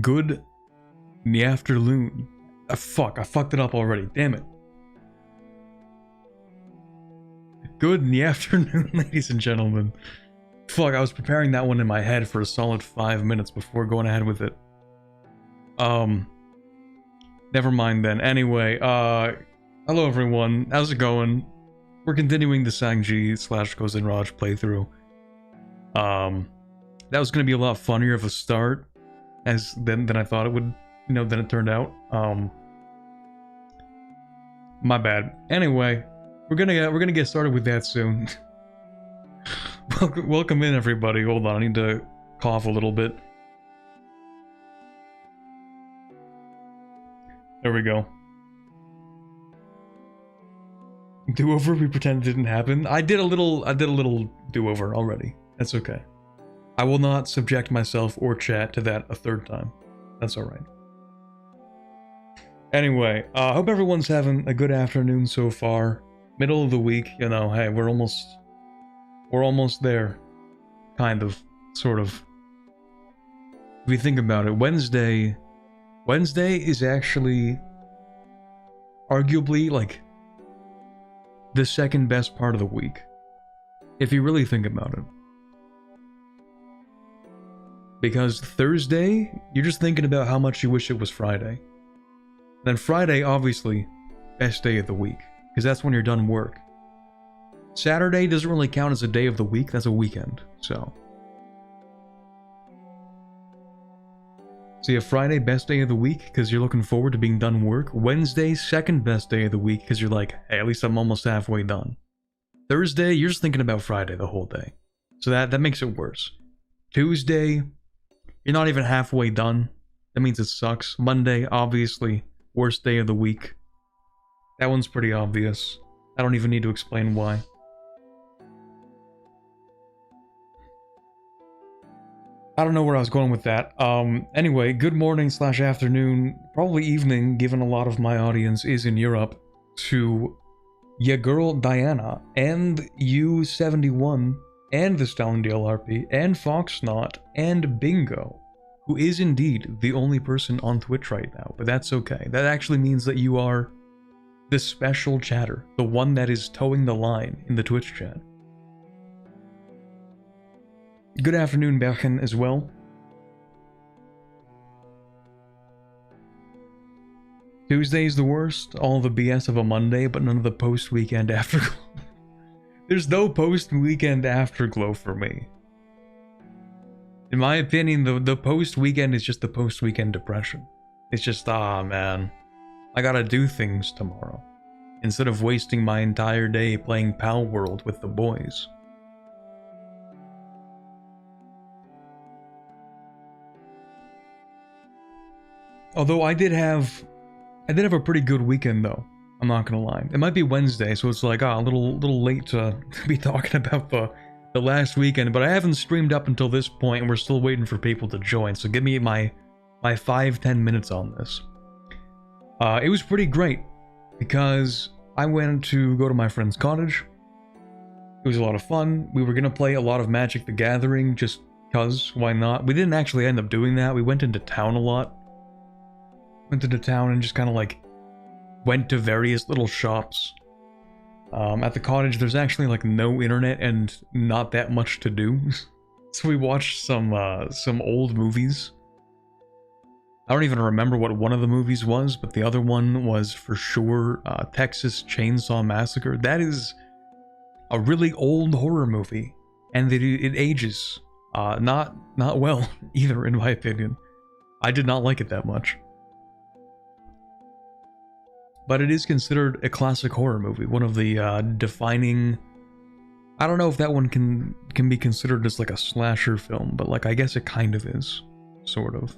Good in the afternoon. Fuck, I fucked it up already. Damn it. Good in the afternoon, ladies and gentlemen. Fuck, I was preparing that one in my head for a solid 5 minutes before going ahead with it. Never mind then. Anyway, hello everyone. How's it going? We're continuing the Cangji / Gozen Raj playthrough. That was gonna be a lot funnier of a start than I thought it would, than it turned out. My bad. Anyway, we're gonna get started with that soon. Welcome in everybody. Hold on, I need to cough a little bit. There we go. Do-over, we pretend it didn't happen. I did a little do-over already. That's okay. I will not subject myself or chat to that a third time. That's alright. Anyway, hope everyone's having a good afternoon so far. Middle of the week, hey, we're almost there. Kind of, sort of. If you think about it, Wednesday is actually arguably like the second best part of the week, if you really think about it. Because Thursday, you're just thinking about how much you wish it was Friday. Then Friday, obviously, best day of the week, because that's when you're done work. Saturday doesn't really count as a day of the week, that's a weekend, so. So you have Friday, best day of the week, because you're looking forward to being done work. Wednesday, second best day of the week, because you're like, hey, at least I'm almost halfway done. Thursday, you're just thinking about Friday the whole day. So that makes it worse. Tuesday, you're not even halfway done. That means it sucks. Monday, obviously, worst day of the week. That one's pretty obvious. I don't even need to explain why. I don't know where I was going with that. Anyway, good morning / afternoon, probably evening, given a lot of my audience is in Europe, to ya girl Diana, and U71, and the Stalin DLRP, and Foxnot, and Bingo, who is indeed the only person on Twitch right now, but that's okay. That actually means that you are the special chatter, the one that is towing the line in the Twitch chat. Good afternoon, Berchen, as well. Tuesday's the worst, all the BS of a Monday, but none of the post-weekend afterglow. There's no post-weekend afterglow for me. In my opinion, the post-weekend is just the post-weekend depression. It's just, man, I gotta do things tomorrow, instead of wasting my entire day playing Pal World with the boys. Although I did have a pretty good weekend though. I'm not gonna lie. It might be Wednesday, so it's like a little late to be talking about the last weekend. But I haven't streamed up until this point, and we're still waiting for people to join. So give me my 5-10 minutes on this. It was pretty great because I went to go to my friend's cottage. It was a lot of fun. We were gonna play a lot of Magic the Gathering, just cause why not? We didn't actually end up doing that. We went into town a lot. Went into town and just kind of like went to various little shops. At the cottage, there's actually like no internet and not that much to do. So we watched some old movies. I don't even remember what one of the movies was, but the other one was for sure Texas Chainsaw Massacre. That is a really old horror movie, and it ages not well either, in my opinion. I did not like it that much. But it is considered a classic horror movie, one of the defining... I don't know if that one can be considered as like a slasher film, but like I guess it kind of is, sort of.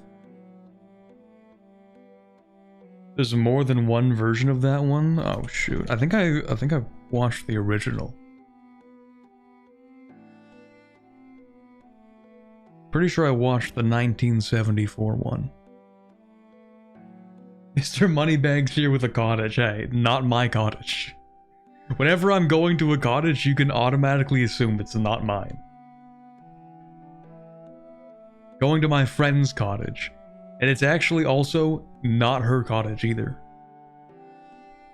There's more than one version of that one? Oh shoot, I think I watched the original. Pretty sure I watched the 1974 one. Mr. Moneybags here with a cottage. Hey, not my cottage. Whenever I'm going to a cottage, you can automatically assume it's not mine. Going to my friend's cottage. And it's actually also not her cottage either.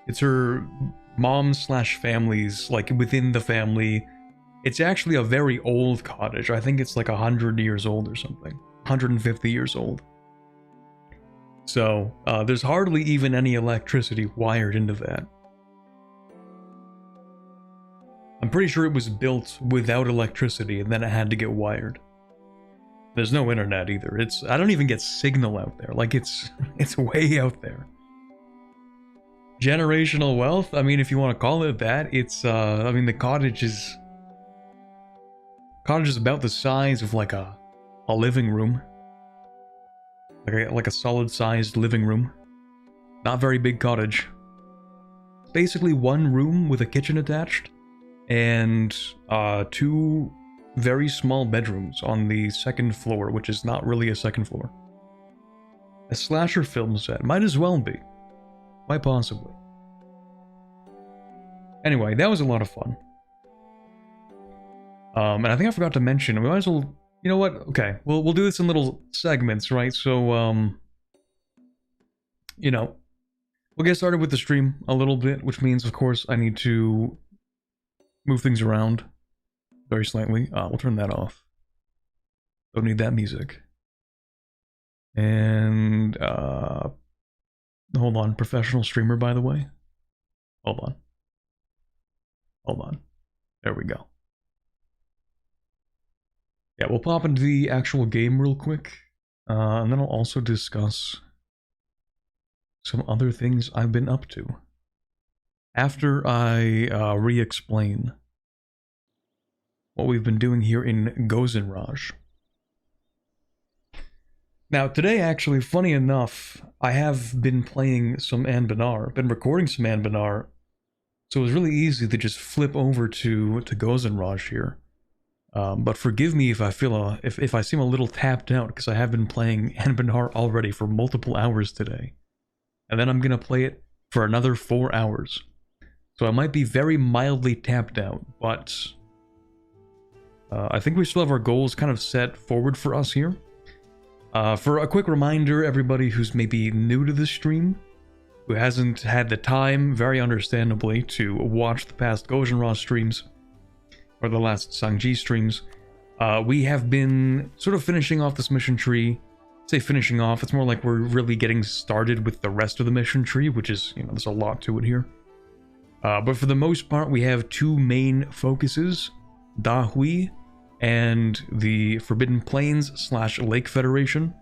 It's her mom/family's, like within the family. It's actually a very old cottage. I think it's like 100 years old or something. 150 years old. So, there's hardly even any electricity wired into that. I'm pretty sure it was built without electricity and then it had to get wired. There's no internet either. I don't even get signal out there. Like, it's way out there. Generational wealth? I mean, if you want to call it that, it's, I mean, the cottage is about the size of like a living room. Like a solid-sized living room. Not very big cottage. Basically one room with a kitchen attached, and 2 very small bedrooms on the second floor, which is not really a second floor. A slasher film set. Might as well be. Quite possibly. Anyway, that was a lot of fun. And I think I forgot to mention, we might as well, you know what? Okay, we'll do this in little segments, right? So, you know, we'll get started with the stream a little bit, which means, of course, I need to move things around very slightly. We'll turn that off. Don't need that music. And, hold on, professional streamer, by the way. Hold on. Hold on. There we go. Yeah, we'll pop into the actual game real quick, and then I'll also discuss some other things I've been up to. After I re-explain what we've been doing here in Gozenraj. Now, today, actually, funny enough, I have been playing some Anbennar, been recording some Anbennar, so it was really easy to just flip over to Gozenraj here. But forgive me if I feel if I seem a little tapped out, because I have been playing Anbennar already for multiple hours today. And then I'm gonna play it for another 4 hours. So I might be very mildly tapped out, but I think we still have our goals kind of set forward for us here. For a quick reminder, everybody who's maybe new to the stream, who hasn't had the time, very understandably, to watch the past Gozenraj streams, or the last Cangji streams, we have been sort of finishing off this mission tree. Say finishing off, it's more like we're really getting started with the rest of the mission tree, which is, you know, there's a lot to it here. But for the most part, we have 2 main focuses, Dahui and the Forbidden Plains / Lake Federation.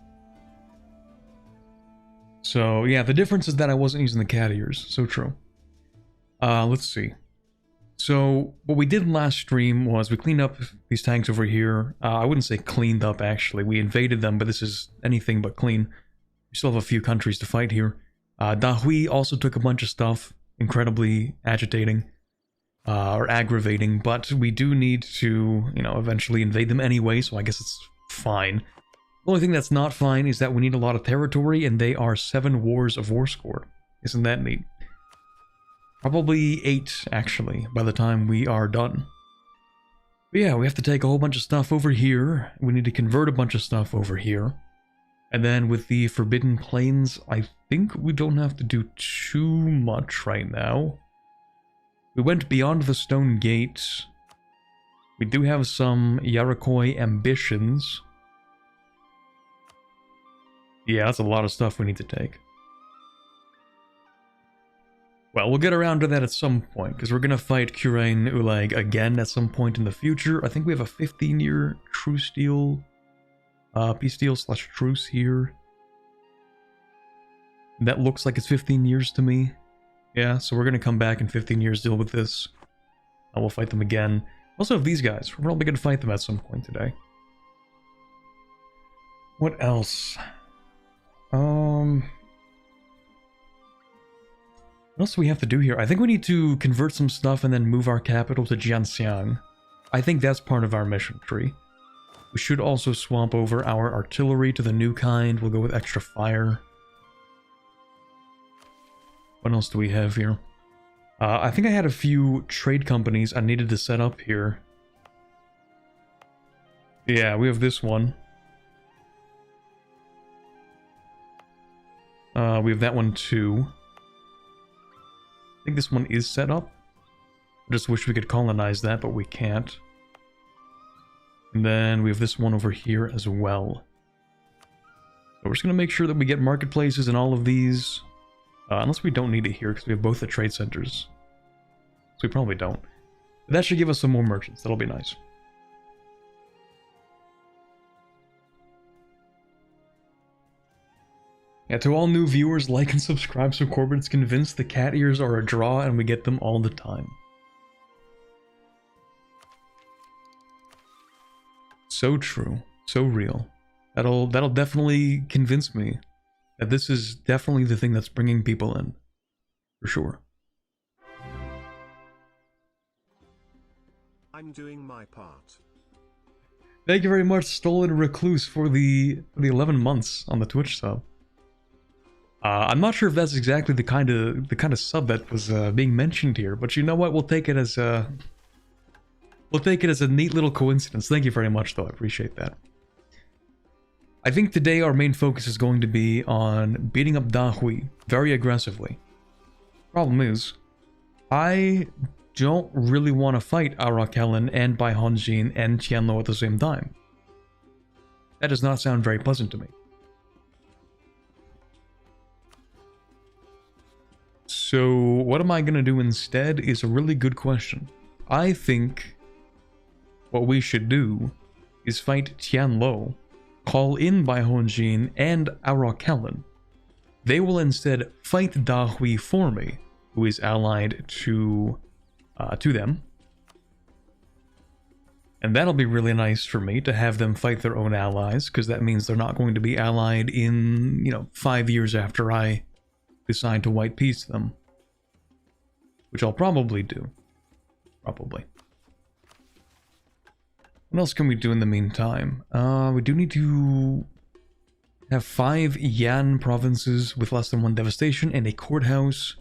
So yeah, the difference is that I wasn't using the cat ears, so true. Let's see. So what we did last stream was we cleaned up these tanks over here. I wouldn't say cleaned up, actually. We invaded them, but this is anything but clean. We still have a few countries to fight here. Dahui also took a bunch of stuff. Incredibly agitating. Or aggravating, but we do need to, you know, eventually invade them anyway, so I guess it's fine. The only thing that's not fine is that we need a lot of territory, and they are 7 wars of war score. Isn't that neat? Probably 8, actually, by the time we are done. But yeah, we have to take a whole bunch of stuff over here. We need to convert a bunch of stuff over here. And then with the Forbidden Plains, I think we don't have to do too much right now. We went beyond the Stone Gate. We do have some Yarakoi ambitions. Yeah, that's a lot of stuff we need to take. Well, we'll get around to that at some point, because we're going to fight Kurain Ulag again at some point in the future. I think we have a 15-year truce deal, peace deal / truce here. That looks like it's 15 years to me. Yeah, so we're going to come back in 15 years, deal with this. And we'll fight them again. Also have these guys. We're probably going to fight them at some point today. What else? What else do we have to do here? I think we need to convert some stuff and then move our capital to Jianxiang. I think that's part of our mission tree. We should also swap over our artillery to the new kind. We'll go with extra fire. What else do we have here? I think I had a few trade companies I needed to set up here. Yeah, we have this one. We have that one too. I think this one is set up. I just wish we could colonize that, but we can't. And then we have this one over here as well. So we're just going to make sure that we get marketplaces in all of these. Unless we don't need it here, because we have both the trade centers. So we probably don't. But that should give us some more merchants. That'll be nice. Yeah, to all new viewers, like and subscribe so Corbin's convinced the cat ears are a draw and we get them all the time. So true. So real. That'll definitely convince me that this is definitely the thing that's bringing people in. For sure. I'm doing my part. Thank you very much, Stolen Recluse, for the 11 months on the Twitch sub. I'm not sure if that's exactly the kind of sub that was being mentioned here, but you know what? We'll take it as a neat little coincidence. Thank you very much, though. I appreciate that. I think today our main focus is going to be on beating up Da Hui very aggressively. Problem is, I don't really want to fight Arakellen and Bai Honjin and Tianlo at the same time. That does not sound very pleasant to me. So what am I going to do instead is a really good question. I think what we should do is fight Tianlo, call in Bai Honjin and Arakellen. They will instead fight Da Hui for me, who is allied to them. And that'll be really nice for me to have them fight their own allies, because that means they're not going to be allied in, 5 years after I decide to white peace them. Which I'll probably do. Probably. What else can we do in the meantime? We do need to have 5 Yan provinces with less than 1 devastation and a courthouse.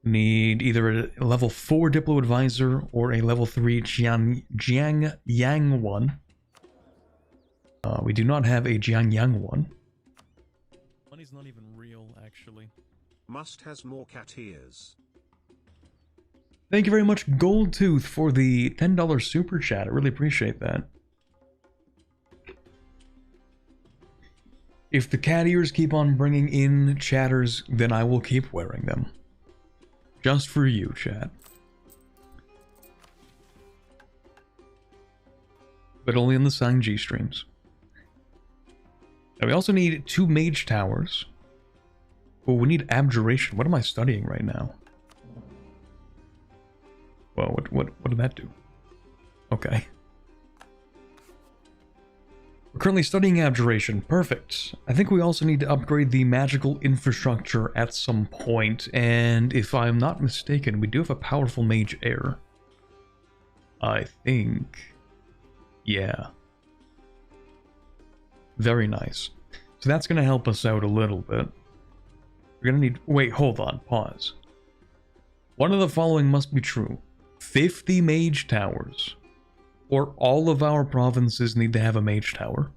We need either a level 4 Diplo Advisor or a level 3 Jiang Yang one. We do not have a Jiang Yang one. Money's not even real, actually. Must has more cat ears. Thank you very much, Goldtooth, for the $10 super chat. I really appreciate that. If the cat ears keep on bringing in chatters, then I will keep wearing them. Just for you, chat. But only in the Cangji streams. Now we also need 2 mage towers. Oh, we need abjuration. What am I studying right now? Well, what did that do? Okay. We're currently studying abjuration. Perfect. I think we also need to upgrade the magical infrastructure at some point, and if I'm not mistaken, we do have a powerful mage heir. I think. Yeah. Very nice. So that's going to help us out a little bit. We're going to need... Wait, hold on. Pause. One of the following must be true. 50 mage towers. Or all of our provinces need to have a mage tower.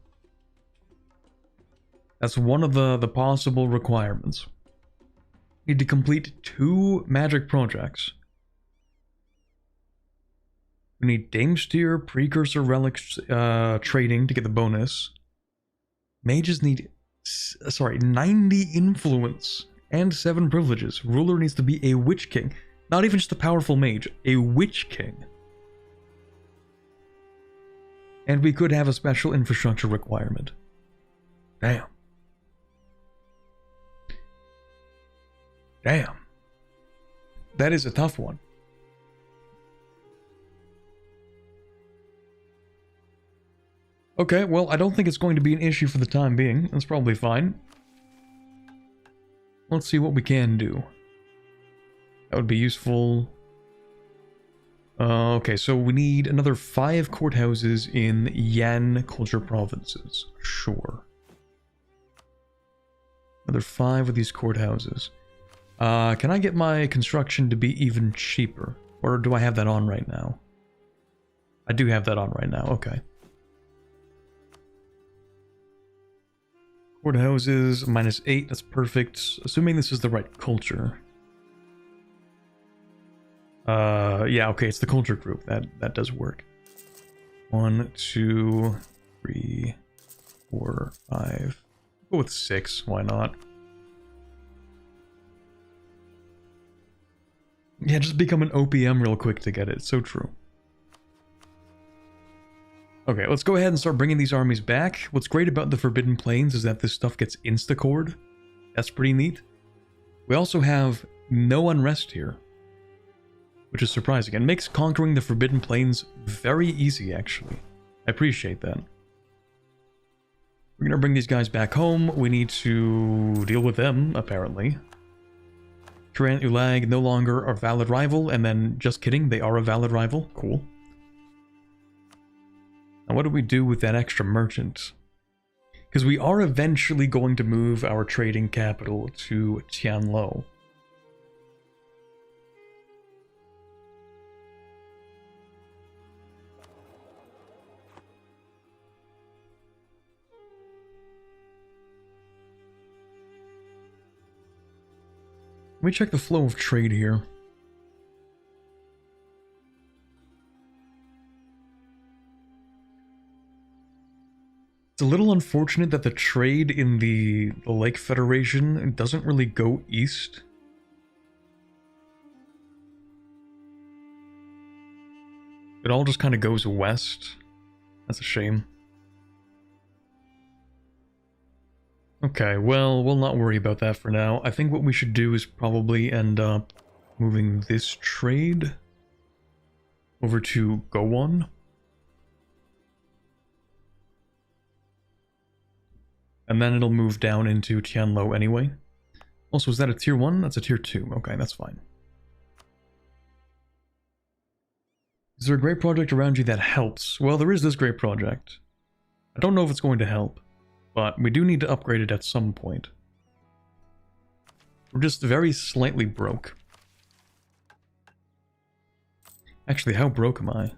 That's one of the possible requirements. Need to complete 2 magic projects. We need Damestier, Precursor Relics trading to get the bonus. Mages need... 90 influence and 7 privileges. Ruler needs to be a Witch King. Not even just a powerful mage, a Witch King. And we could have a special infrastructure requirement. Damn. Damn. That is a tough one. Okay, well, I don't think it's going to be an issue for the time being. That's probably fine. Let's see what we can do. That would be useful. Okay, so we need another 5 courthouses in Yan culture provinces. Sure. Another 5 of these courthouses. Can I get my construction to be even cheaper? Or do I have that on right now? I do have that on right now, okay. Courthouses, -8, that's perfect. Assuming this is the right culture. Yeah, okay, it's the culture group. That does work. 1, 2, 3, 4, 5. Go with 6, why not? Yeah, just become an OPM real quick to get it. So true. Okay, let's go ahead and start bringing these armies back. What's great about the Forbidden Plains is that this stuff gets insta-cored. That's pretty neat. We also have no unrest here, which is surprising. It makes conquering the Forbidden Plains very easy, actually. I appreciate that. We're gonna bring these guys back home. We need to deal with them, apparently. Turan Ulag no longer a valid rival, and then, just kidding, they are a valid rival. Cool. Now what do we do with that extra merchant? Because we are eventually going to move our trading capital to Tianlo. Let me check the flow of trade here. It's a little unfortunate that the trade in the Lake Federation doesn't really go east. It all just kind of goes west. That's a shame. Okay, well, we'll not worry about that for now. I think what we should do is probably end up moving this trade over to Gowon. And then it'll move down into Tianlo anyway. Also, is that a tier 1? That's a tier 2. Okay, that's fine. Is there a great project around you that helps? Well, there is this great project. I don't know if it's going to help, but we do need to upgrade it at some point. We're just very slightly broke. Actually, how broke am I?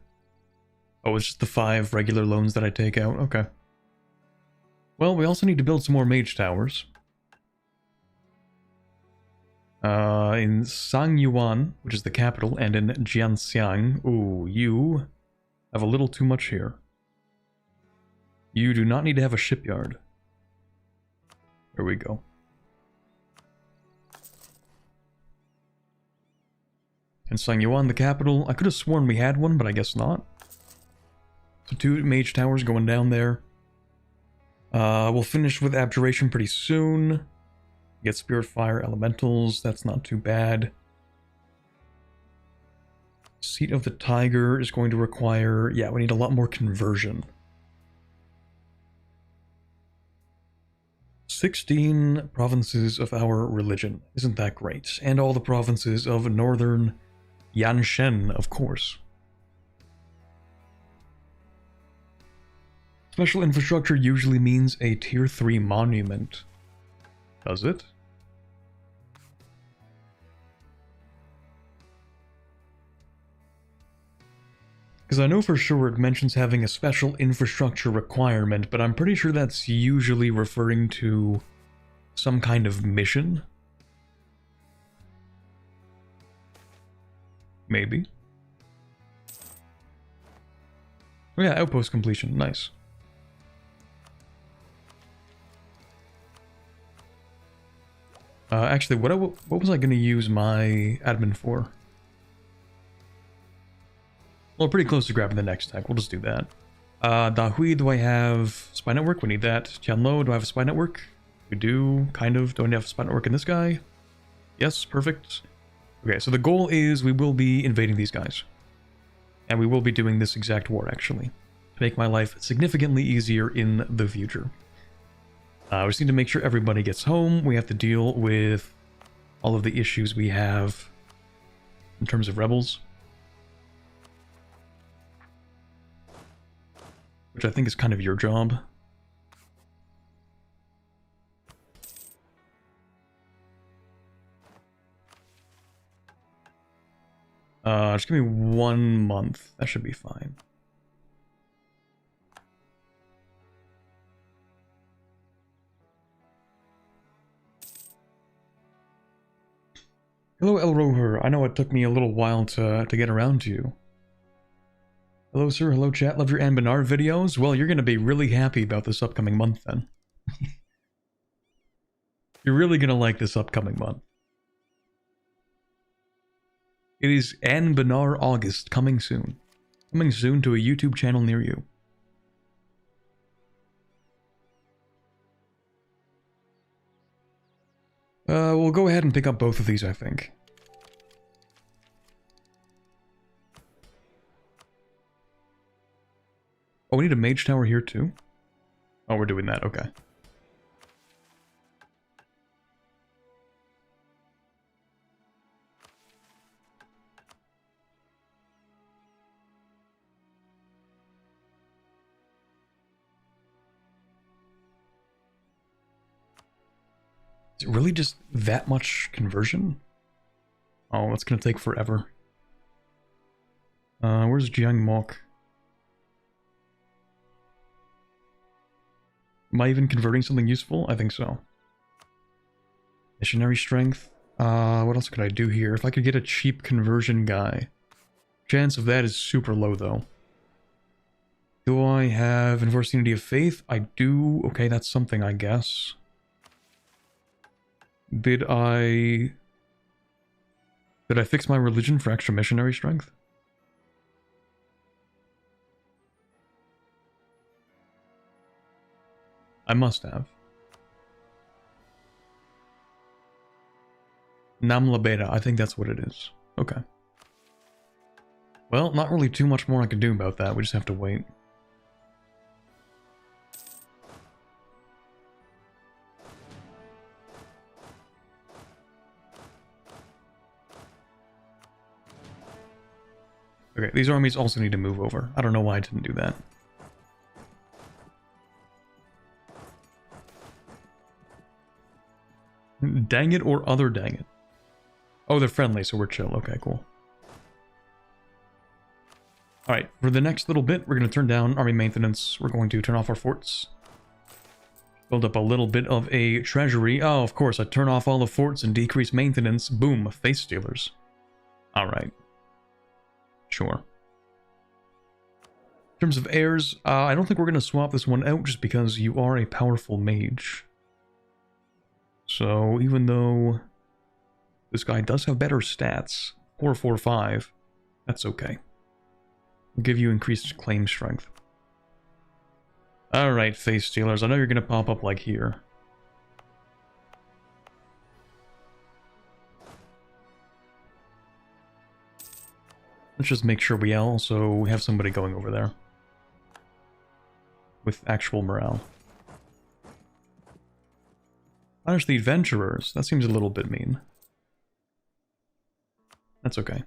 Oh, it's just the 5 regular loans that I take out? Okay. Well, we also need to build some more mage towers. In Sangyuan, which is the capital, and in Jianxiang. Ooh, you have a little too much here. You do not need to have a shipyard. There we go. In Sangyuan, the capital, I could have sworn we had one, but I guess not. So 2 mage towers going down there. We'll finish with Abjuration pretty soon. Get Spirit Fire Elementals, that's not too bad. Seat of the Tiger is going to require... yeah, we need a lot more conversion. 16 provinces of our religion. Isn't that great? And all the provinces of northern Yanshen, of course. Special infrastructure usually means a tier 3 monument. Does it? Because I know for sure it mentions having a special infrastructure requirement, but I'm pretty sure that's usually referring to some kind of mission. Maybe. Oh yeah, outpost completion, nice. Actually, what was I going to use my admin for? Well, pretty close to grabbing the next tech. We'll just do that. Dahui, do I have spy network? We need that. Tianlo, do I have a spy network? We do, kind of. Do I have a spy network in this guy? Yes, perfect. Okay, so the goal is we will be invading these guys. And we will be doing this exact war, actually. To make my life significantly easier in the future. We just need to make sure everybody gets home. We have to deal with all of the issues we have in terms of rebels. Which I think is kind of your job. Just give me 1 month. That should be fine. Hello, El Roher. I know it took me a little while to get around to you. Hello, sir. Hello, chat. Love your Anbennar videos. Well, you're going to be really happy about this upcoming month, then. You're really going to like this upcoming month. It is Anbennar August, coming soon. Coming soon to a YouTube channel near you. We'll go ahead and pick up both of these, I think. Oh, we need a mage tower here too? Oh, we're doing that, okay. Is it really just that much conversion? Oh, it's gonna take forever. Where's Jiang Mok? Am I even converting something useful? I think so. Missionary strength. What else could I do here? If I could get a cheap conversion guy. Chance of that is super low, though. Do I have Enforced Unity of Faith? I do. Okay, that's something, I guess. Did I fix my religion for extra missionary strength? I must have. Namla Beta, I think that's what it is. Okay. Well, not really too much more I can do about that, we just have to wait. Okay, these armies also need to move over. I don't know why I didn't do that. Dang it or other dang it. Oh, they're friendly, so we're chill. Okay, cool. Alright, for the next little bit, we're going to turn down army maintenance. We're going to turn off our forts. Build up a little bit of a treasury. Oh, of course, I turn off all the forts and decrease maintenance. Boom, face stealers. Alright. Sure. In terms of heirs, I don't think we're going to swap this one out just because you are a powerful mage. So, even though this guy does have better stats, 445, that's okay. We'll give you increased claim strength. Alright, face stealers, I know you're going to pop up like here. Let's just make sure we also have somebody going over there. With actual morale. Punish the adventurers. That seems a little bit mean. That's okay.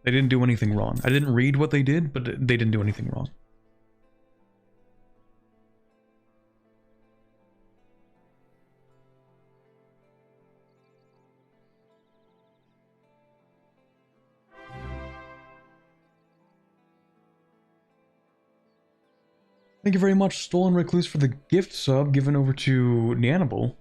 They didn't do anything wrong. I didn't read what they did, but they didn't do anything wrong. Thank you very much, Stolen Recluse, for the gift sub given over to Neanable.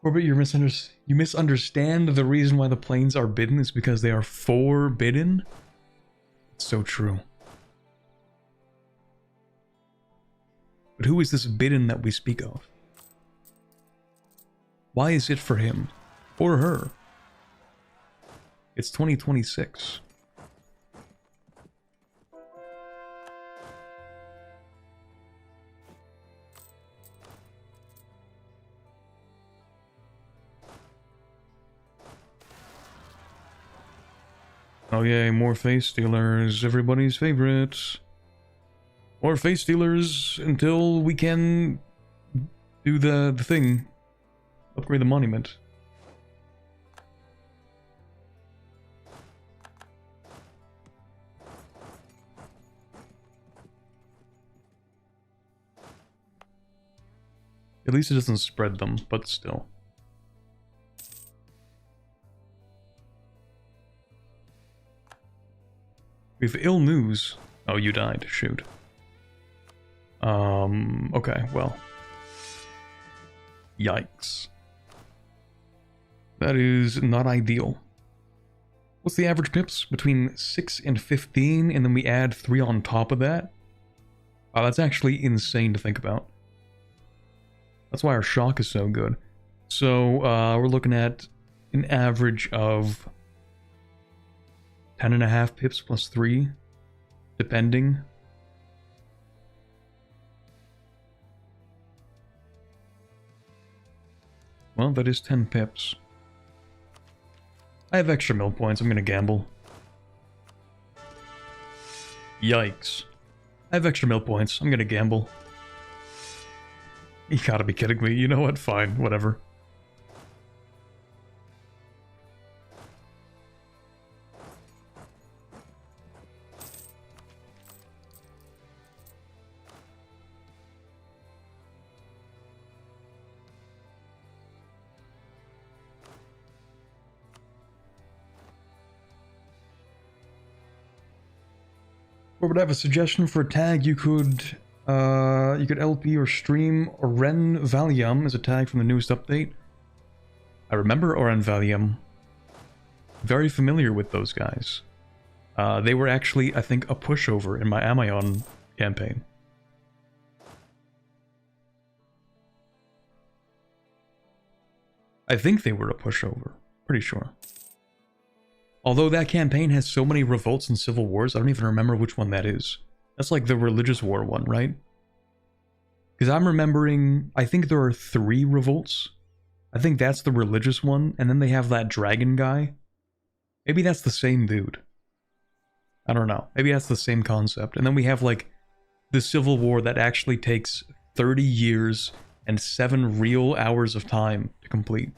Corbett, you misunderstand the reason why the planes are bidden is because they are forbidden? It's so true. But who is this bidden that we speak of? Why is it for him? Or her? It's 2026. Oh yay, more face stealers, everybody's favorite. More face stealers until we can do the thing. Upgrade the monument. At least it doesn't spread them, but still. We have ill news. Oh, you died. Shoot. Okay, well. Yikes. That is not ideal. What's the average pips? Between 6 and 15, and then we add 3 on top of that? Oh, that's actually insane to think about. That's why our shock is so good. So, we're looking at an average of 10.5 pips plus 3, depending. Well, that is 10 pips. I have extra mill points, I'm gonna gamble. Yikes. I have extra mill points, I'm gonna gamble. You gotta be kidding me, you know what? Fine, whatever. Or would I have a suggestion for a tag? You could LP or stream Oren Valium as a tag from the newest update. I remember Oren Valium. Very familiar with those guys. They were actually, I think, a pushover in my Amion campaign. I think they were a pushover. Pretty sure. Although that campaign has so many revolts and civil wars, I don't even remember which one that is. That's like the religious war one, right? Because I'm remembering, I think there are 3 revolts. I think that's the religious one, and then they have that dragon guy. Maybe that's the same dude. I don't know. Maybe that's the same concept. And then we have like the civil war that actually takes 30 years and 7 real hours of time to complete.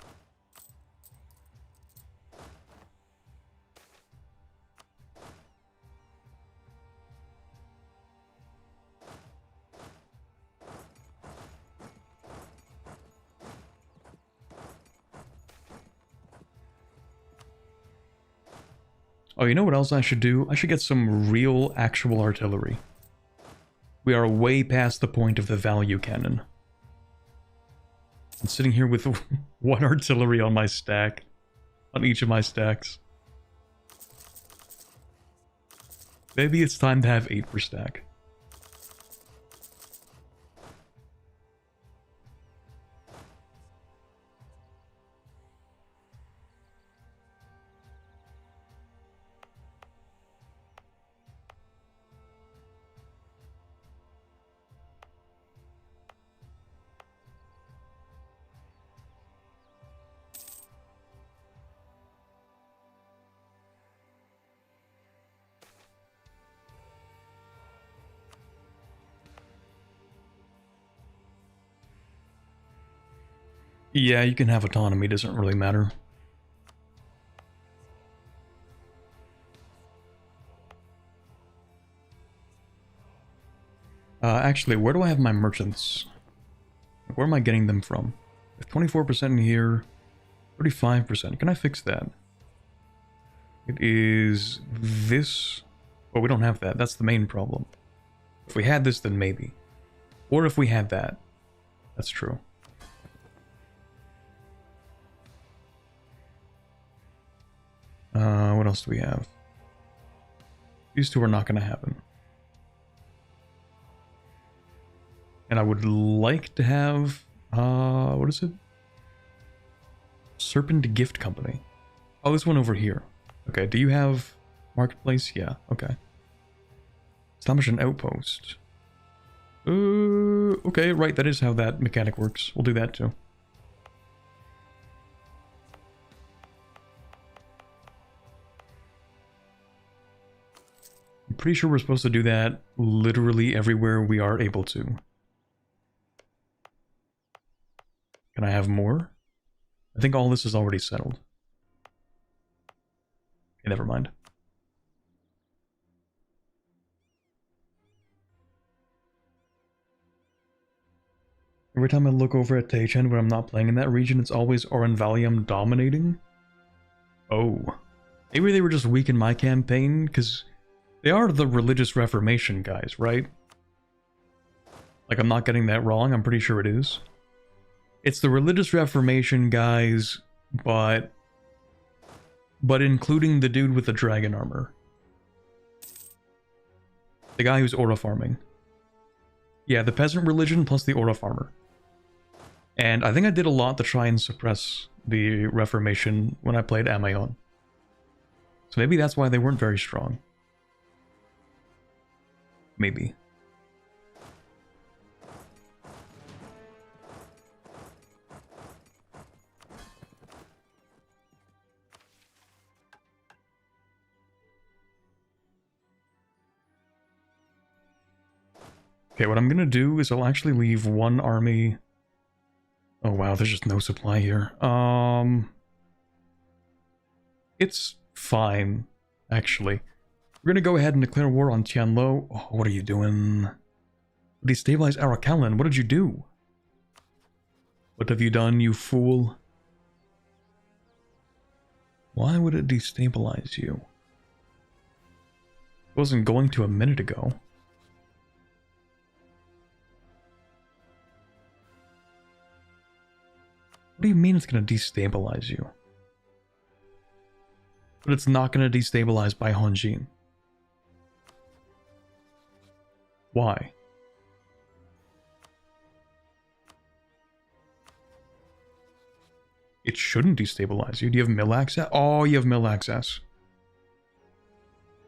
Oh, you know what else I should do? I should get some real, actual artillery. We are way past the point of the value cannon. I'm sitting here with 1 artillery on my stack. On each of my stacks. Maybe it's time to have 8 per stack. Yeah, you can have autonomy, doesn't really matter. Actually, where do I have my merchants? Where am I getting them from? 24% in here, 35%. Can I fix that? It is this. Well, we don't have that. That's the main problem. If we had this, then maybe. Or if we had that. That's true. What else do we have? These 2 are not going to happen. And I would like to have, what is it? Serpent Gift Company. Oh, this one over here. Okay, do you have Marketplace? Yeah, okay. Establish an outpost. Okay, right, that is how that mechanic works. We'll do that too. I'm pretty sure we're supposed to do that literally everywhere we are able to. Can I have more? I think all this is already settled. Okay, never mind. Every time I look over at Teichen when I'm not playing in that region, it's always Oren Valium dominating. Oh. Maybe they were just weak in my campaign, because they are the religious reformation guys, right? Like, I'm not getting that wrong, I'm pretty sure it is. It's the religious reformation guys, but including the dude with the dragon armor. The guy who's aura farming. Yeah, the peasant religion plus the aura farmer. And I think I did a lot to try and suppress the reformation when I played Amayon. So maybe that's why they weren't very strong. Maybe. Okay, what I'm gonna do is I'll actually leave one army. Oh wow, there's just no supply here. It's fine, actually. We're gonna go ahead and declare war on Tianlo. Oh, what are you doing? Destabilize Arakalan. What did you do? What have you done, you fool? Why would it destabilize you? It wasn't going to a minute ago. What do you mean it's going to destabilize you? But it's not going to destabilize by Honjin. Why? It shouldn't destabilize you. Do you have mill access? Oh, you have mill access.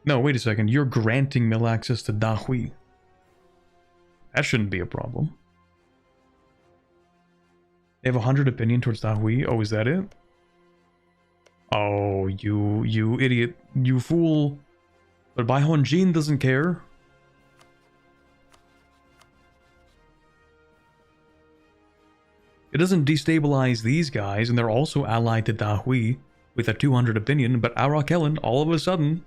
No, wait a second. You're granting mill access to Dahui. That shouldn't be a problem. They have 100 opinion towards Dahui. Oh, is that it? Oh, you idiot. You fool. But Bai Honjin doesn't care. It doesn't destabilize these guys, and they're also allied to Dahui with a 200 opinion, but Arakelen, all of a sudden...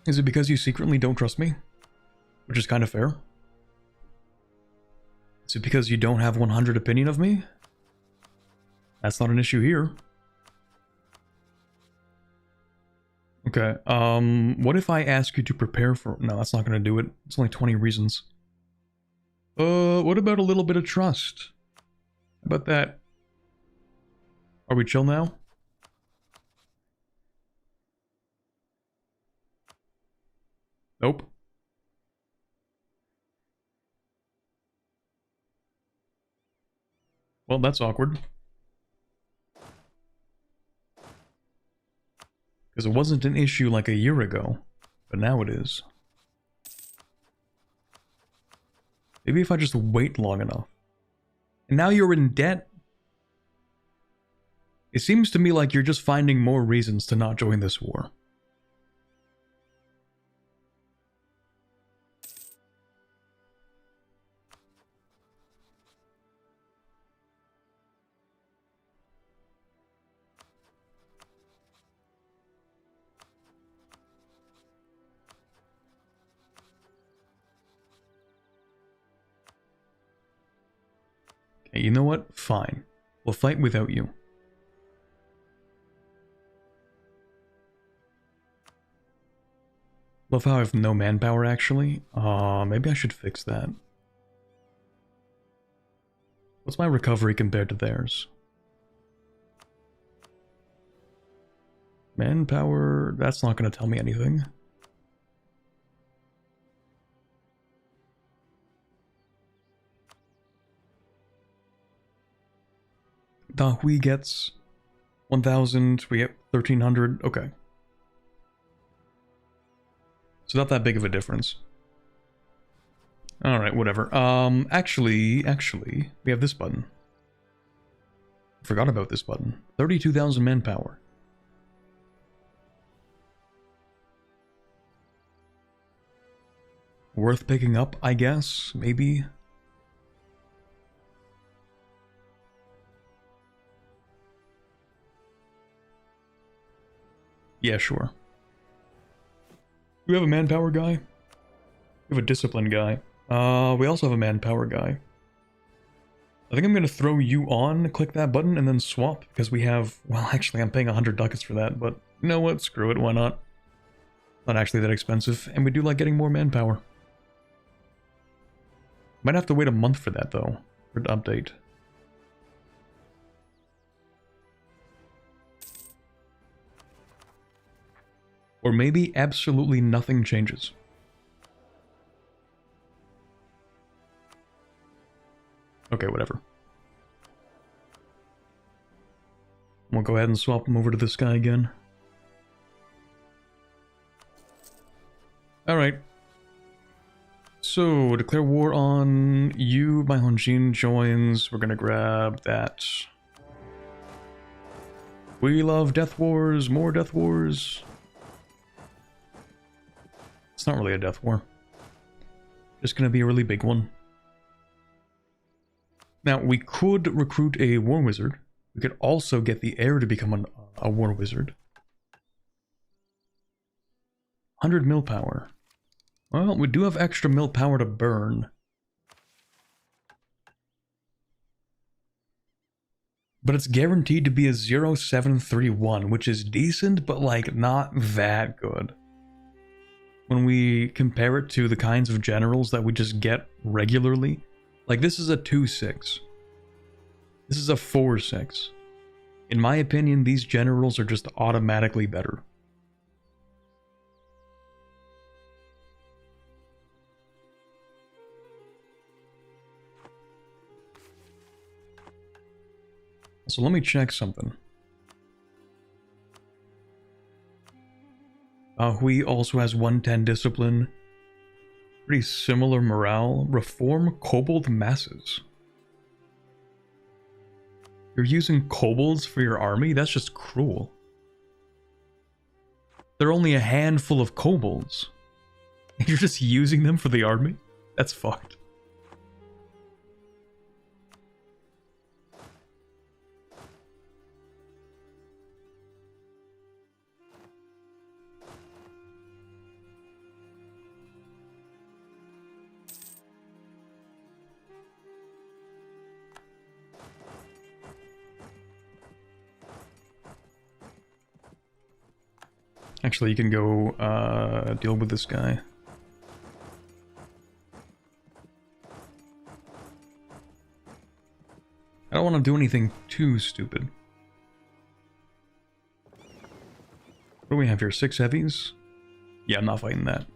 Is it because you secretly don't trust me? Which is kind of fair. Is it because you don't have 100 opinion of me? That's not an issue here. Okay, what if I ask you to prepare for... No, that's not gonna do it. It's only 20 reasons. What about a little bit of trust? How about that? Are we chill now? Nope. Well, that's awkward. Because it wasn't an issue like a year ago, but now it is. Maybe if I just wait long enough. And now you're in debt? It seems to me like you're just finding more reasons to not join this war. Okay, you know what? Fine. We'll fight without you. Love how I have no manpower, actually. Maybe I should fix that. What's my recovery compared to theirs? Manpower... That's not going to tell me anything. Dahui gets 1,000, we get 1,300, okay. So not that big of a difference. Alright, whatever. Actually, we have this button. Forgot about this button. 32,000 manpower. Worth picking up, I guess, maybe? Yeah, sure. Do we have a manpower guy? We have a discipline guy. We also have a manpower guy. I think I'm going to throw you on, click that button, and then swap, because we have... Well, actually, I'm paying 100 ducats for that, but you know what? Screw it, why not? Not actually that expensive, and we do like getting more manpower. Might have to wait a month for that, though, for the update. Or maybe absolutely nothing changes. Okay, whatever. We'll go ahead and swap them over to this guy again. Alright. So, declare war on you. My Honjin joins. We're gonna grab that. We love death wars. More death wars. It's not really a death war. Just gonna be a really big one. Now, we could recruit a war wizard. We could also get the heir to become a war wizard. 100 mill power. Well, we do have extra mill power to burn. But it's guaranteed to be a 0731, which is decent, but like not that good. When we compare it to the kinds of generals that we just get regularly, like this is a 2-6. This is a 4-6. In my opinion, these generals are just automatically better. So let me check something. Hui also has 110 discipline. Pretty similar morale. Reform kobold masses. You're using kobolds for your army? That's just cruel. There are only a handful of kobolds. And you're just using them for the army? That's fucked. Actually, you can go deal with this guy. I don't want to do anything too stupid. What do we have here? 6 heavies? Yeah, I'm not fighting that.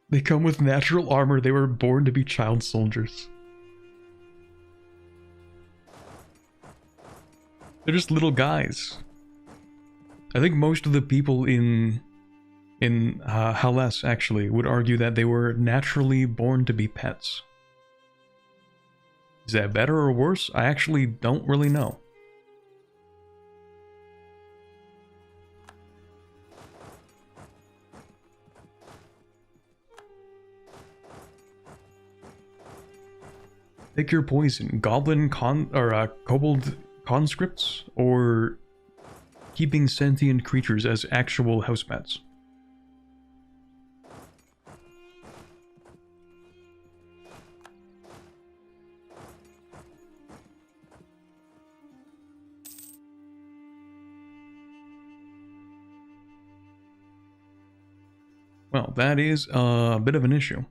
They come with natural armor. They were born to be child soldiers. They're just little guys. I think most of the people in harass actually would argue that they were naturally born to be pets. Is that better or worse? I actually don't really know. Pick your poison. Goblin kobold conscripts, or keeping sentient creatures as actual house pets. Well, that is a bit of an issue.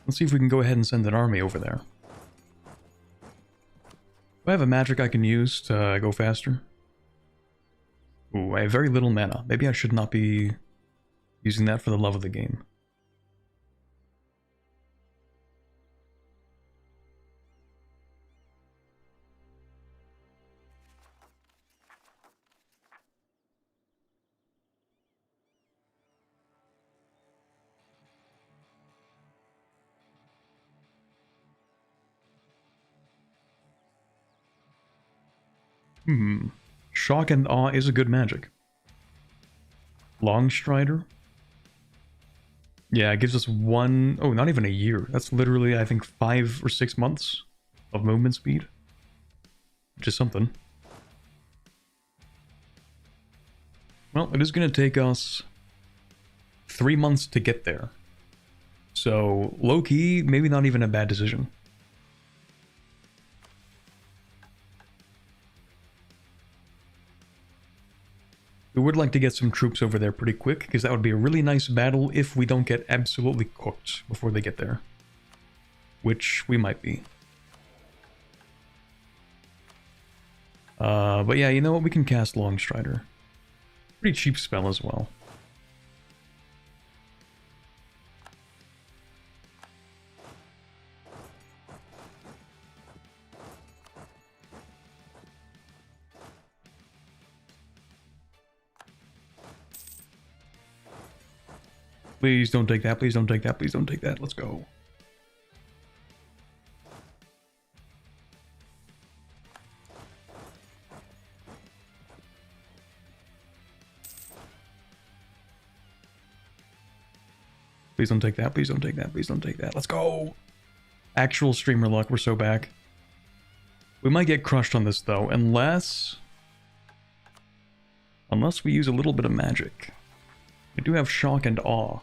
Let's see if we can go ahead and send an army over there. Do I have a magic I can use to go faster? Ooh, I have very little mana. Maybe I should not be using that for the love of the game. Shock and Awe is a good magic. Longstrider? Yeah, it gives us one... Oh, not even a year. That's literally, I think, 5 or 6 months of movement speed. Which is something. Well, it is going to take us 3 months to get there. So, low-key, maybe not even a bad decision. We would like to get some troops over there pretty quick, because that would be a really nice battle if we don't get absolutely cooked before they get there. Which we might be. But yeah, you know what? We can cast Longstrider. Pretty cheap spell as well. Please don't take that, please don't take that, please don't take that. Let's go. Please don't take that, please don't take that, please don't take that. Let's go! Actual streamer luck, we're so back. We might get crushed on this though, unless we use a little bit of magic. We do have shock and awe.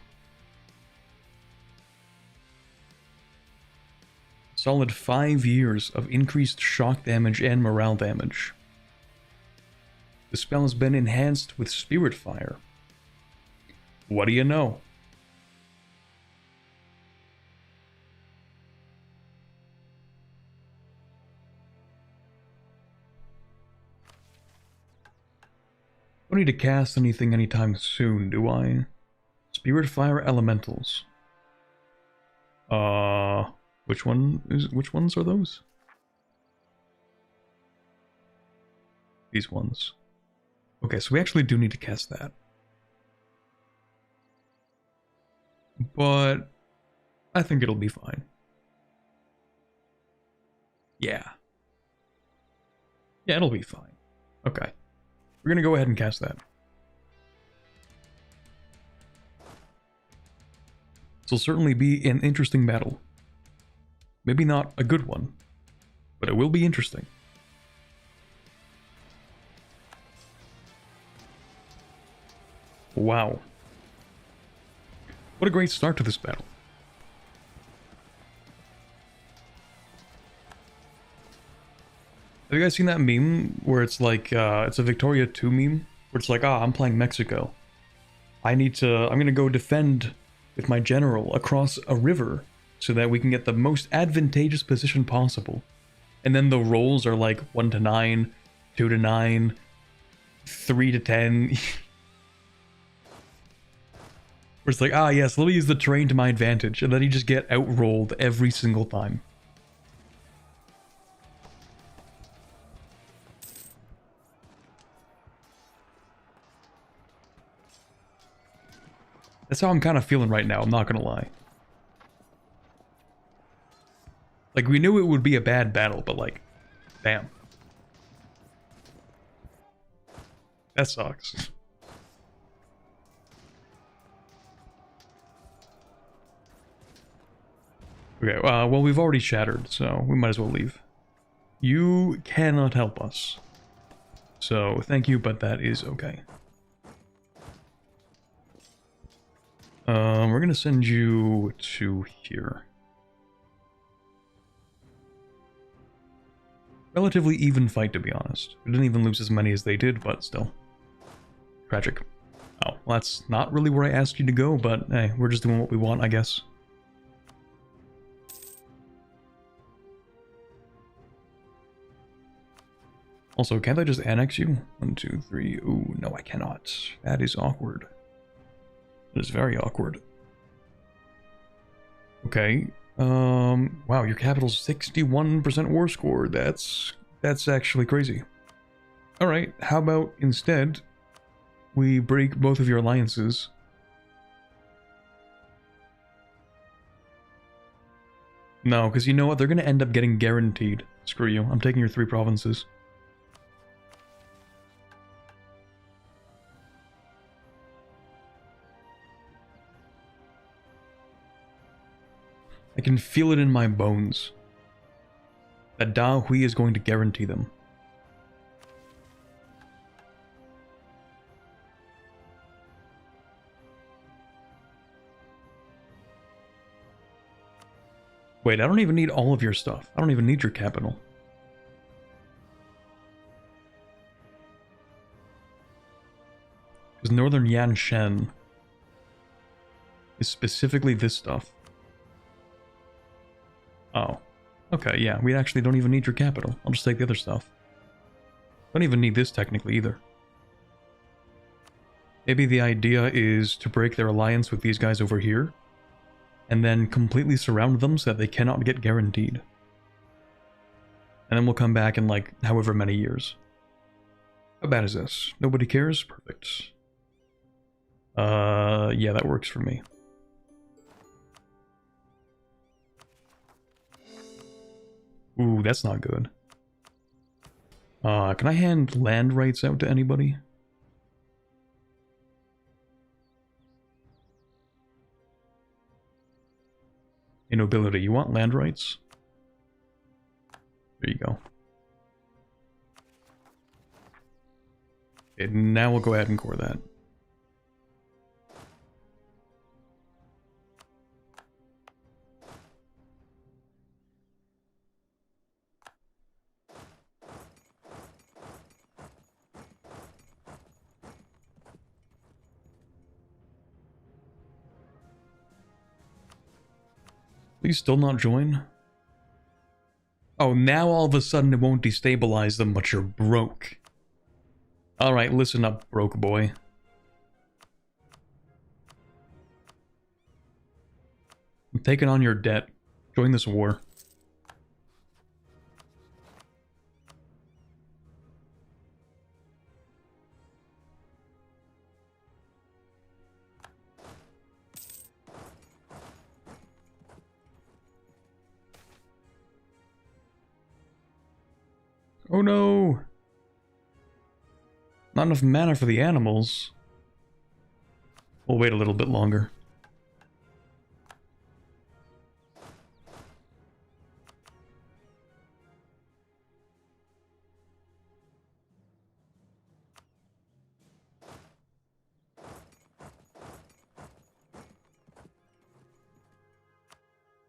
Solid 5 years of increased shock damage and morale damage. The spell has been enhanced with Spirit Fire. What do you know? I don't need to cast anything anytime soon, do I? Spirit Fire Elementals. Which ones are those? These ones. Okay, so we actually do need to cast that. But I think it'll be fine. Yeah. Yeah, it'll be fine. Okay. We're gonna go ahead and cast that. This will certainly be an interesting battle. Maybe not a good one, but it will be interesting. Wow. What a great start to this battle. Have you guys seen that meme where it's like, it's a Victoria 2 meme? Where it's like, I'm playing Mexico. I'm gonna go defend with my general across a river so that we can get the most advantageous position possible. And then the rolls are like 1 to 9, 2 to 9, 3 to 10. Where it's like, yes, let me use the terrain to my advantage. And then you just get outrolled every single time. That's how I'm kind of feeling right now, I'm not gonna lie. Like, we knew it would be a bad battle, but like, damn. That sucks. Okay, well, we've already shattered, so we might as well leave. You cannot help us. So, thank you, but that is okay. We're gonna send you to here. Relatively even fight, to be honest. We didn't even lose as many as they did, but still. Tragic. Oh, well, that's not really where I asked you to go, but hey, we're just doing what we want, I guess. Also, can't I just annex you? 1, 2, 3. Ooh, no, I cannot. That is awkward. That is very awkward. Okay. Wow, your capital's 61% war score. That's actually crazy. Alright, how about instead we break both of your alliances? No, because you know what? They're going to end up getting guaranteed. Screw you. I'm taking your 3 provinces. I can feel it in my bones that Da Hui is going to guarantee them. Wait, I don't even need all of your stuff. I don't even need your capital. Because Northern Yanshen is specifically this stuff. Oh. Okay, yeah, we actually don't even need your capital. I'll just take the other stuff. Don't even need this technically either. Maybe the idea is to break their alliance with these guys over here, and then completely surround them so that they cannot get guaranteed. And then we'll come back in like however many years. How bad is this? Nobody cares? Perfect. Yeah, that works for me. Ooh, that's not good. Can I hand land rights out to anybody? Hey, nobility, you want land rights? There you go. Okay, now we'll go ahead and core that. Please still not join? Oh, now all of a sudden it won't destabilize them, but you're broke. Alright, listen up, broke boy. I'm taking on your debt. Join this war. Oh no! Not enough mana for the animals. We'll wait a little bit longer.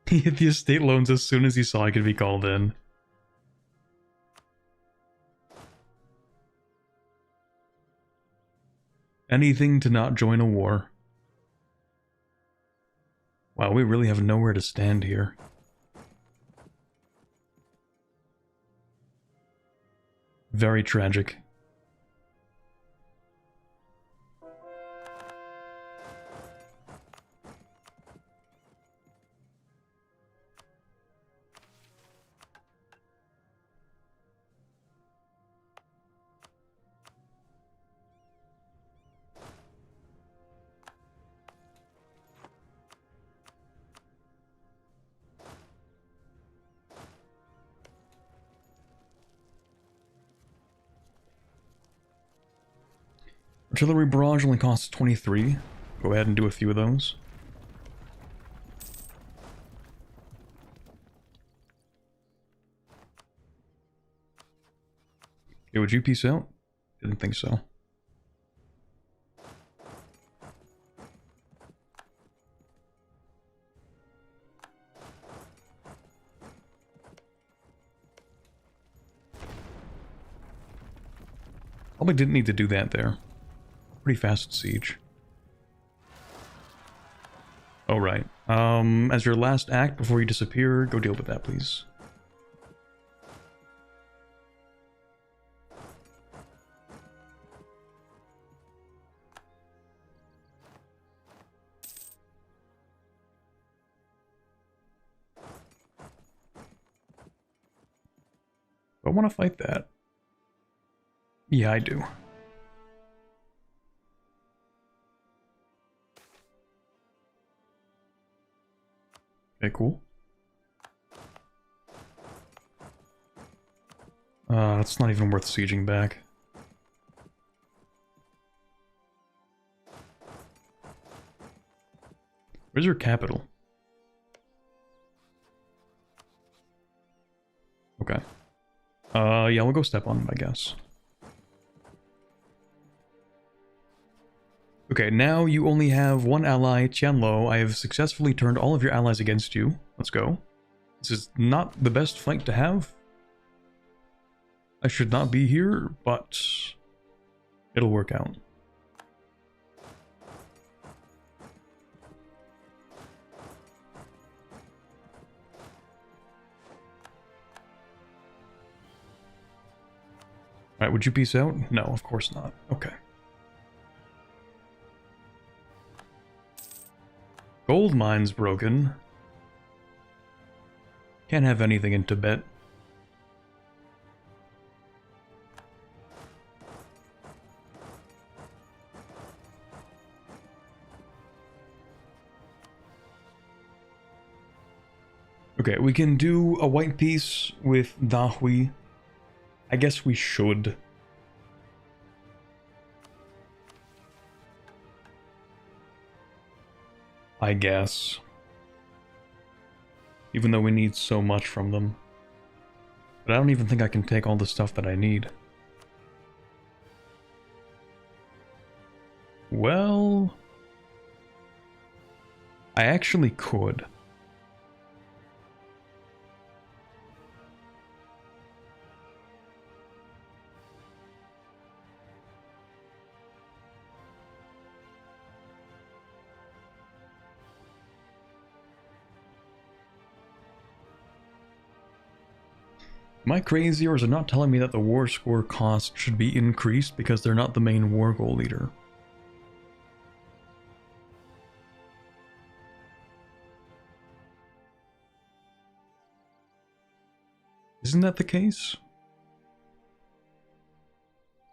He hit the estate loans as soon as he saw I could be called in. Anything to not join a war. Wow, we really have nowhere to stand here. Very tragic. Artillery barrage only costs 23. Go ahead and do a few of those. Okay, would you peace out? Didn't think so. Probably didn't need to do that there. Pretty fast siege. Oh, right. As your last act before you disappear, go deal with that, please. Do I want to fight that? Yeah, I do. Okay, cool. It's not even worth sieging back. Where's your capital? Okay. Yeah, we'll go step on him, I guess. Okay, now you only have one ally, Tianlo. I have successfully turned all of your allies against you. Let's go. This is not the best fight to have. I should not be here, but it'll work out. Alright, would you peace out? No, of course not. Okay. Gold mine's broken. Can't have anything in Tibet. Okay, we can do a white piece with Dahui. I guess we should. I guess. Even though we need so much from them. But I don't even think I can take all the stuff that I need. Well... I actually could. Am I crazy, or is it not telling me that the war score cost should be increased because they're not the main war goal leader? Isn't that the case?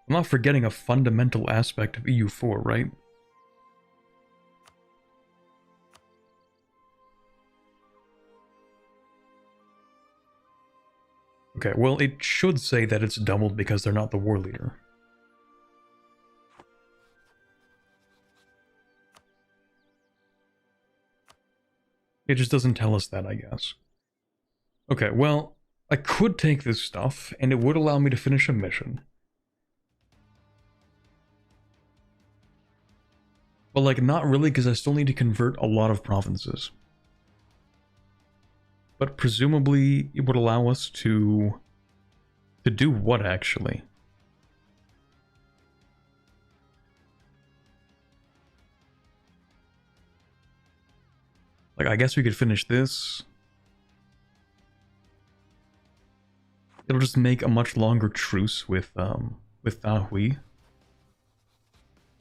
I'm not forgetting a fundamental aspect of EU4, right? Okay, well, it should say that it's doubled because they're not the war leader. It just doesn't tell us that, I guess. Okay, well, I could take this stuff, and it would allow me to finish a mission. But, like, not really, because I still need to convert a lot of provinces. But presumably, it would allow us to do what, actually? Like, I guess we could finish this. It'll just make a much longer truce with Dahui.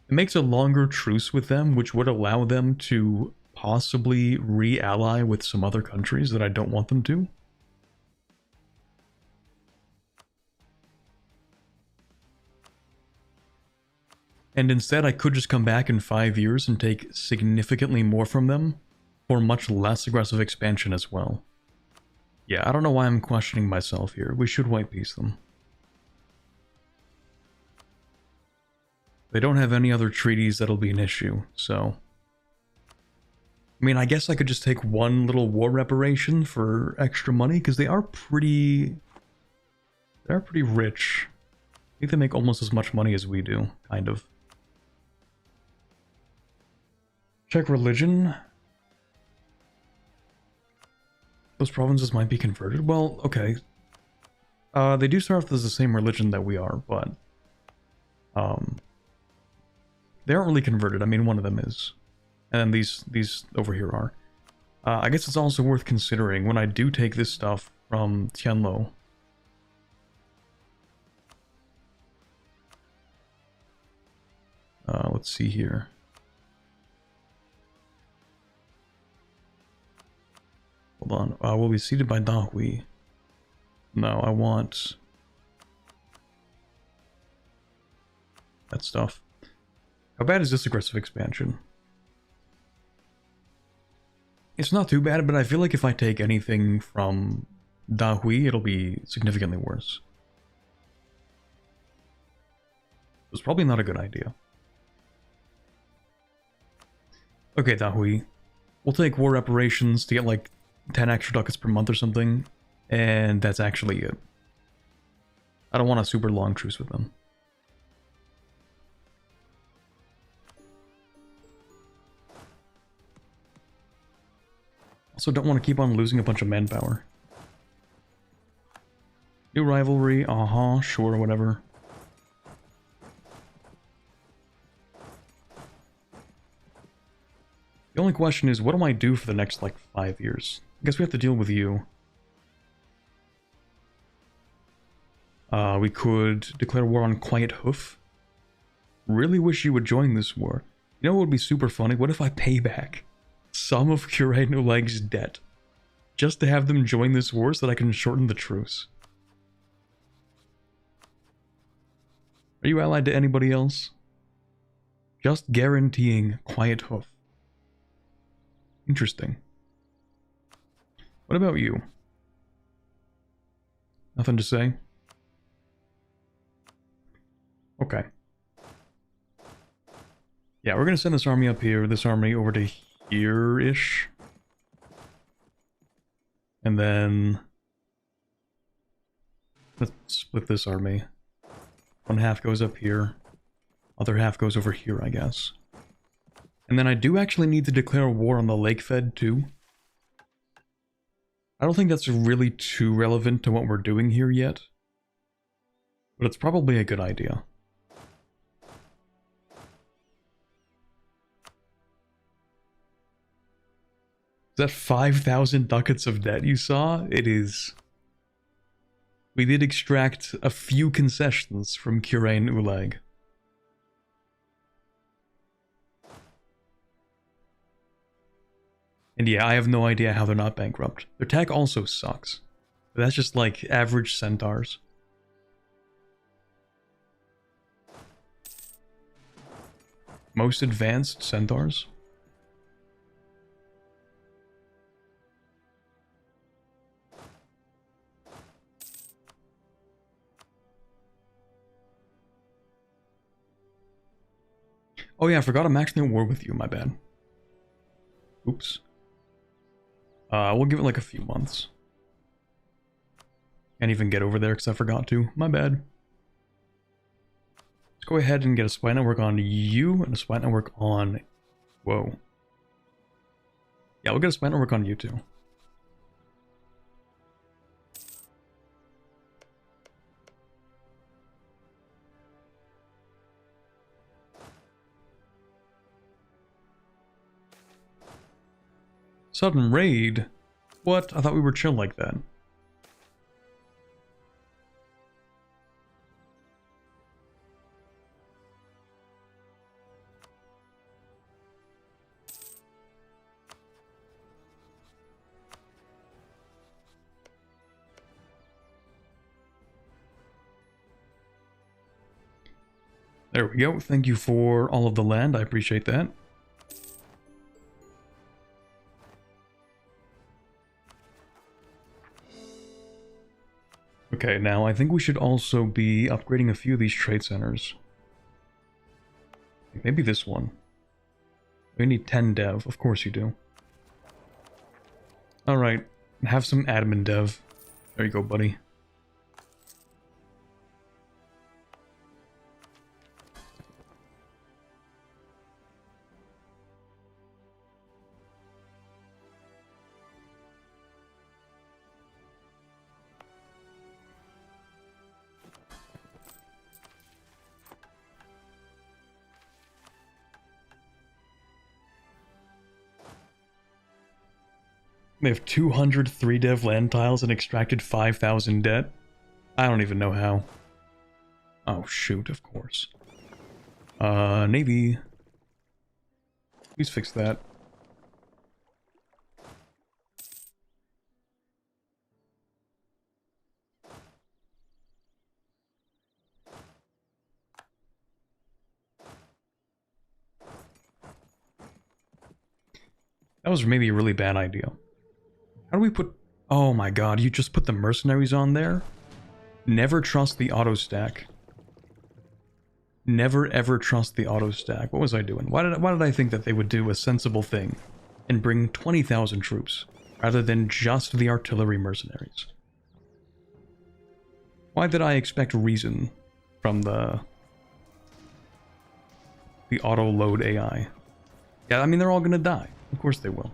It makes a longer truce with them, which would allow them to possibly re-ally with some other countries that I don't want them to. And instead, I could just come back in 5 years and take significantly more from them for much less aggressive expansion as well. Yeah, I don't know why I'm questioning myself here. We should white piece them. They don't have any other treaties that'll be an issue, so... I mean, I guess I could just take one little war reparation for extra money, because they are pretty... They're pretty rich. I think they make almost as much money as we do, kind of. Check religion. Those provinces might be converted. Well, okay. They do start off as the same religion that we are, but... they aren't really converted. I mean, one of them is. And then these over here are. I guess it's also worth considering when I do take this stuff from Tianlo. Let's see here. Hold on. Will be seated by Dahui. No, I want that stuff. How bad is this aggressive expansion? It's not too bad, but I feel like if I take anything from Dahui, it'll be significantly worse. It was probably not a good idea. Okay, Dahui. We'll take war reparations to get like 10 extra ducats per month or something, and that's actually it. I don't want a super long truce with them. Also don't want to keep on losing a bunch of manpower. New rivalry, sure, whatever. The only question is, what do I do for the next, like, 5 years? I guess we have to deal with you. We could declare war on Quiet Hoof. Really wish you would join this war. You know what would be super funny? What if I pay back some of Kurai no Leg's debt just to have them join this war so that I can shorten the truce? Are you allied to anybody else? Just guaranteeing Quiet Hoof. Interesting. What about you? Nothing to say? Okay. Yeah, we're gonna send this army up here, this army over to here-ish. And then... let's split this army. One half goes up here. Other half goes over here, I guess. And then I do actually need to declare war on the Lake Fed, too. I don't think that's really too relevant to what we're doing here yet. But it's probably a good idea. Is that 5,000 ducats of debt you saw? It is. We did extract a few concessions from Kurai and Ulag. And yeah, I have no idea how they're not bankrupt. Their tech also sucks. But that's just like average centaurs. Most advanced centaurs? Oh yeah, I forgot I'm actually at war with you, my bad. Oops. We'll give it like a few months. Can't even get over there because I forgot to. My bad. Let's go ahead and get a spy network on you and a spy network on... Whoa. Yeah, we'll get a spy network on you too. Sudden raid? What? I thought we were chill like that. There we go. Thank you for all of the land. I appreciate that. Okay, now I think we should also be upgrading a few of these trade centers. Maybe this one. We need 10 dev. Of course you do. Alright, have some admin dev. There you go, buddy. They have 203 dev land tiles and extracted 5,000 debt. I don't even know how. Oh shoot, of course. Navy. Please fix that. That was maybe a really bad idea. How do we put... Oh my god, you just put the mercenaries on there? Never trust the auto stack. Never ever trust the auto stack. What was I doing? Why did I think that they would do a sensible thing and bring 20,000 troops rather than just the artillery mercenaries? Why did I expect reason from the auto load AI? Yeah, I mean they're all gonna die. Of course they will.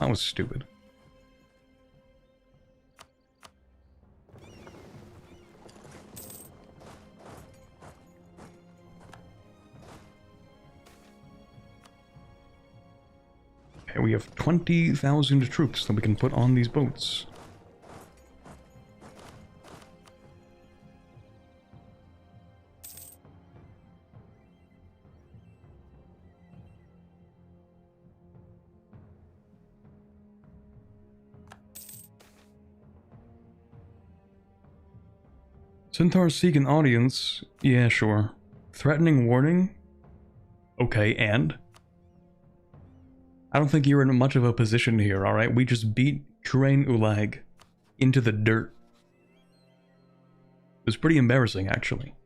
That was stupid. Okay, we have 20,000 troops that we can put on these boats. Centaurs seek an audience. Yeah, sure. Threatening warning? Okay, and? I don't think you're in much of a position here, alright? We just beat Kurain Ulag into the dirt. It was pretty embarrassing, actually.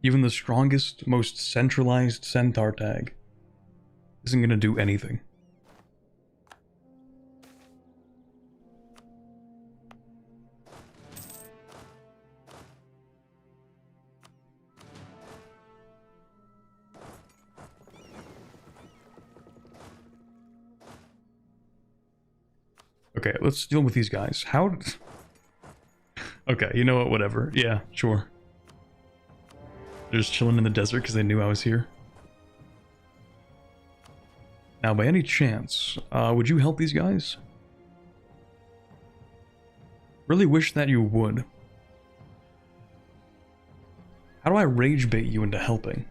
Even the strongest, most centralized centaur tag isn't gonna do anything. Okay, let's deal with these guys. How... Okay, you know what, whatever. Yeah, sure. They're just chilling in the desert because they knew I was here. Now, by any chance, would you help these guys? Really wish that you would. How do I rage bait you into helping?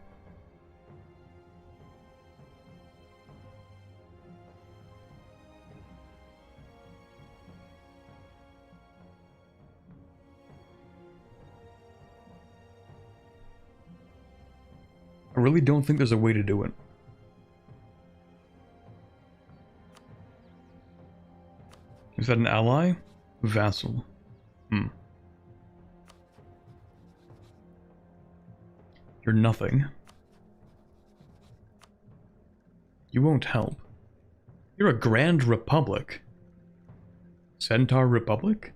I really don't think there's a way to do it. Is that an ally? Vassal. You're nothing. You won't help. You're a Grand Republic. Centaur Republic?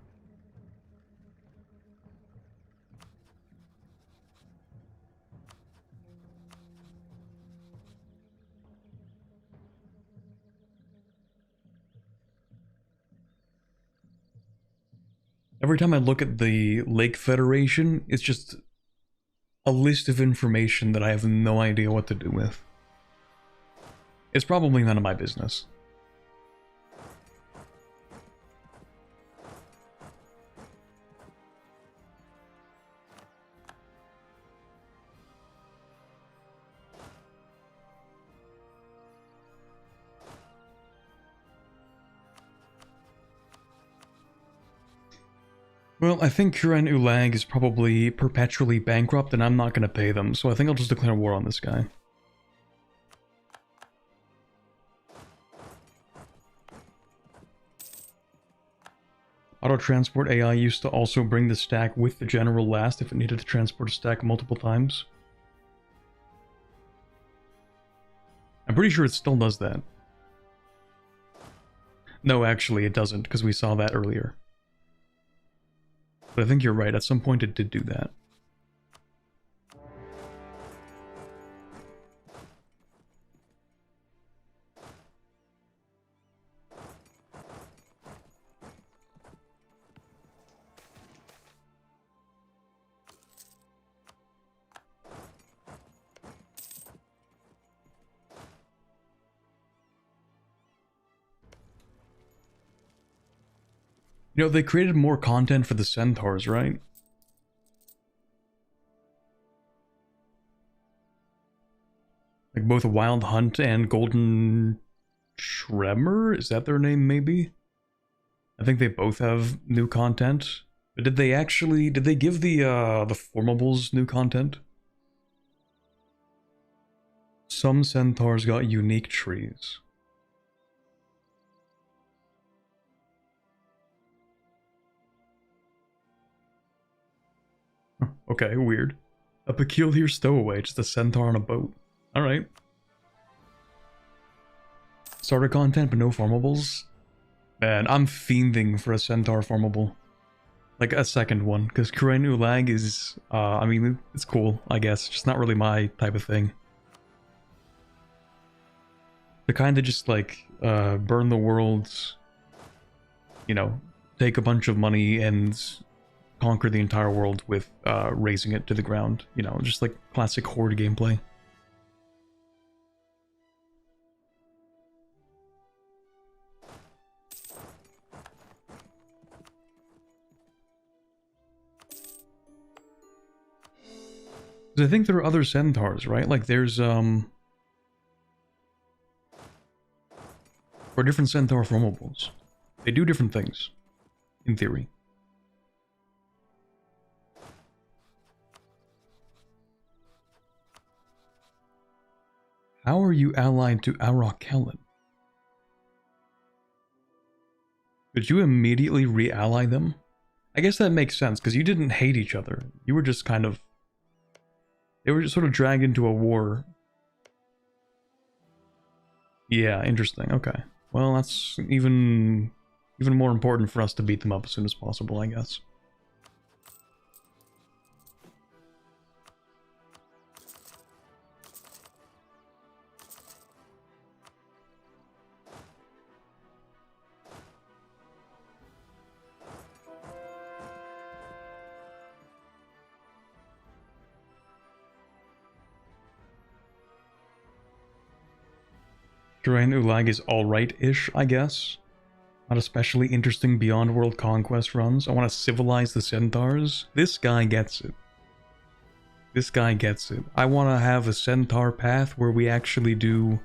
Every time I look at the Lake Federation, it's just a list of information that I have no idea what to do with. It's probably none of my business. Well, I think Kurain Ulag is probably perpetually bankrupt and I'm not going to pay them, so I think I'll just declare war on this guy. Auto-transport AI used to also bring the stack with the general last if it needed to transport a stack multiple times. I'm pretty sure it still does that. No, actually, it doesn't, because we saw that earlier. But I think you're right, at some point it did do that. You know, they created more content for the centaurs, right? Like both Wild Hunt and Golden Tremor? Is that their name, maybe? I think they both have new content. But did they give the Formables new content? Some centaurs got unique trees. Okay, weird. A peculiar stowaway, just a centaur on a boat. Alright. Starter content, but no formables? Man, I'm fiending for a centaur formable. Like a second one, because Kurain Ulag is, I mean, it's cool, I guess. Just not really my type of thing. The kind that just, like, burn the world, you know, take a bunch of money and conquer the entire world with razing it to the ground. You know, just like classic horde gameplay. I think there are other centaurs, right? Like there's or different centaur formables. They do different things. in theory. How are you allied to Arakellen? Did you immediately re-ally them? I guess that makes sense, because you didn't hate each other. You were just kind of... They were just sort of dragged into a war. Yeah, interesting. Okay. Well, that's even more important for us to beat them up as soon as possible, I guess. Terrain Ulag is alright-ish, I guess. Not especially interesting beyond world conquest runs. I want to civilize the centaurs. This guy gets it. This guy gets it. I want to have a centaur path where we actually do...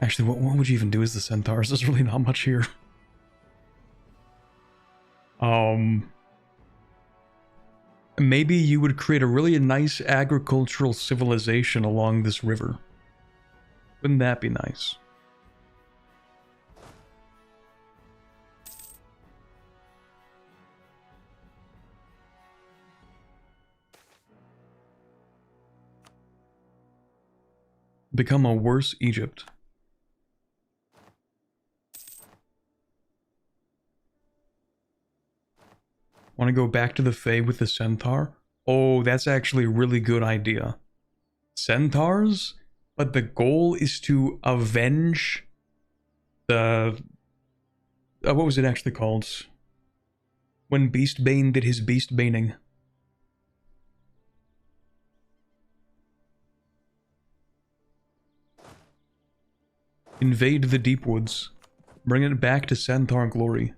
Actually, what would you even do as the centaurs? There's really not much here. Maybe you would create a really nice agricultural civilization along this river. Wouldn't that be nice? Become a worse Egypt. Want to go back to the Fae with the centaur? Oh, that's actually a really good idea. Centaurs? But the goal is to avenge the... what was it actually called? When Beastbane did his Beastbaning. Invade the Deep Woods. Bring it back to Centaur glory.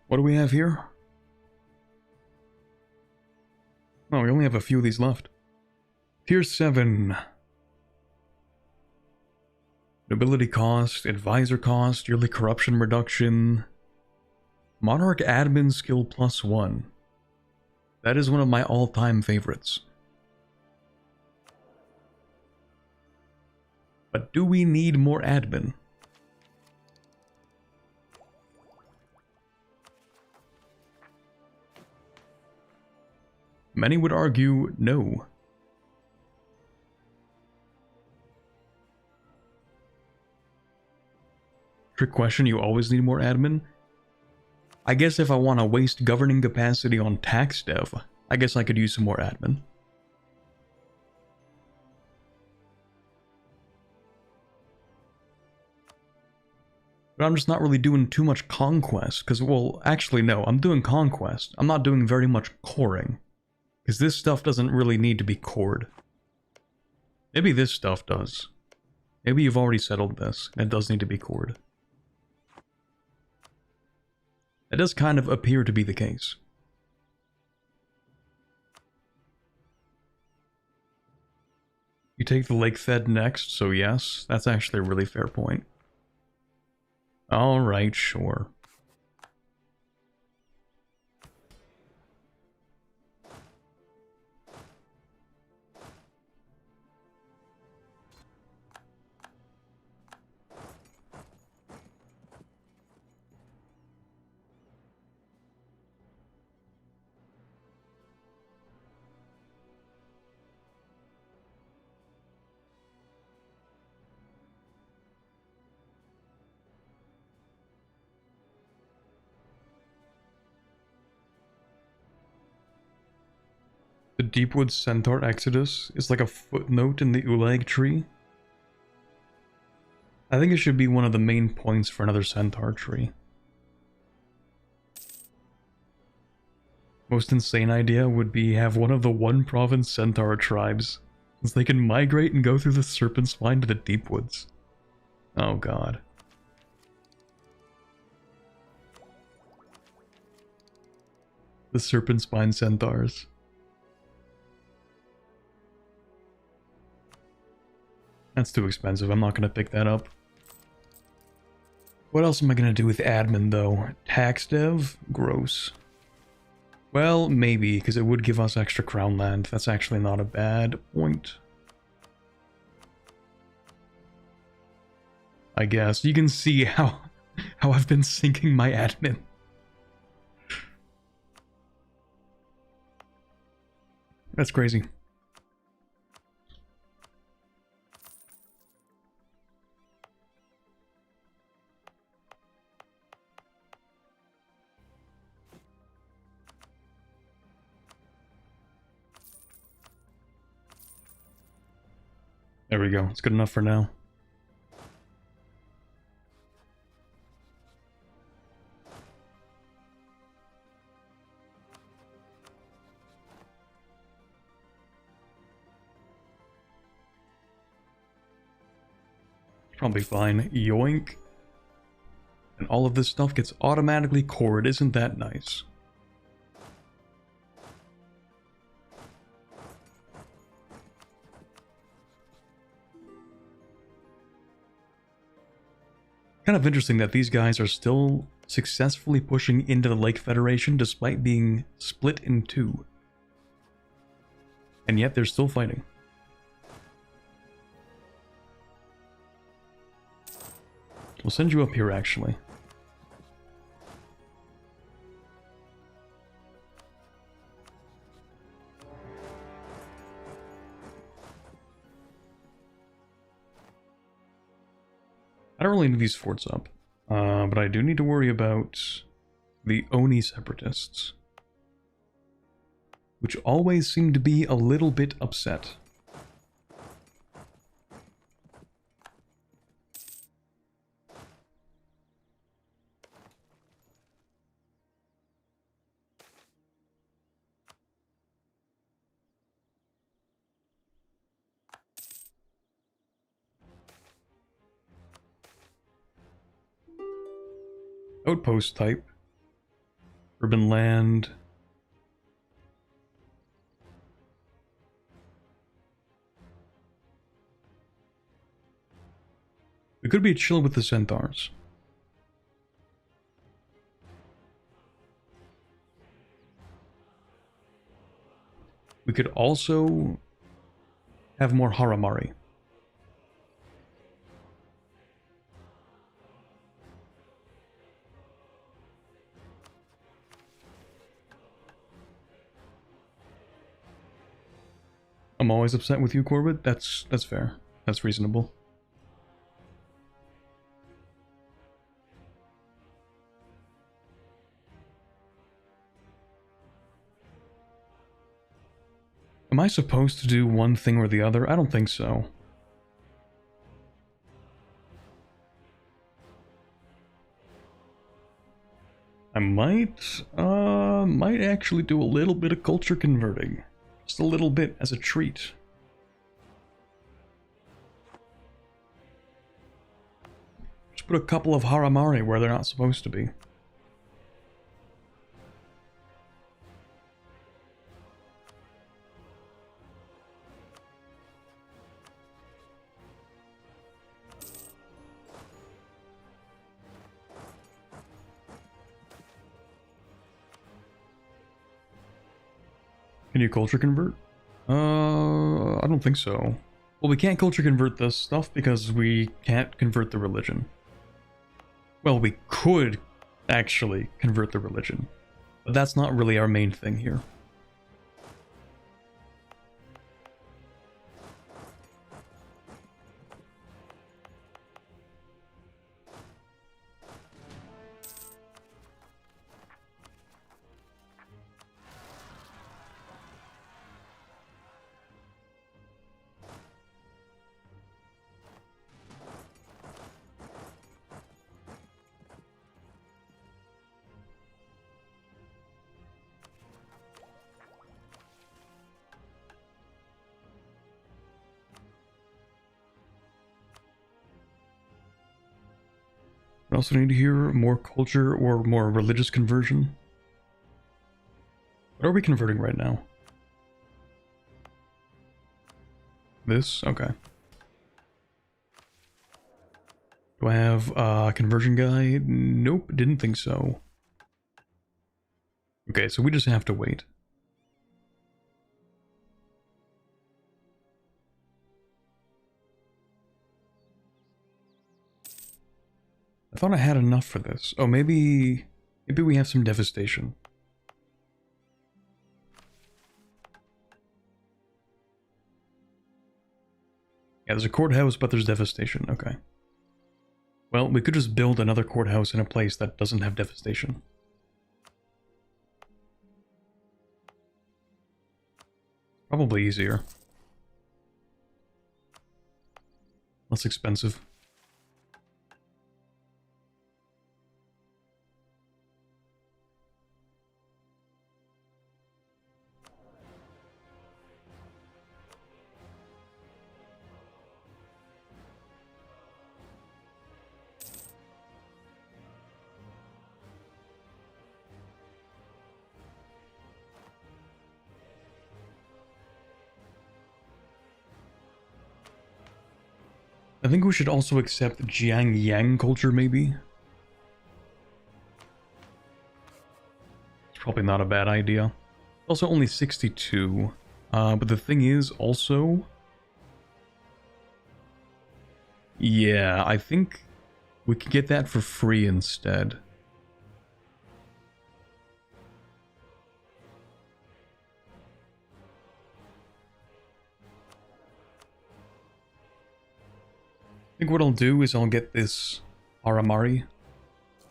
What do we have here? Oh, we only have a few of these left. Tier 7. Nobility cost, advisor cost, yearly corruption reduction. Monarch admin skill +1. That is one of my all-time favorites. But do we need more admin? Many would argue no. Trick question, you always need more admin? I guess if I want to waste governing capacity on tax dev, I guess I could use some more admin. But I'm just not really doing too much conquest, because, well, actually no, I'm doing conquest. I'm not doing very much coring. Because this stuff doesn't really need to be cored. Maybe this stuff does. Maybe you've already settled this, and it does need to be cored. That does kind of appear to be the case. You take the Lake Fed next, so yes, that's actually a really fair point. Alright, sure. The Deepwood Centaur Exodus is like a footnote in the Ulag tree. I think it should be one of the main points for another Centaur tree. Most insane idea would be have one of the one province Centaur tribes, since they can migrate and go through the Serpent Spine to the Deepwoods. Oh god. The serpent spine centaurs. That's too expensive. I'm not going to pick that up. What else am I going to do with admin, though? Tax dev? Gross. Well, maybe, because it would give us extra crown land. That's actually not a bad point. I guess. You can see how I've been sinking my admin. That's crazy. There we go. It's good enough for now. Probably fine. Yoink. And all of this stuff gets automatically cored. Isn't that nice? Kind of interesting that these guys are still successfully pushing into the Lake Federation despite being split in two. And yet they're still fighting. We'll send you up here, actually. I don't really need these forts up, but I do need to worry about the Oni separatists, which always seem to be a little bit upset. Outpost type. Urban land. We could be chill with the centaurs. We could also have more Haramari. I'm always upset with you, Corbett. That's fair. That's reasonable. Am I supposed to do one thing or the other? I don't think so. I might actually do a little bit of culture converting. Just a little bit as a treat. Just put a couple of Haramari where they're not supposed to be. Can you culture convert? I don't think so. Well, we can't culture convert this stuff because we can't convert the religion. Well, we could actually convert the religion, but that's not really our main thing here. I also need to hear more culture or more religious conversion. What are we converting right now? This? Okay. Do I have a conversion guy? Nope, didn't think so. Okay, so we just have to wait. I thought I had enough for this. Oh, maybe we have some devastation. Yeah, there's a courthouse, but there's devastation. Okay. Well, we could just build another courthouse in a place that doesn't have devastation. Probably easier. Less expensive. I think we should also accept Jiang Yang culture, maybe. It's probably not a bad idea. Also only 62. But the thing is, also... Yeah, I think we could get that for free instead. I think what I'll do is I'll get this Aramari,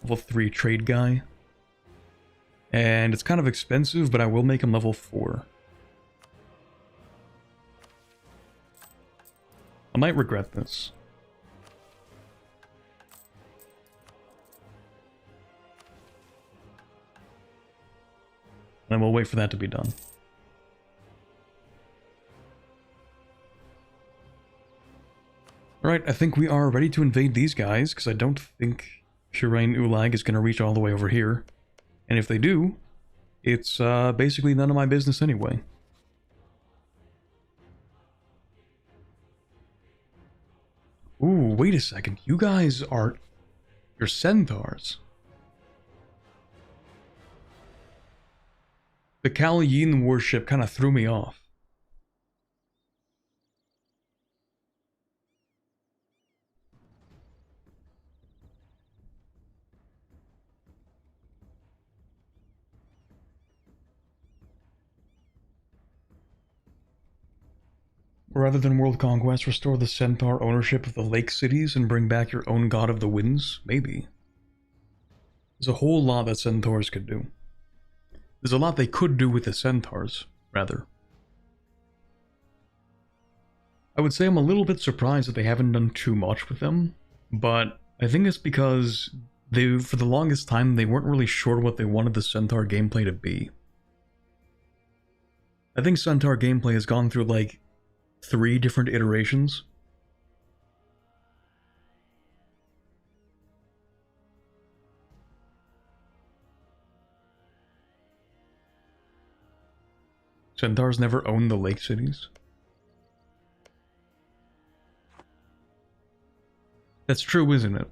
level 3 trade guy. And it's kind of expensive, but I will make him level 4. I might regret this. And we'll wait for that to be done. Alright, I think we are ready to invade these guys, because I don't think Purine Ulag is going to reach all the way over here. And if they do, it's basically none of my business anyway. Ooh, wait a second. You guys are... You're centaurs. The Kaliyin worship kind of threw me off. Rather than world conquest, restore the centaur ownership of the lake cities and bring back your own god of the winds? Maybe. There's a whole lot that centaurs could do. There's a lot they could do with the centaurs, rather. I would say I'm a little bit surprised that they haven't done too much with them, but I think it's because they, for the longest time, they weren't really sure what they wanted the centaur gameplay to be. I think centaur gameplay has gone through like 3 different iterations. Centaurs never owned the lake cities. That's true, isn't it?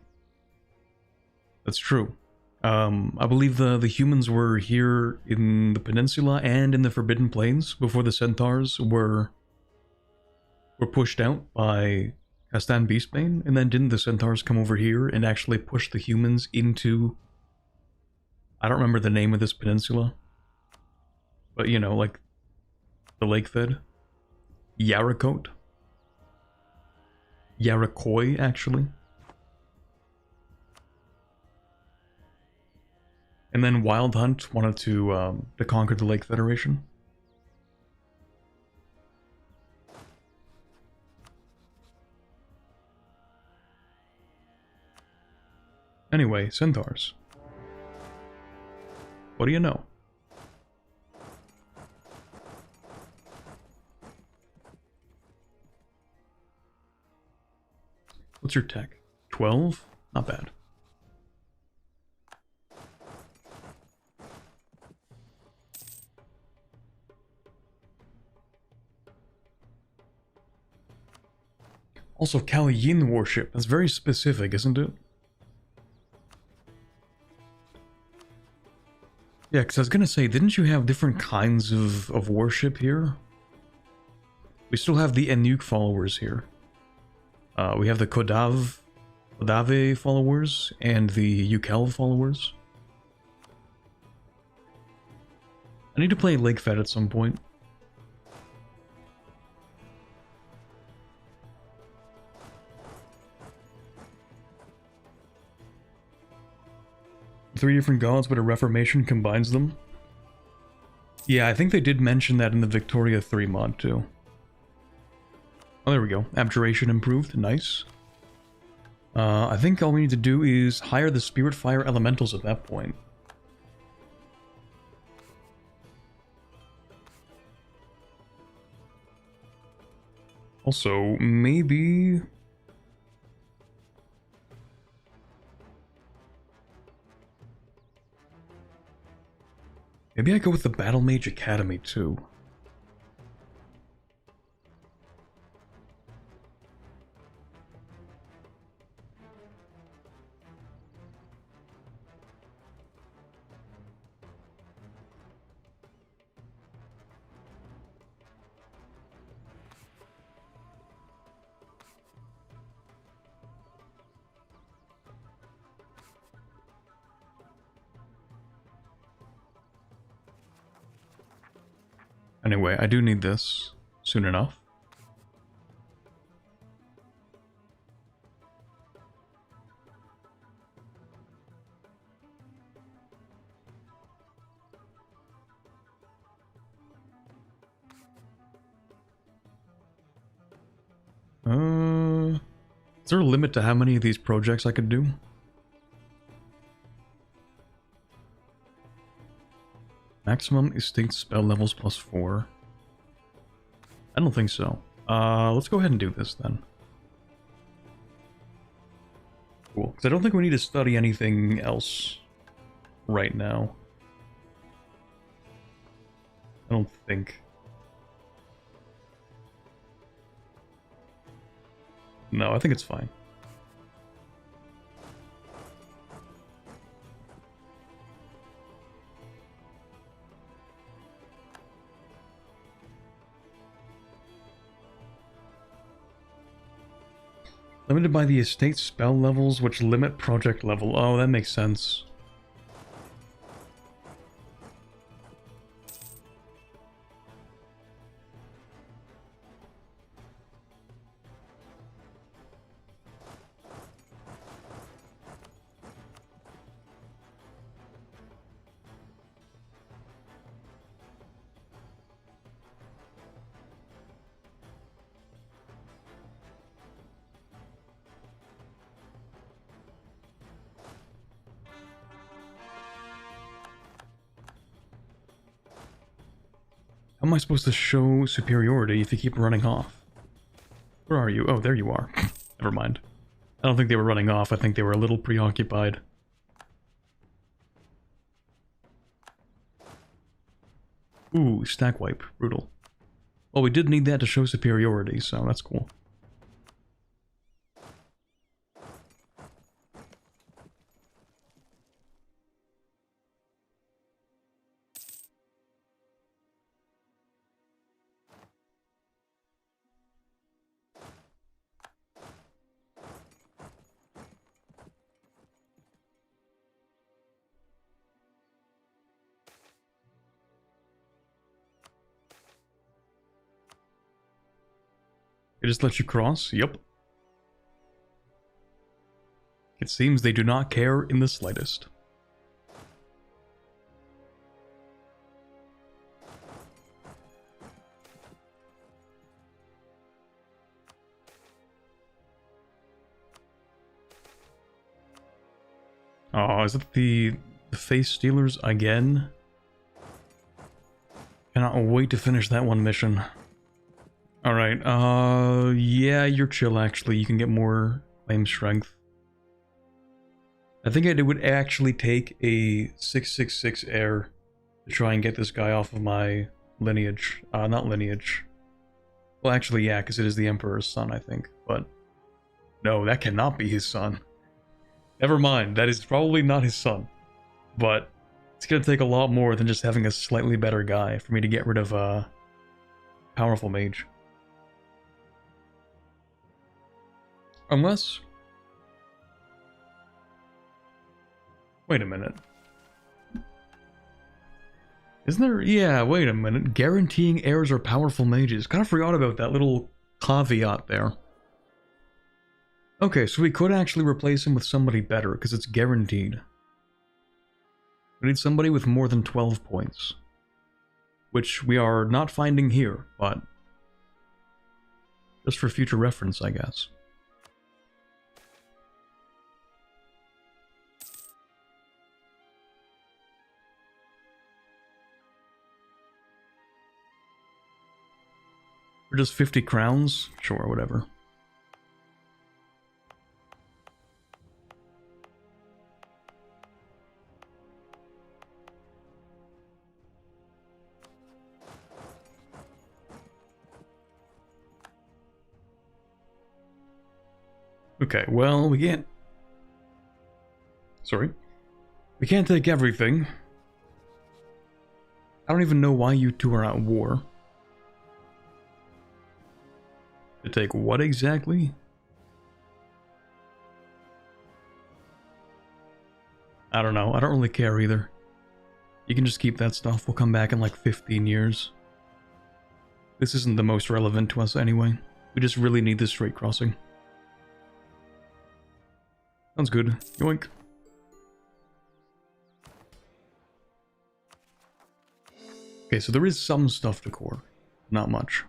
That's true. I believe the humans were here in the peninsula and in the Forbidden Plains before the centaurs were pushed out by Castan Beastbane, and then didn't the centaurs come over here and actually push the humans into... I don't remember the name of this peninsula. But, you know, like, the lake fed. Yarakot. Yarakoi, actually. And then Wild Hunt wanted to conquer the Lake Federation. Anyway, centaurs. What do you know? What's your tech? 12? Not bad. Also, Kali Yin worship. That's very specific, isn't it? Yeah, because I was gonna say, didn't you have different kinds of worship here? We still have the Enuk followers here. We have the Kodave followers and the Ukel followers. I need to play Lake Fed at some point. Three different gods, but a reformation combines them. Yeah, I think they did mention that in the Victoria 3 mod too. Oh, there we go. Abjuration improved. Nice. I think all we need to do is hire the Spirit Fire Elementals at that point. Also, maybe... Maybe I go with the Battle Mage Academy too. Anyway, I do need this soon enough. Is there a limit to how many of these projects I could do? Maximum estate spell levels +4. I don't think so. Let's go ahead and do this then. Cool. Because I don't think we need to study anything else right now. I don't think. No, I think it's fine. Limited by the estate spell levels, which limit project level. Oh, that makes sense. How am I supposed to show superiority if you keep running off? Where are you? Oh, there you are. Never mind. I don't think they were running off. I think they were a little preoccupied. Ooh, stack wipe. Brutal. Well, we did need that to show superiority, so that's cool. It just lets you cross? Yep. It seems they do not care in the slightest. Oh, is it the face stealers again? Cannot wait to finish that one mission. Alright, yeah, you're chill actually. You can get more claim strength. I think it would actually take a 666 heir to try and get this guy off of my lineage. Not lineage. Well, actually, yeah, because it is the Emperor's son, I think. But No, that cannot be his son. Never mind, that is probably not his son. But it's gonna take a lot more than just having a slightly better guy for me to get rid of a powerful mage. Unless... Wait a minute. Isn't there... Yeah, wait a minute. Guaranteeing heirs are powerful mages. Kind of forgot about that little caveat there. Okay, so we could actually replace him with somebody better, because it's guaranteed. We need somebody with more than 12 points. Which we are not finding here, but... just for future reference, I guess. For just 50 crowns? Sure, whatever. Okay, well, we can't... Sorry. We can't take everything. I don't even know why you two are at war. To take what exactly? I don't know. I don't really care either. You can just keep that stuff. We'll come back in like 15 years. This isn't the most relevant to us anyway. We just really need this straight crossing. Sounds good. Yoink. Okay, so there is some stuff to core. Not much.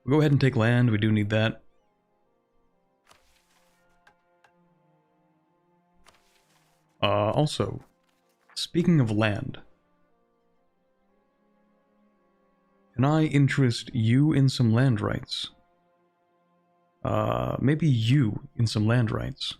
We'll go ahead and take land. We do need that. Also, speaking of land, can I interest you in some land rights? Maybe you in some land rights.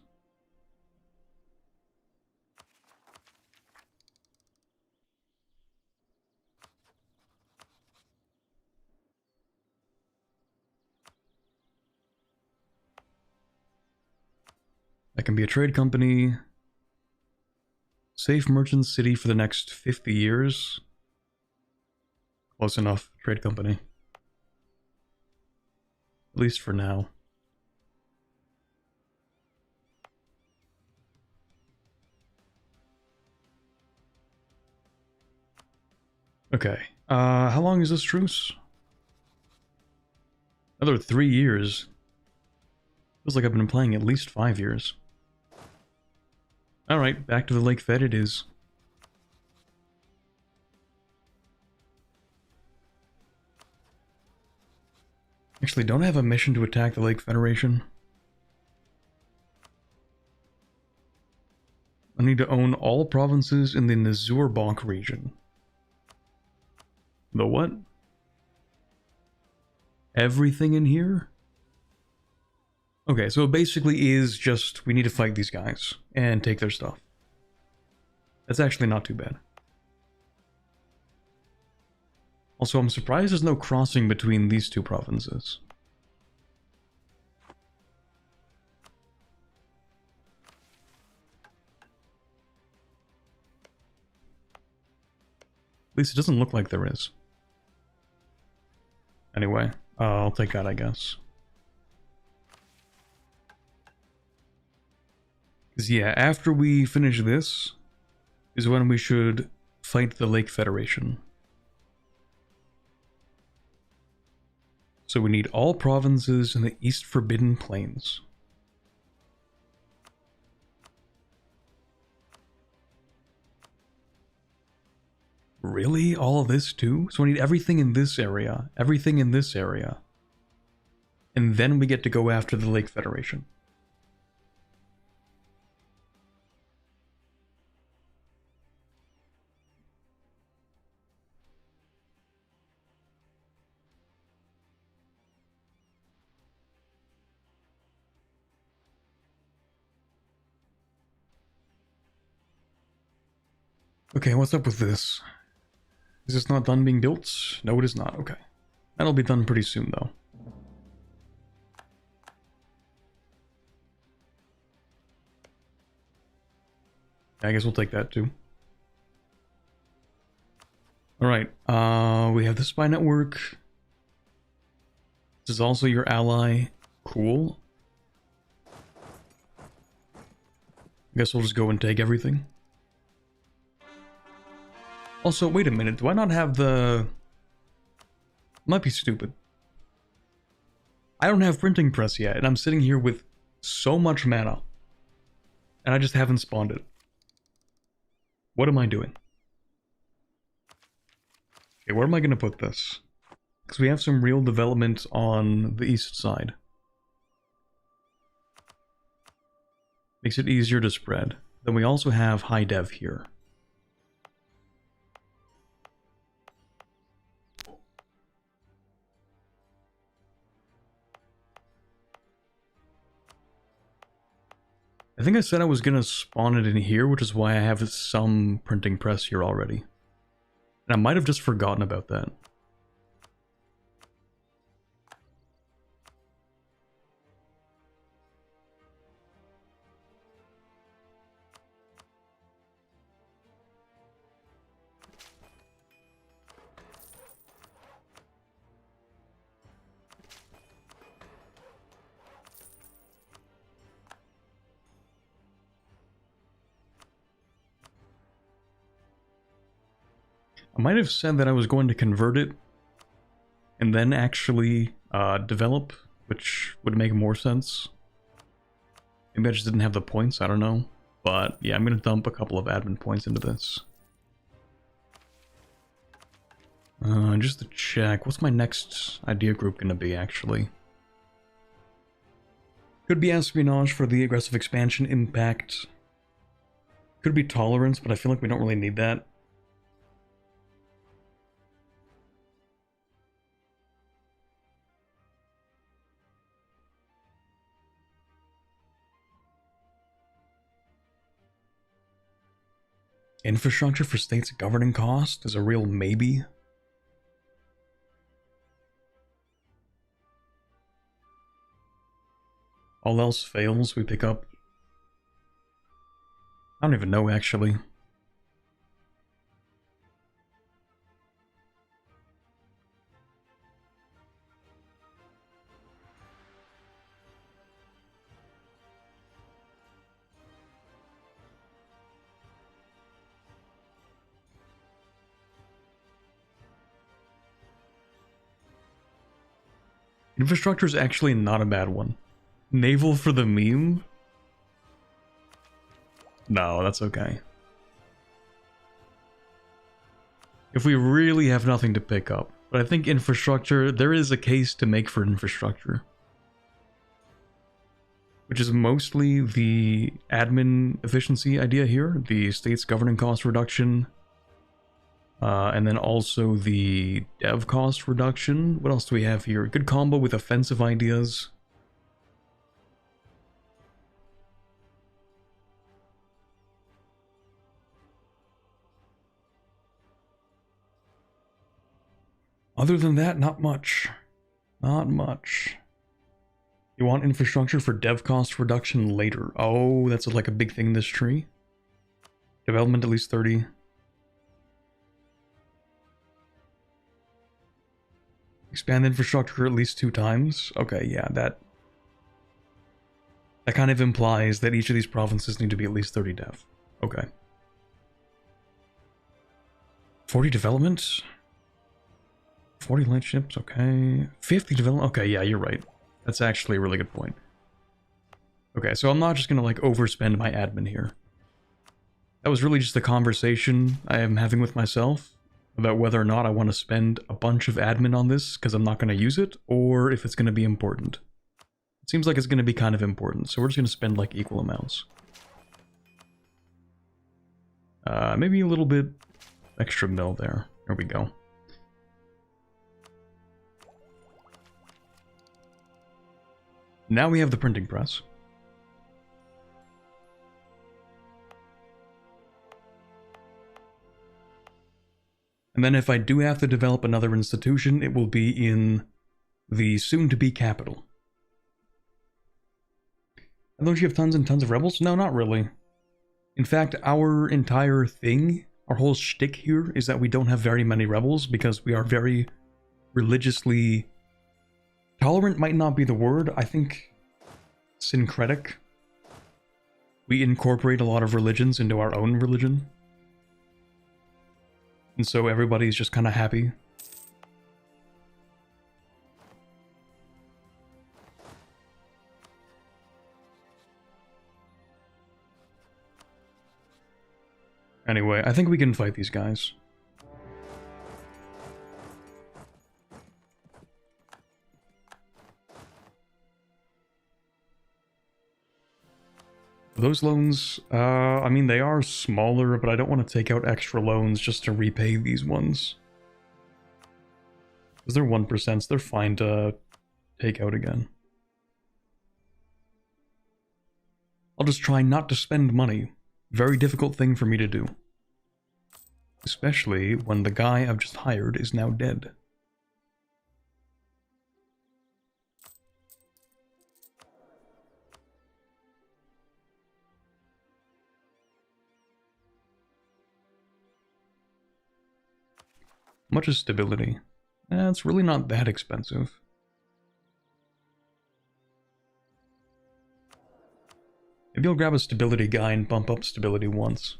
That can be a trade company. Safe merchant city for the next 50 years. Close enough, trade company. At least for now. Okay, how long is this truce? Another 3 years. Feels like I've been playing at least 5 years. Alright, back to the Lake Fed it is. Actually, don't I have a mission to attack the Lake Federation? I need to own all provinces in the Nazurbach region. The what? Everything in here? Okay, so it basically is just, we need to fight these guys and take their stuff. That's actually not too bad. Also, I'm surprised there's no crossing between these two provinces. At least it doesn't look like there is. Anyway, I'll take that, I guess. Because yeah, after we finish this, is when we should fight the Lake Federation. So we need all provinces in the East Forbidden Plains. Really? All of this too? So we need everything in this area, everything in this area. And then we get to go after the Lake Federation. Okay, what's up with this? Is this not done being built? No, it is not. Okay. That'll be done pretty soon, though. I guess we'll take that too. Alright, we have the spy network. This is also your ally. Cool. I guess we'll just go and take everything. Also, wait a minute, do I not have the... Might be stupid. I don't have printing press yet, and I'm sitting here with so much mana. And I just haven't spawned it. What am I doing? Okay, where am I going to put this? Because we have some real development on the east side. Makes it easier to spread. Then we also have high dev here. I think I said I was going to spawn it in here, which is why I have some printing press here already. And I might have just forgotten about that. I might have said that I was going to convert it and then actually develop, which would make more sense. Maybe I just didn't have the points, I don't know. But yeah, I'm going to dump a couple of admin points into this. Just to check, what's my next idea group going to be, actually? Could be espionage for the aggressive expansion impact. Could be tolerance, but I feel like we don't really need that. Infrastructure for states governing cost is a real maybe. All else fails, we pick up... I don't even know, actually. Infrastructure is actually not a bad one. Naval for the meme? No, that's okay. If we really have nothing to pick up. But I think infrastructure, there is a case to make for infrastructure. Which is mostly the admin efficiency idea here. The state's governing cost reduction. And then also the dev cost reduction. What else do we have here? Good combo with offensive ideas. Other than that, not much. Not much. You want infrastructure for dev cost reduction later. Oh, that's like a big thing in this tree. Development at least 30. Expand infrastructure at least 2 times. Okay, yeah, that kind of implies that each of these provinces need to be at least 30 dev. Okay. 40 development? 40 light ships, okay. 50 development, okay, yeah, you're right. That's actually a really good point. Okay, so I'm not just gonna like overspend my admin here. That was really just a conversation I am having with myself about whether or not I want to spend a bunch of admin on this because I'm not going to use it, or if it's going to be important. It seems like it's going to be kind of important, so we're just going to spend like equal amounts. Maybe a little bit extra mil there. There we go. Now we have the printing press. And then if I do have to develop another institution, it will be in the soon-to-be capital. And don't you have tons and tons of rebels? No, not really. In fact, our entire thing, our whole shtick here, is that we don't have very many rebels because we are very religiously... Tolerant might not be the word, I think syncretic. We incorporate a lot of religions into our own religion. And so everybody's just kind of happy. Anyway, I think we can fight these guys. Those loans, I mean, they are smaller, but I don't want to take out extra loans just to repay these ones. Because they're 1%, so they're fine to take out again. I'll just try not to spend money. Very difficult thing for me to do. Especially when the guy I've just hired is now dead. Much is stability? It's really not that expensive. Maybe I'll grab a stability guy and bump up stability once.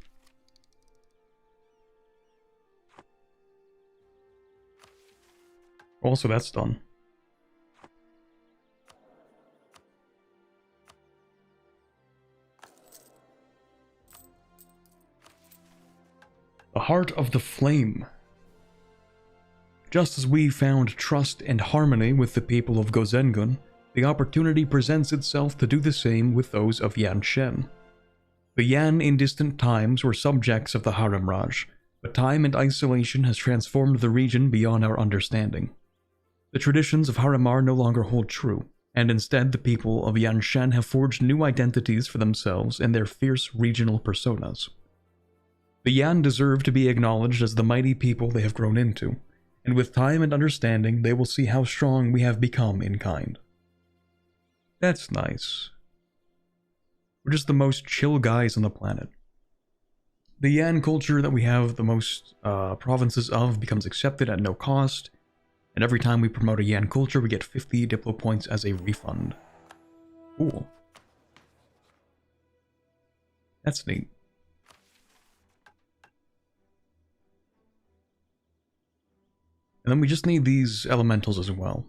Also, that's done. The Heart of the Flame. Just as we found trust and harmony with the people of Gozengun, the opportunity presents itself to do the same with those of Yanshen. The Yan in distant times were subjects of the Harem Raj, but time and isolation has transformed the region beyond our understanding. The traditions of Haramar no longer hold true, and instead the people of Yanshen have forged new identities for themselves and their fierce regional personas. The Yan deserve to be acknowledged as the mighty people they have grown into, and with time and understanding they will see how strong we have become in kind. That's nice. We're just the most chill guys on the planet. The Yan culture that we have the most provinces of becomes accepted at no cost, and every time we promote a Yan culture we get 50 Diplo points as a refund. Cool. That's neat. And then we just need these elementals as well.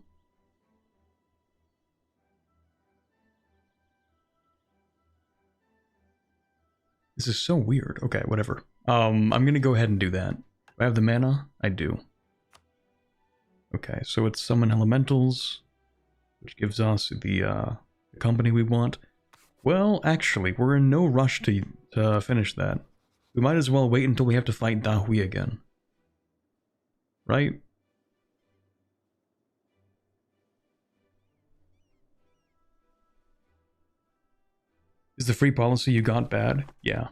This is so weird. Okay, whatever. I'm gonna go ahead and do that. Do I have the mana? I do. Okay, so it's summon elementals, which gives us the company we want. Well, actually, we're in no rush to finish that. We might as well wait until we have to fight Dahui again. Right? Is the free policy you got bad? Yeah.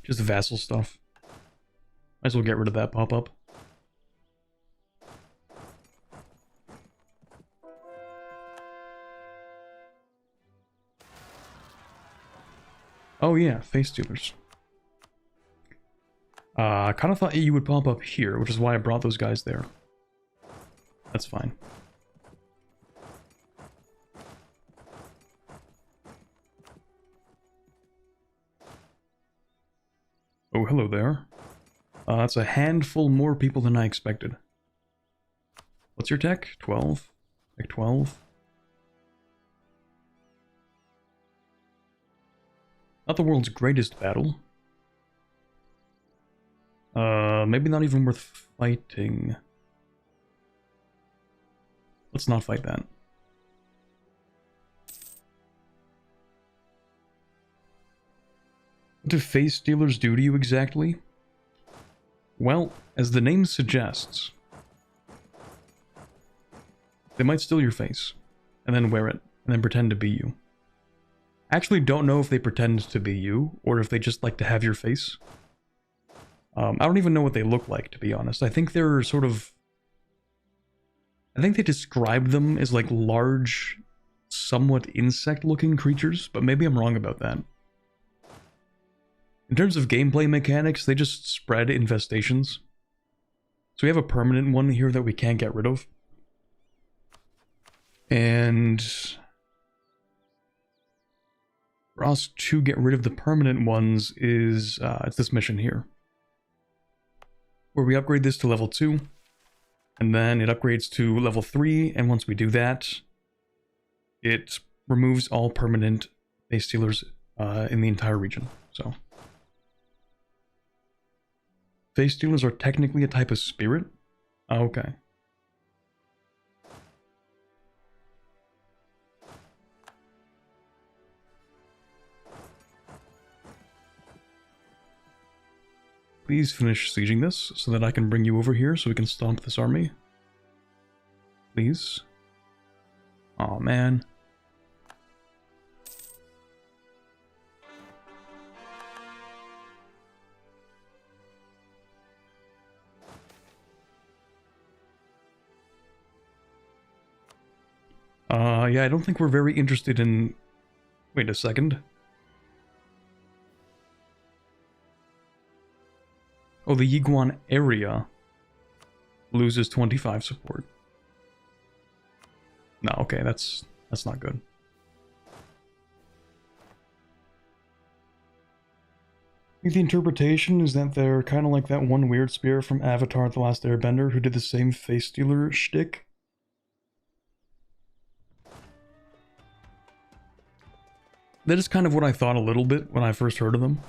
Just vassal stuff. Might as well get rid of that pop-up. Oh yeah, face tubers. I kind of thought you would pop up here, which is why I brought those guys there. That's fine. Oh, hello there. That's a handful more people than I expected. What's your tech? 12? Tech 12? Not the world's greatest battle. Maybe not even worth fighting. Let's not fight that. What do face stealers do to you exactly? Well, as the name suggests, they might steal your face, and then wear it, and then pretend to be you. I actually don't know if they pretend to be you, or if they just like to have your face. I don't even know what they look like, to be honest. I think they're sort of... I think they describe them as like large, somewhat insect-looking creatures, but maybe I'm wrong about that. In terms of gameplay mechanics, they just spread infestations. So we have a permanent one here that we can't get rid of. And for us to get rid of the permanent ones is it's this mission here, where we upgrade this to level 2, and then it upgrades to level 3, and once we do that, it removes all permanent base stealers in the entire region. So face stealers are technically a type of spirit? Okay. Please finish sieging this so that I can bring you over here so we can stomp this army. Please. Aw, man. Yeah, I don't think we're very interested in... Wait a second. Oh, the Yiguan area loses 25 support. No, okay, that's not good. I think the interpretation is that they're kind of like that one weird spear from Avatar: The Last Airbender who did the same face stealer shtick. That is kind of what I thought a little bit when I first heard of them,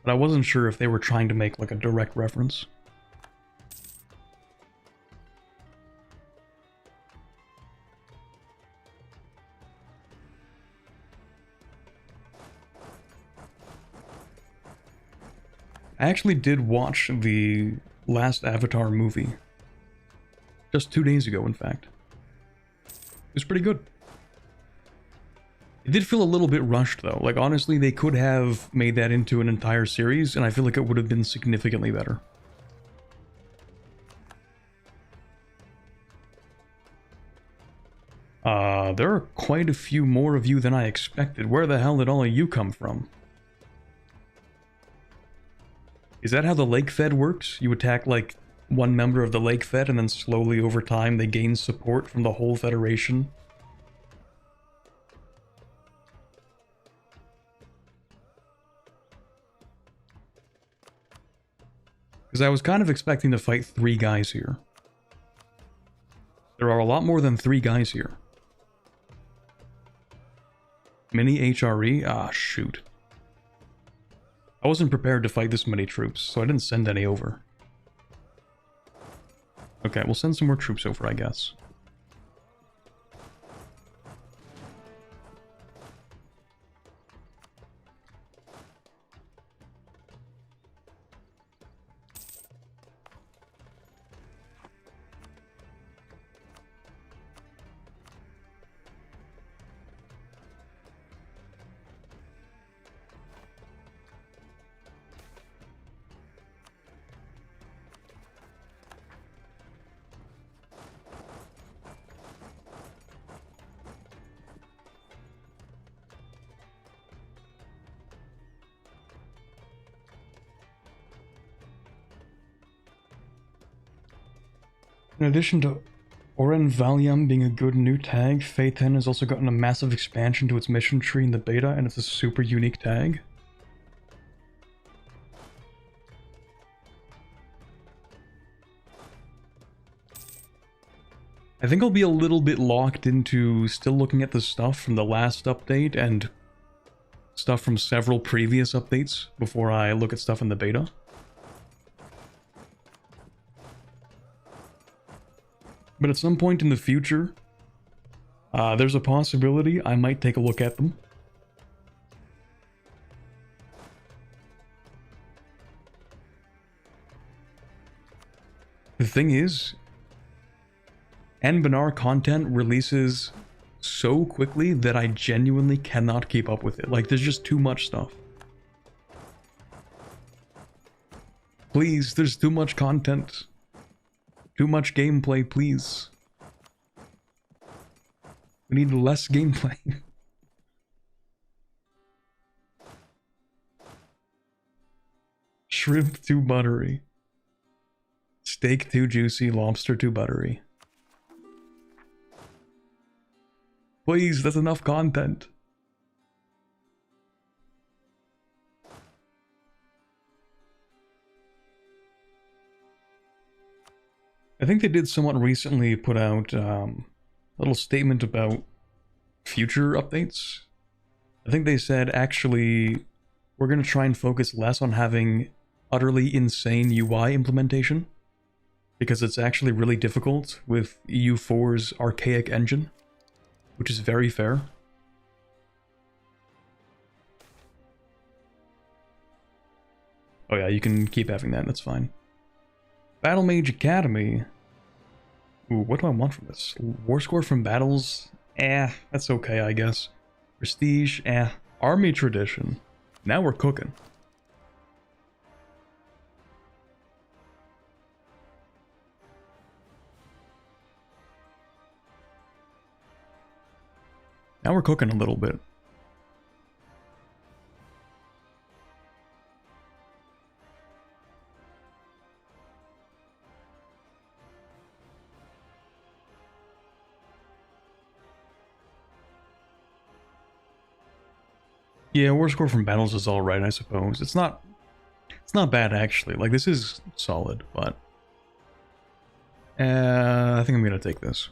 but I wasn't sure if they were trying to make like a direct reference. I actually did watch the last Avatar movie. Just 2 days ago, in fact. It was pretty good. It did feel a little bit rushed, though. Like, honestly, they could have made that into an entire series, and I feel like it would have been significantly better. There are quite a few more of you than I expected. Where the hell did all of you come from? Is that how the Lake Fed works? You attack, like, one member of the Lake Fed, and then slowly over time they gain support from the whole Federation? Because I was kind of expecting to fight 3 guys here. There are a lot more than 3 guys here. Mini HRE? Ah, shoot. I wasn't prepared to fight this many troops, so I didn't send any over. Okay, we'll send some more troops over, I guess. In addition to Oren Valium being a good new tag, Phaeton has also gotten a massive expansion to its mission tree in the beta, and it's a super unique tag. I think I'll be a little bit locked into still looking at the stuff from the last update and stuff from several previous updates before I look at stuff in the beta. But at some point in the future, there's a possibility I might take a look at them. The thing is, Anbennar content releases so quickly that I genuinely cannot keep up with it. Like, there's just too much stuff. Please, there's too much content. Too much gameplay, please. We need less gameplay. Shrimp too buttery. Steak too juicy, lobster too buttery. Please, that's enough content. I think they did somewhat recently put out a little statement about future updates. I think they said, actually, we're going to try and focus less on having utterly insane UI implementation, because it's actually really difficult with EU4's archaic engine, which is very fair. Oh yeah, you can keep having that, that's fine. Battle Mage Academy. Ooh, what do I want from this? War score from battles? That's okay, I guess. Prestige? Army tradition. Now we're cooking. Now we're cooking a little bit. Yeah, war score from battles is alright, I suppose. It's not bad actually. Like, this is solid, but I think I'm gonna take this.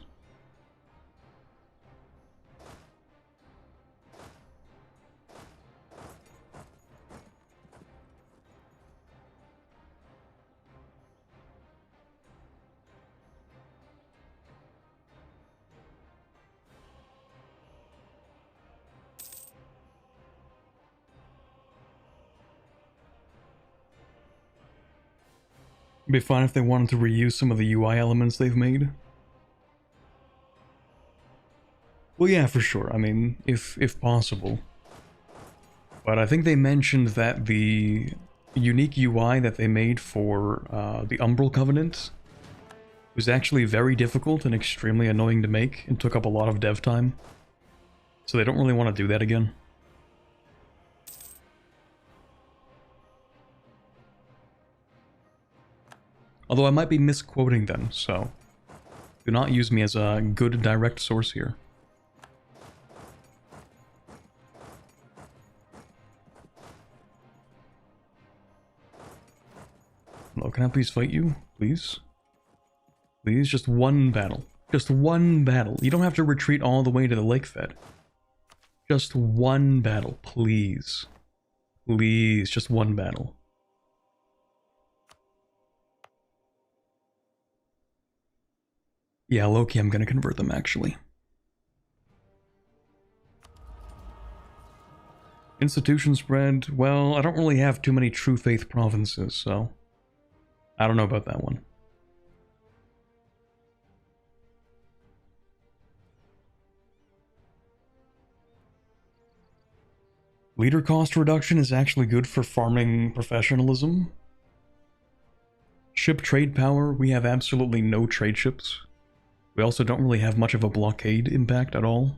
It'd be fine if they wanted to reuse some of the UI elements they've made. Well, yeah, for sure. I mean, if possible. But I think they mentioned that the unique UI that they made for the Umbral Covenant was actually very difficult and extremely annoying to make and took up a lot of dev time. So they don't really want to do that again. Although I might be misquoting them, so do not use me as a good direct source here. Hello, can I please fight you? Please? Please, just one battle. Just one battle. You don't have to retreat all the way to the lake fed. Just one battle, please. Please, just one battle. Yeah, Loki, I'm gonna convert them, actually. Institution spread, well, I don't really have too many True Faith provinces, so I don't know about that one. Leader cost reduction is actually good for farming professionalism. Ship trade power, we have absolutely no trade ships. We also don't really have much of a blockade impact at all.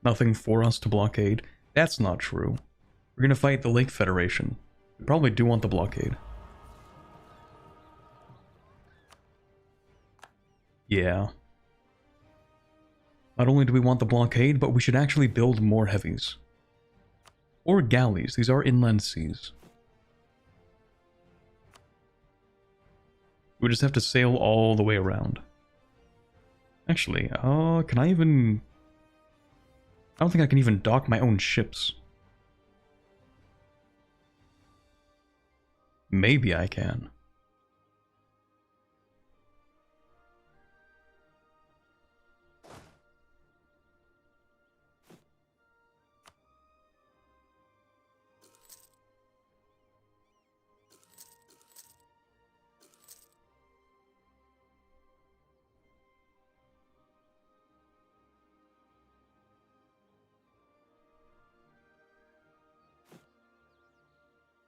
Nothing for us to blockade. That's not true. We're gonna fight the Lake Federation. We probably do want the blockade. Yeah. Not only do we want the blockade, but we should actually build more heavies. Or galleys, these are inland seas. We just have to sail all the way around. Actually, can I even... I don't think I can even dock my own ships. Maybe I can.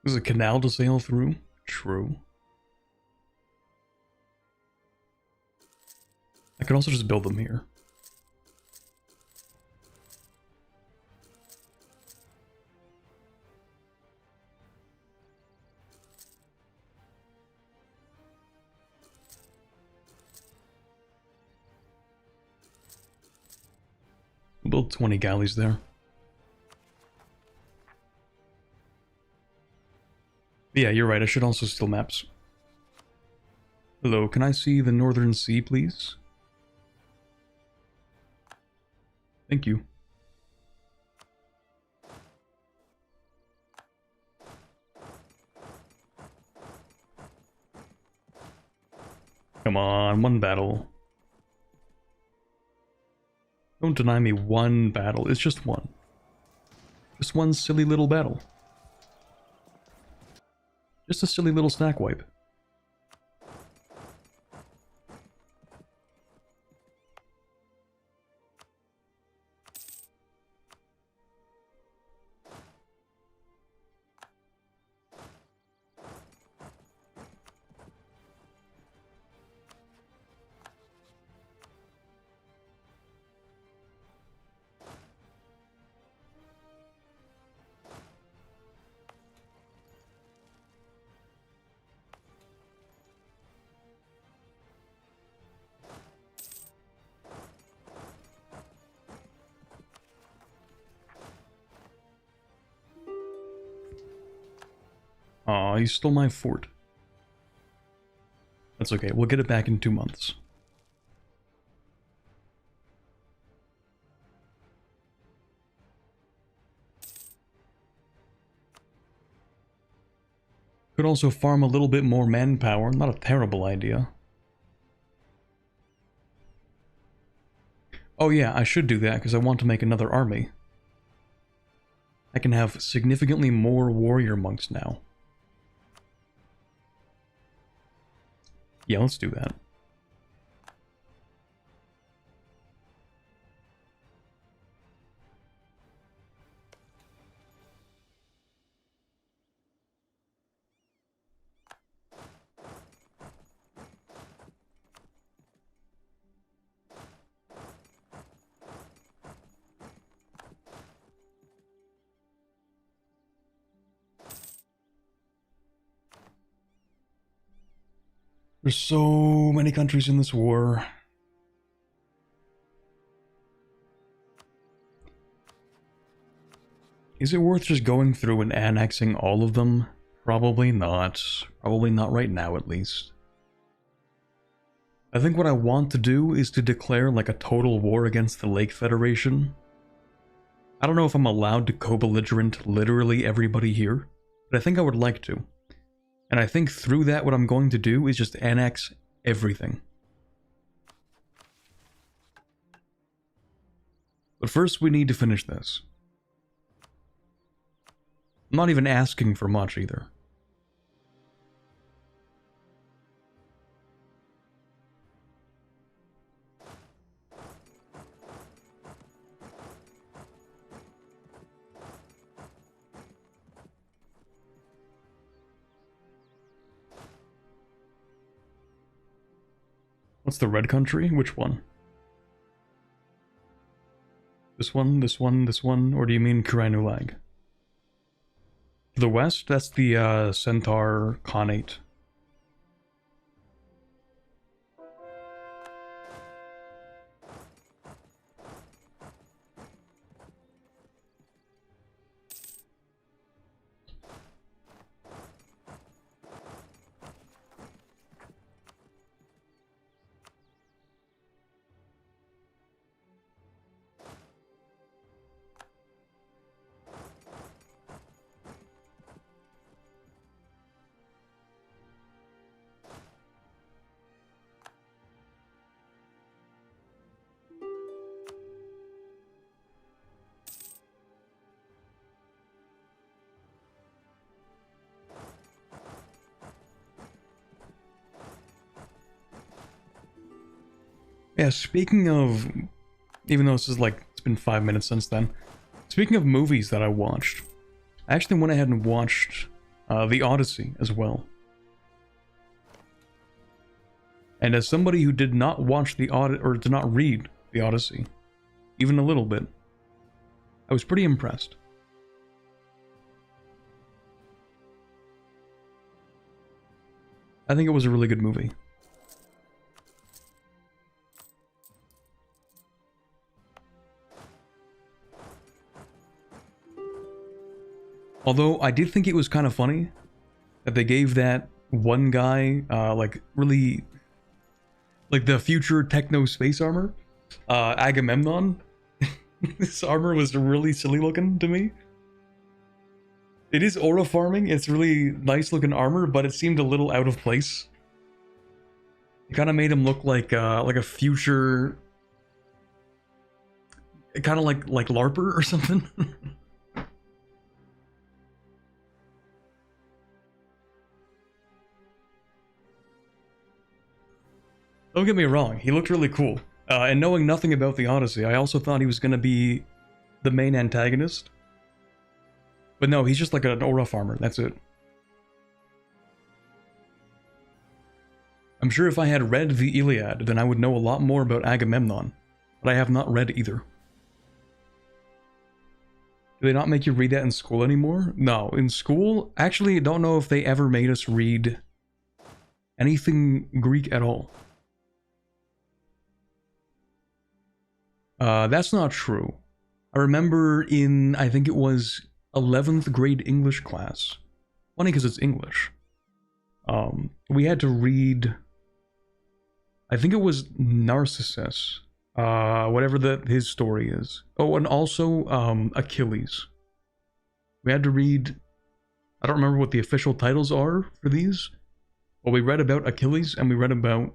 There's a canal to sail through? True. I could also just build them here. build 20 galleys there. Yeah, you're right, I should also steal maps. Hello, can I see the Northern Sea, please? Thank you. Come on, one battle. Don't deny me one battle, it's just one. Just one silly little battle. Just a silly little snack wipe. Aw, you stole my fort. That's okay, we'll get it back in 2 months. Could also farm a little bit more manpower, not a terrible idea. Oh yeah, I should do that because I want to make another army. I can have significantly more warrior monks now. Yeah, let's do that. There's so many countries in this war. Is it worth just going through and annexing all of them? Probably not. Probably not right now, at least. I think what I want to do is to declare like a total war against the Lake Federation. I don't know if I'm allowed to co-belligerent literally everybody here, but I think I would like to. And I think through that what I'm going to do is just annex everything. But first we need to finish this. I'm not even asking for much either. What's the red country? Which one? This one, this one, this one? Or do you mean Kuranulag? To the west, that's the Centaur Khanate. Yeah, speaking of, even though this is like, it's been 5 minutes since then. Speaking of movies that I watched, I actually went ahead and watched The Odyssey as well. And as somebody who did not watch or did not read The Odyssey, even a little bit, I was pretty impressed. I think it was a really good movie. Although I did think it was kind of funny that they gave that one guy, like, really, like, the future techno space armor, Agamemnon. This armor was really silly looking to me. It is aura farming, it's really nice looking armor, but it seemed a little out of place. It kind of made him look like a future, kind of like LARPer or something. Don't get me wrong, he looked really cool. And knowing nothing about the Odyssey, I also thought he was going to be the main antagonist. But no, he's just like an aura farmer, that's it. I'm sure if I had read the Iliad, then I would know a lot more about Agamemnon. But I have not read either. Do they not make you read that in school anymore? No, in school, actually, I don't know if they ever made us read anything Greek at all. That's not true. I remember in, I think it was 11th grade English class. Funny because it's English. We had to read, I think it was Narcissus. Whatever his story is. Oh, and also Achilles. We had to read, I don't remember what the official titles are for these, but we read about Achilles and we read about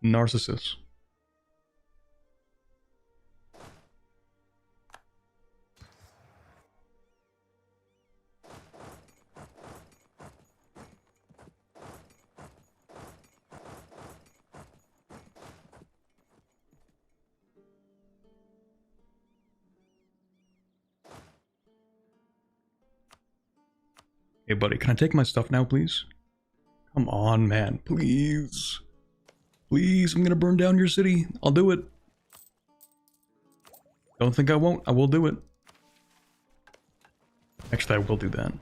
Narcissus. Hey buddy, can I take my stuff now, please? Come on, man. Please. Please, I'm gonna burn down your city. I'll do it. Don't think I won't. I will do it. Actually, I will do that.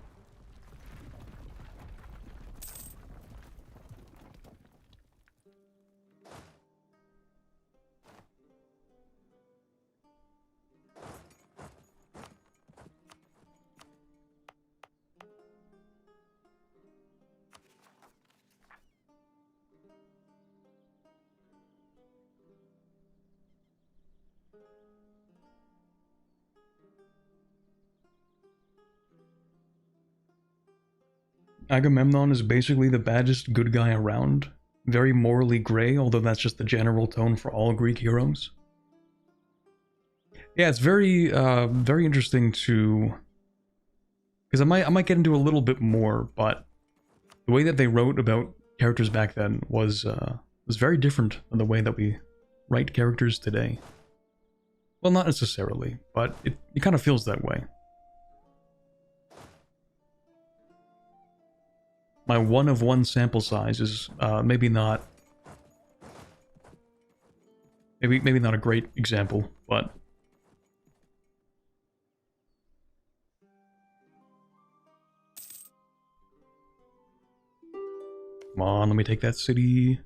Agamemnon is basically the baddest good guy around. Very morally gray, although that's just the general tone for all Greek heroes. Yeah, it's very, very interesting to... Because I might get into a little bit more, but the way that they wrote about characters back then was very different than the way that we write characters today. Well, not necessarily, but it kind of feels that way. My 1 of 1 sample size is maybe not not a great example, but come on, let me take that city.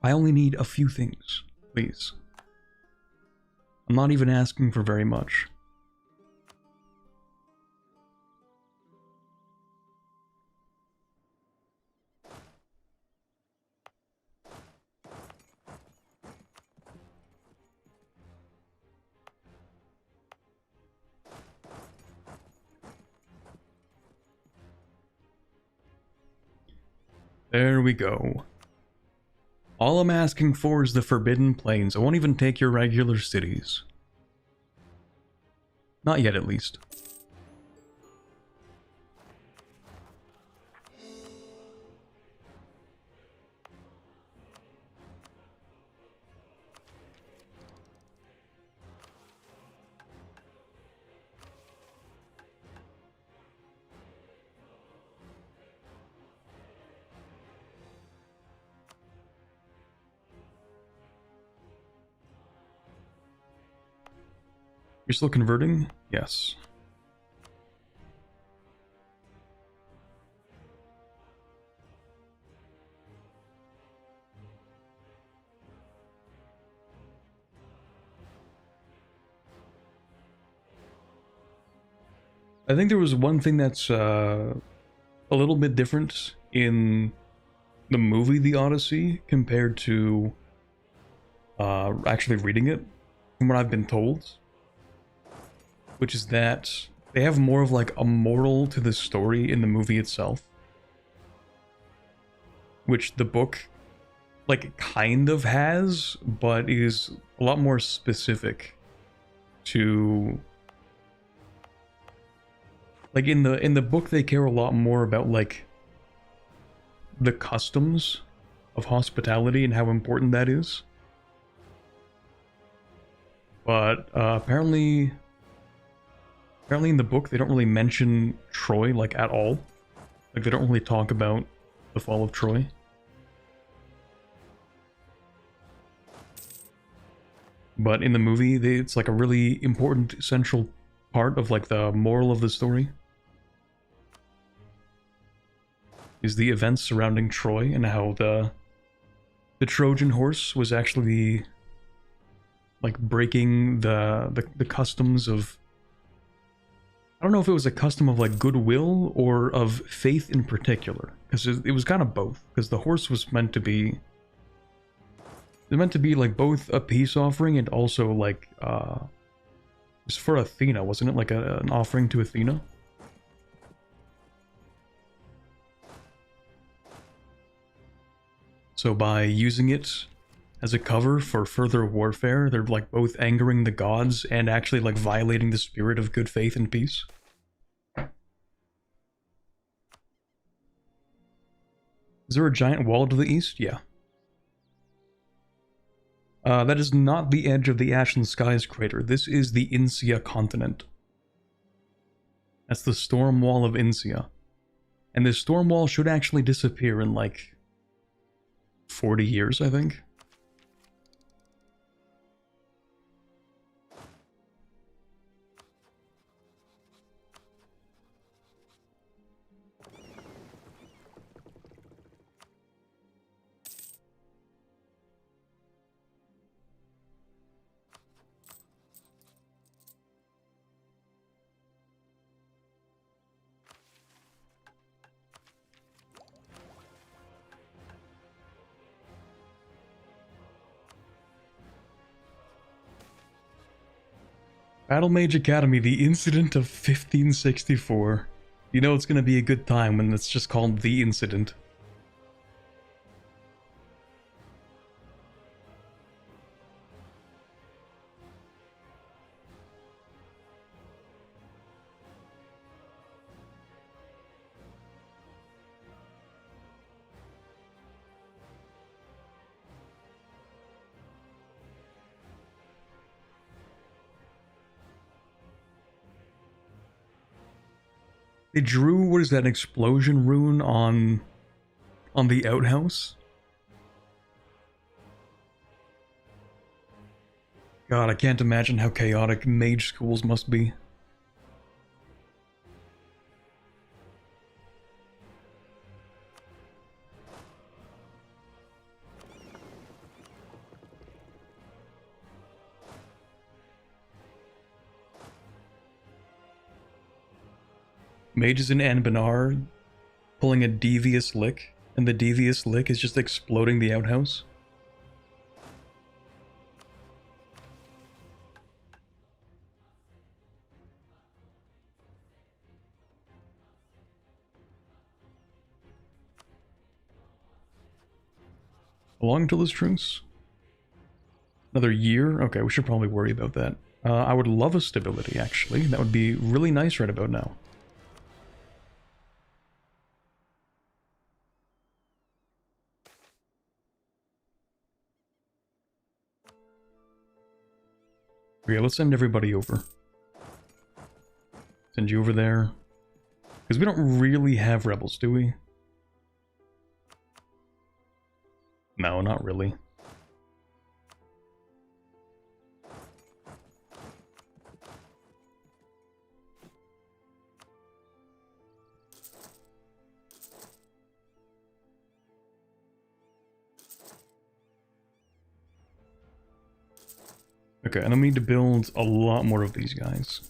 I only need a few things, please. I'm not even asking for very much. There we go. All I'm asking for is the Forbidden Plains. I won't even take your regular cities. Not yet, at least. You're still converting? Yes. I think there was one thing that's a little bit different in the movie The Odyssey compared to actually reading it, from what I've been told, which is that they have more of like a moral to the story in the movie itself, which the book like kind of has, but is a lot more specific to, like, in the book they care a lot more about like the customs of hospitality and how important that is. But apparently in the book they don't really mention Troy like at all. Like they don't really talk about the fall of Troy. But in the movie, it's like a really important central part of like the moral of the story. Is the events surrounding Troy and how the Trojan horse was actually like breaking the customs of, I don't know if it was a custom of like goodwill or of faith in particular, because it was kind of both, because the horse was meant to be like both a peace offering and also like it was for Athena, wasn't it? Like an offering to Athena. So by using it as a cover for further warfare, they're like both angering the gods and actually like violating the spirit of good faith and peace. Is there a giant wall to the east? Yeah. That is not the edge of the Ashen Skies crater. This is the Insia continent. That's the storm wall of Insia. And this storm wall should actually disappear in like 40 years, I think. Battle Mage Academy, the incident of 1564. You know it's gonna be a good time when it's just called the incident. They drew, what is that, an explosion rune on the outhouse? God, I can't imagine how chaotic mage schools must be. Mages in Anbennar pulling a devious lick, and the devious lick is just exploding the outhouse. How long until this truce? Another year? Okay, we should probably worry about that. I would love a stability, actually. That would be really nice right about now. Okay, let's send everybody over. Send you over there. Because we don't really have rebels, do we? No, not really. Okay, and I need to build a lot more of these guys.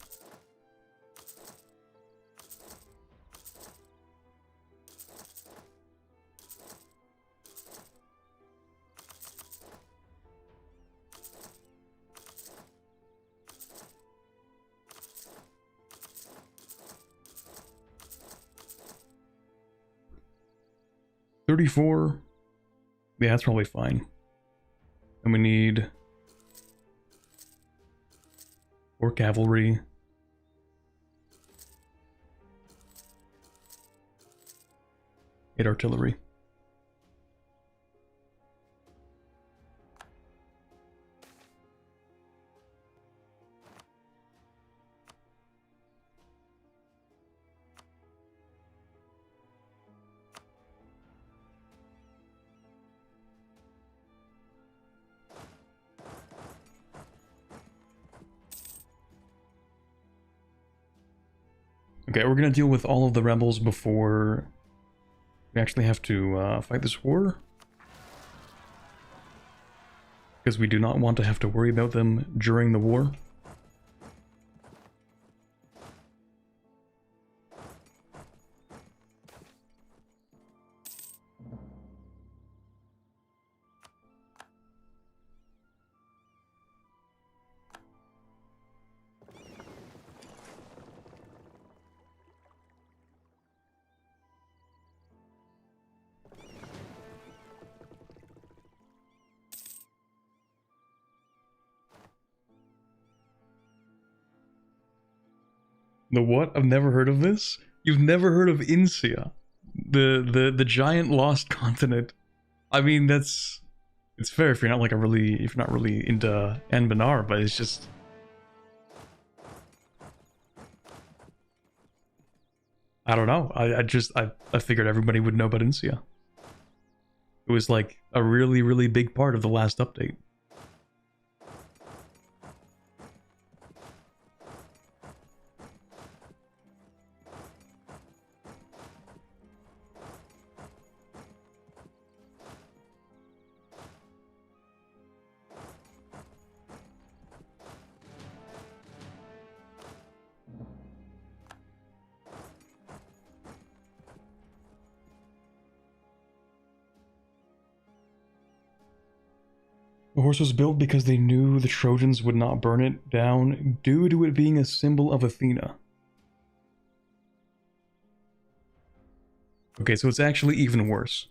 34. Yeah, that's probably fine. And we need 4 cavalry. 8 artillery. Okay, we're gonna deal with all of the rebels before we actually have to fight this war. Because we do not want to have to worry about them during the war. The what? I've never heard of this? You've never heard of Insia? The giant lost continent. I mean, it's fair if you're not like if you're not really into Anbennar, but it's just I don't know. I figured everybody would know about Insia. It was like a really, really big part of the last update. The horse was built because they knew the Trojans would not burn it down due to it being a symbol of Athena. Okay, so it's actually even worse.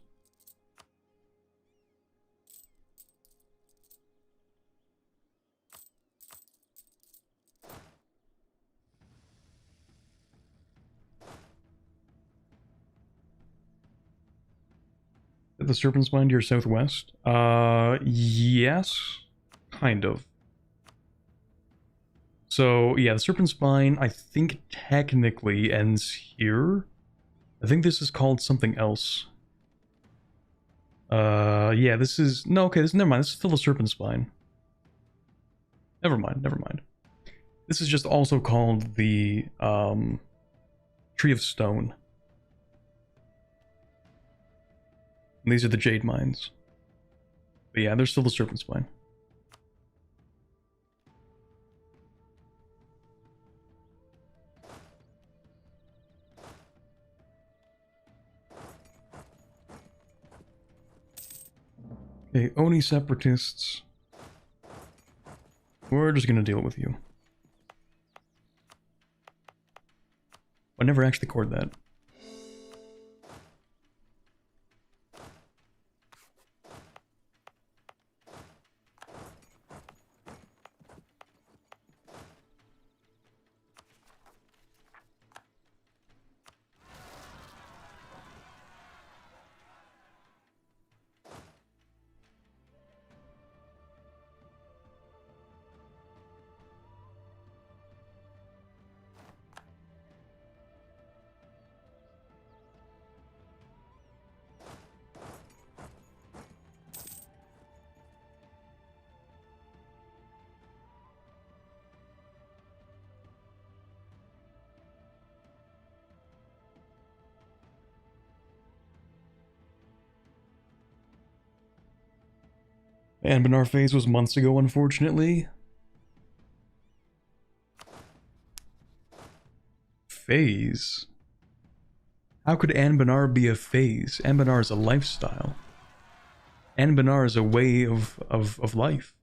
The Serpent Spine to your southwest? Yes. Kind of. So, yeah, the Serpent Spine, I think technically ends here. I think this is called something else. Yeah, this is... No, okay, never mind. This is still the Serpent Spine. Never mind, never mind. This is just also called the, Tree of Stone. And these are the Jade Mines. But yeah, there's still the Serpent Spine. Okay, Oni Separatists. We're just gonna deal with you. I never actually cored that. Anbennar phase was months ago, unfortunately. Phase? How could Anbennar be a phase? Anbennar is a lifestyle. Anbennar is a way of life.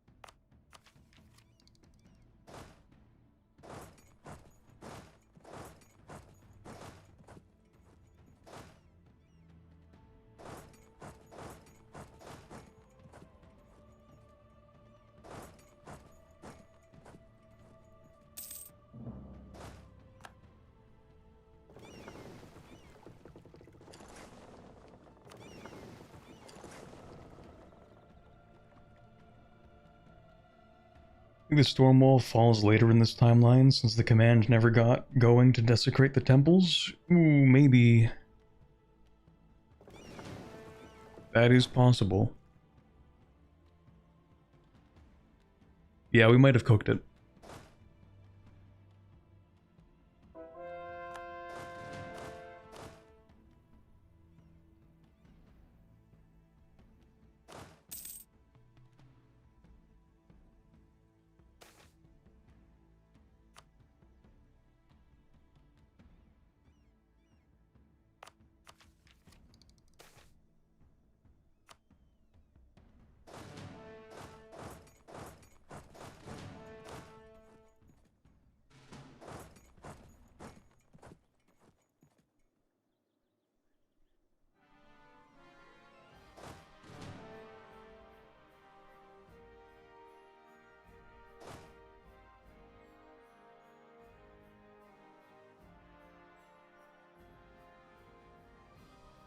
think the storm wall falls later in this timeline since the command never got going to desecrate the temples. Ooh, maybe. That is possible. Yeah, we might have cooked it.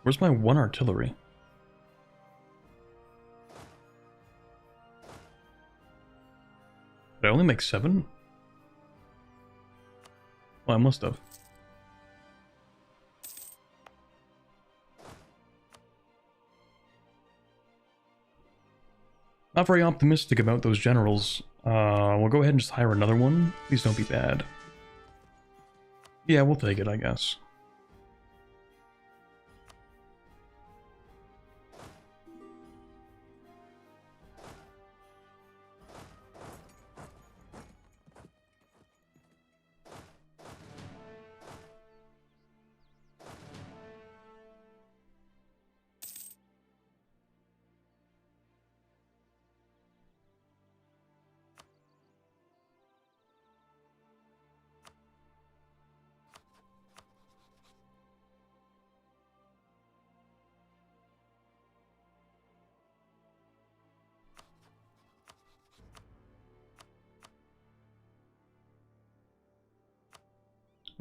Where's my 1 artillery? Did I only make 7? Well, I must have. Not very optimistic about those generals. We'll go ahead and just hire another one. Please don't be bad. Yeah, we'll take it, I guess.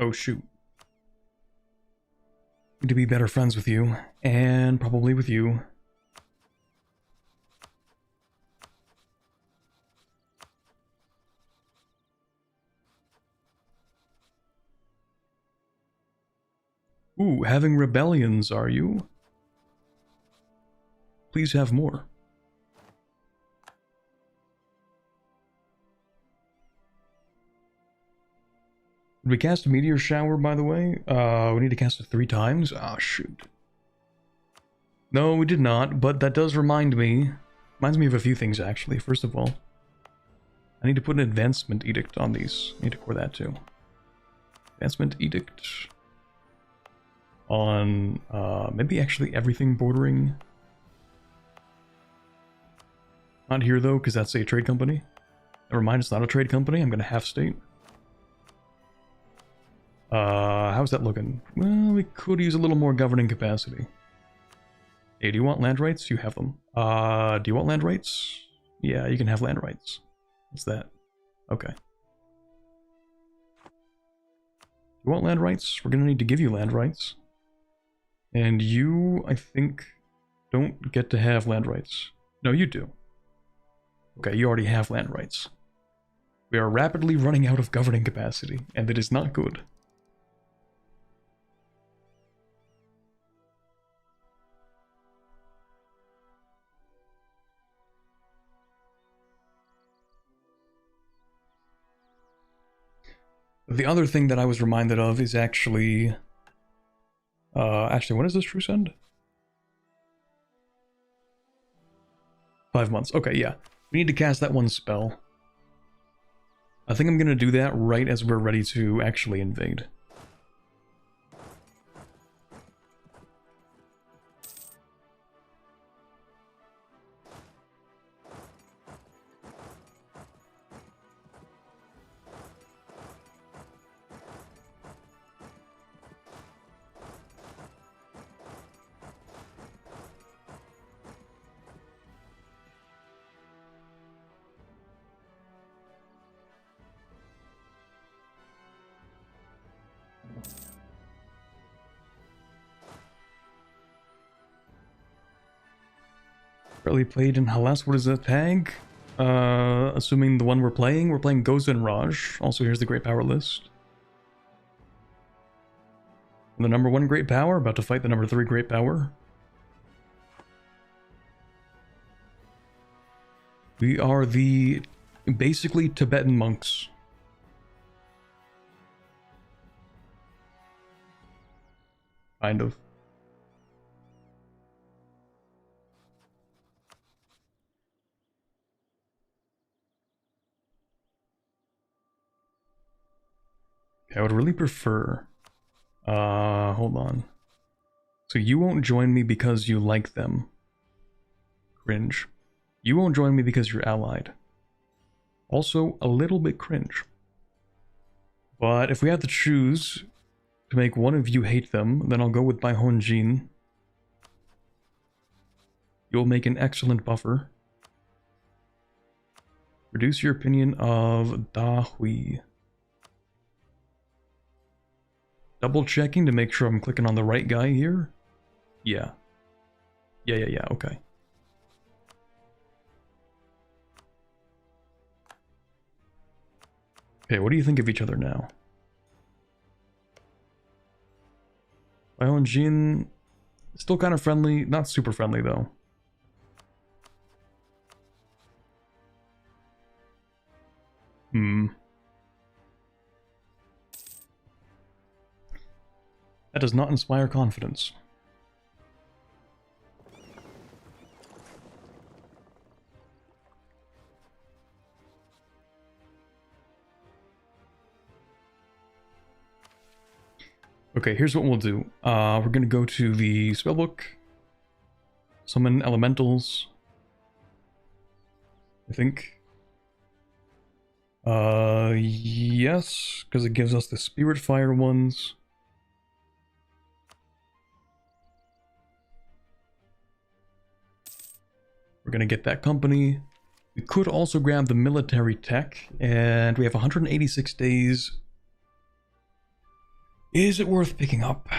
Oh shoot. Need to be better friends with you, and probably with you. Ooh, having rebellions, are you? Please have more. Did we cast a meteor shower, by the way? We need to cast it 3 times? Ah, shoot. No, we did not, but that does remind me. Reminds me of a few things, actually. First of all, I need to put an advancement edict on these. I need to core that, too. Advancement edict. On, maybe actually everything bordering. Not here, though, because that's a trade company. Never mind, it's not a trade company. I'm going to half state. How's that looking? Well, we could use a little more governing capacity. Hey, do you want land rights? You have them. Do you want land rights? Yeah, you can have land rights. What's that? Okay. You want land rights? We're gonna need to give you land rights. And you, I think, don't get to have land rights. No, you do. Okay, you already have land rights. We are rapidly running out of governing capacity, and it is not good. The other thing that I was reminded of is actually... actually, when is this truce end? 5 months. Okay, yeah. We need to cast that one spell. I think I'm going to do that right as we're ready to actually invade. Barely played in harass. What is that tag? Assuming the one we're playing Gozen Raj. Also, here's the Great Power list. The number 1 Great Power, about to fight the number 3 Great Power. We are the, basically, Tibetan monks. Kind of. I would really prefer... hold on. So you won't join me because you like them. Cringe. You won't join me because you're allied. Also, a little bit cringe. But if we have to choose to make one of you hate them, then I'll go with Bai Honjin. You'll make an excellent buffer. Reduce your opinion of Da Hui. Double checking to make sure I'm clicking on the right guy here. Yeah. Yeah, okay. Okay, what do you think of each other now? Violin Jin, still kind of friendly, not super friendly though. That does not inspire confidence. Okay, here's what we'll do. We're gonna go to the spellbook. Summon elementals. I think. Yes, because it gives us the spirit fire ones. We're gonna get that company. We could also grab the military tech, and we have 186 days. Is it worth picking up?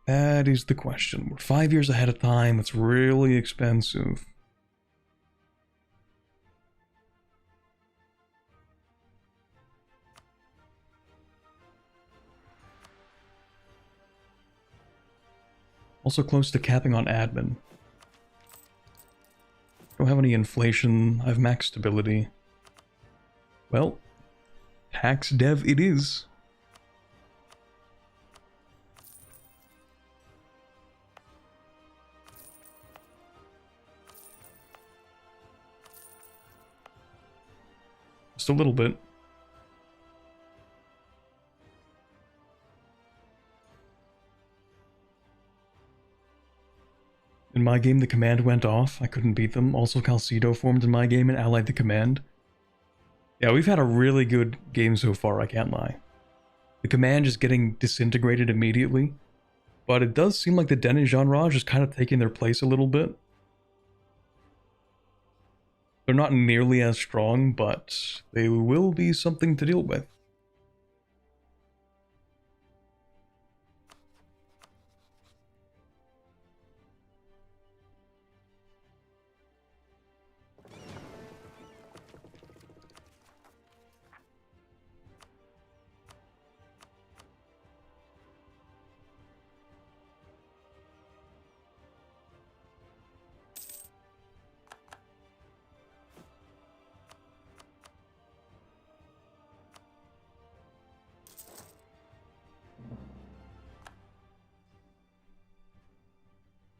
That is the question. We're 5 years ahead of time. It's really expensive. Also close to capping on admin. Don't have any inflation. I have max stability. Well, tax dev it is. Just a little bit. In my game, the command went off. I couldn't beat them. Also, Calcido formed in my game and allied the command. Yeah, we've had a really good game so far, I can't lie. The command is getting disintegrated immediately, but it does seem like the Den and Genre is kind of taking their place a little bit. They're not nearly as strong, but they will be something to deal with.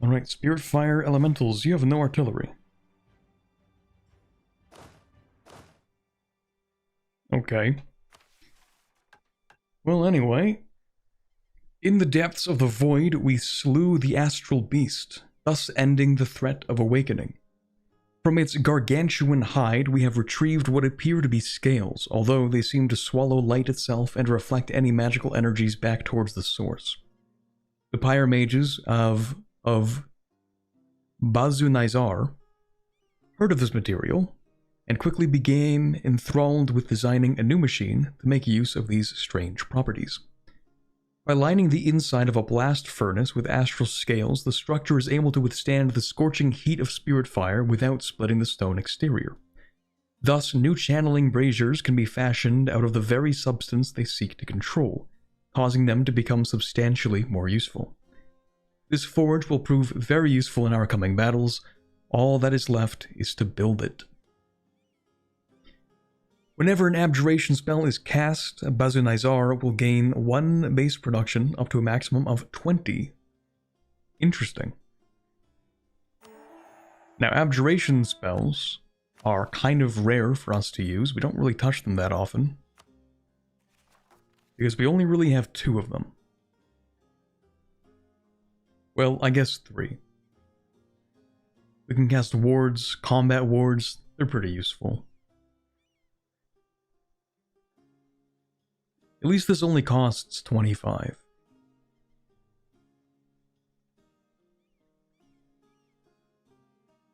Alright, Spirit Fire Elementals, you have no artillery. Okay. Well, anyway. In the depths of the void, we slew the astral beast, thus ending the threat of awakening. From its gargantuan hide, we have retrieved what appear to be scales, although they seem to swallow light itself and reflect any magical energies back towards the source. The Pyre Mages of Bazu Nizar heard of this material, and quickly became enthralled with designing a new machine to make use of these strange properties. By lining the inside of a blast furnace with astral scales, the structure is able to withstand the scorching heat of spirit fire without splitting the stone exterior. Thus, new channeling braziers can be fashioned out of the very substance they seek to control, causing them to become substantially more useful. This forge will prove very useful in our coming battles. All that is left is to build it. Whenever an abjuration spell is cast, Bazunizar will gain 1 base production up to a maximum of 20. Interesting. Now, abjuration spells are kind of rare for us to use. We don't really touch them that often, because we only really have 2 of them. Well, I guess 3. We can cast wards, combat wards. They're pretty useful. At least this only costs 25.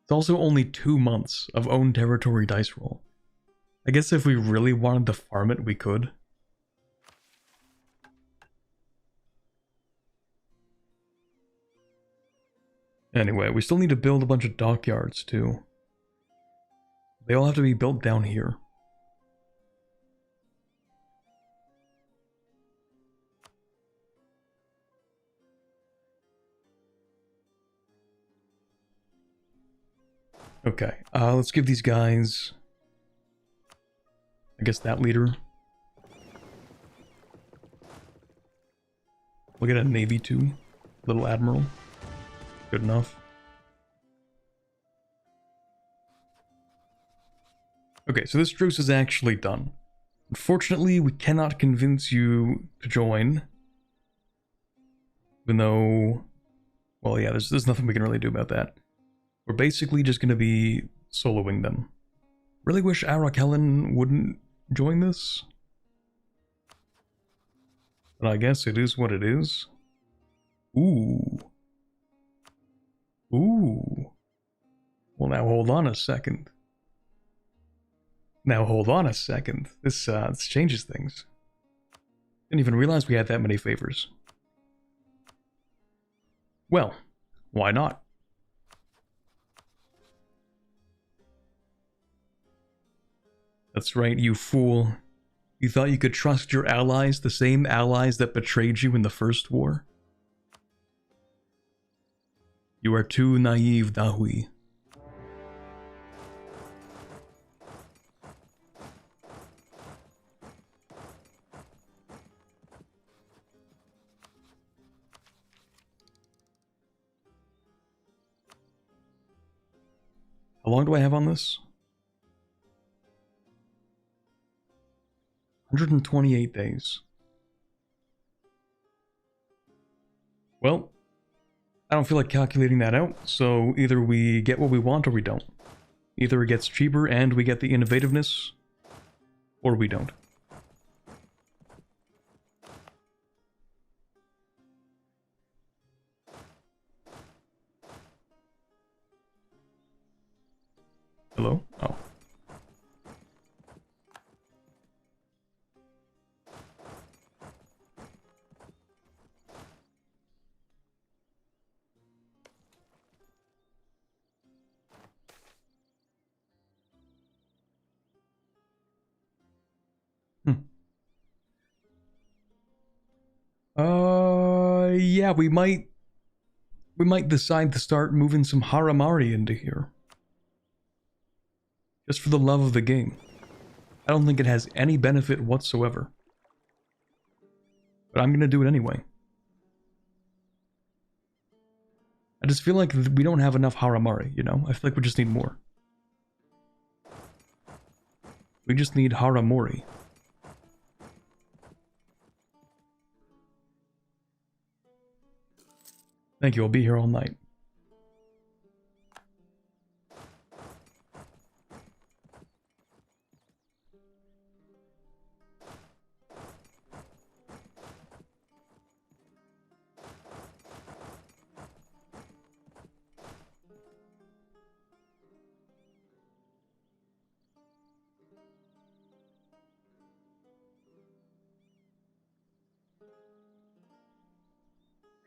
It's also only 2 months of own territory dice roll. I guess if we really wanted to farm it, we could. Anyway, we still need to build a bunch of dockyards too. They all have to be built down here. Okay, let's give these guys, I guess, that leader. We'll get a navy too. Little admiral. Good enough. Okay, so this truce is actually done. Unfortunately, we cannot convince you to join. Even though, well, yeah, there's nothing we can really do about that. We're basically just going to be soloing them. Really wish Arakellen wouldn't join this. But I guess it is what it is. Ooh. Ooh. Well, now hold on a second. This changes things. Didn't even realize we had that many favors. Well, why not? That's right, you fool. You thought you could trust your allies, the same allies that betrayed you in the first war? You are too naive, Dahui. How long do I have on this? 128 days. Well, I don't feel like calculating that out, so either we get what we want or we don't. Either it gets cheaper and we get the innovativeness, or we don't. Hello? Oh. Yeah, we might decide to start moving some Haramari into here. Just for the love of the game. I don't think it has any benefit whatsoever. But I'm gonna do it anyway. I just feel like we don't have enough Haramari, you know? I feel like we just need more. We just need Haramori. Thank you, I'll be here all night.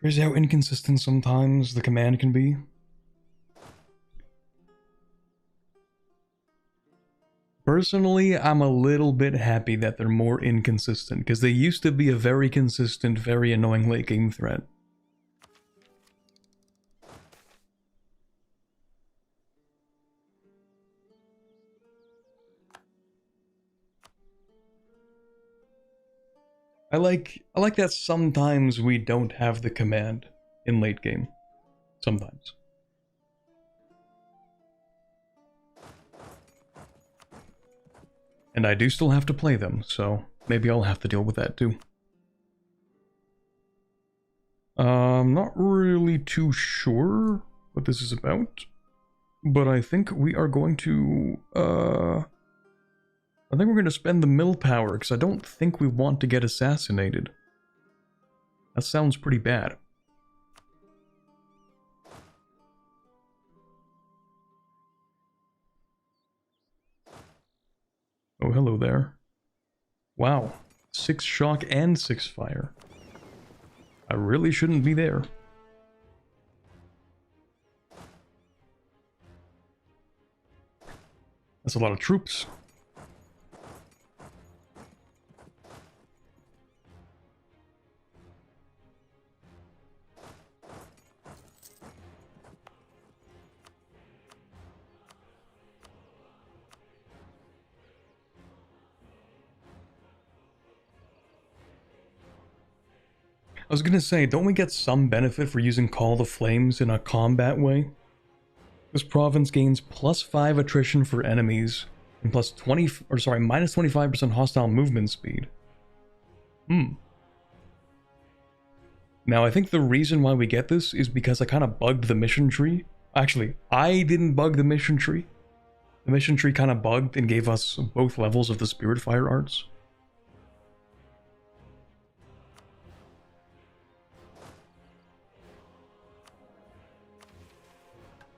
Here's how inconsistent sometimes the command can be. Personally, I'm a little bit happy that they're more inconsistent, because they used to be a very consistent, very annoying late game threat. I like that sometimes we don't have the command in late game. Sometimes. And I do still have to play them, so maybe I'll have to deal with that too. I'm not really too sure what this is about, but I think we are going to, I think we're going to spend the mill power, because I don't think we want to get assassinated. That sounds pretty bad. Oh, hello there. Wow. 6 shock and 6 fire. I really shouldn't be there. That's a lot of troops. I was gonna say, don't we get some benefit for using Call the Flames in a combat way? This province gains +5 attrition for enemies and minus 25% hostile movement speed. Now I think the reason why we get this is because I kind of bugged the mission tree. Actually, I didn't bug the mission tree. The mission tree kind of bugged and gave us both levels of the Spirit Fire arts.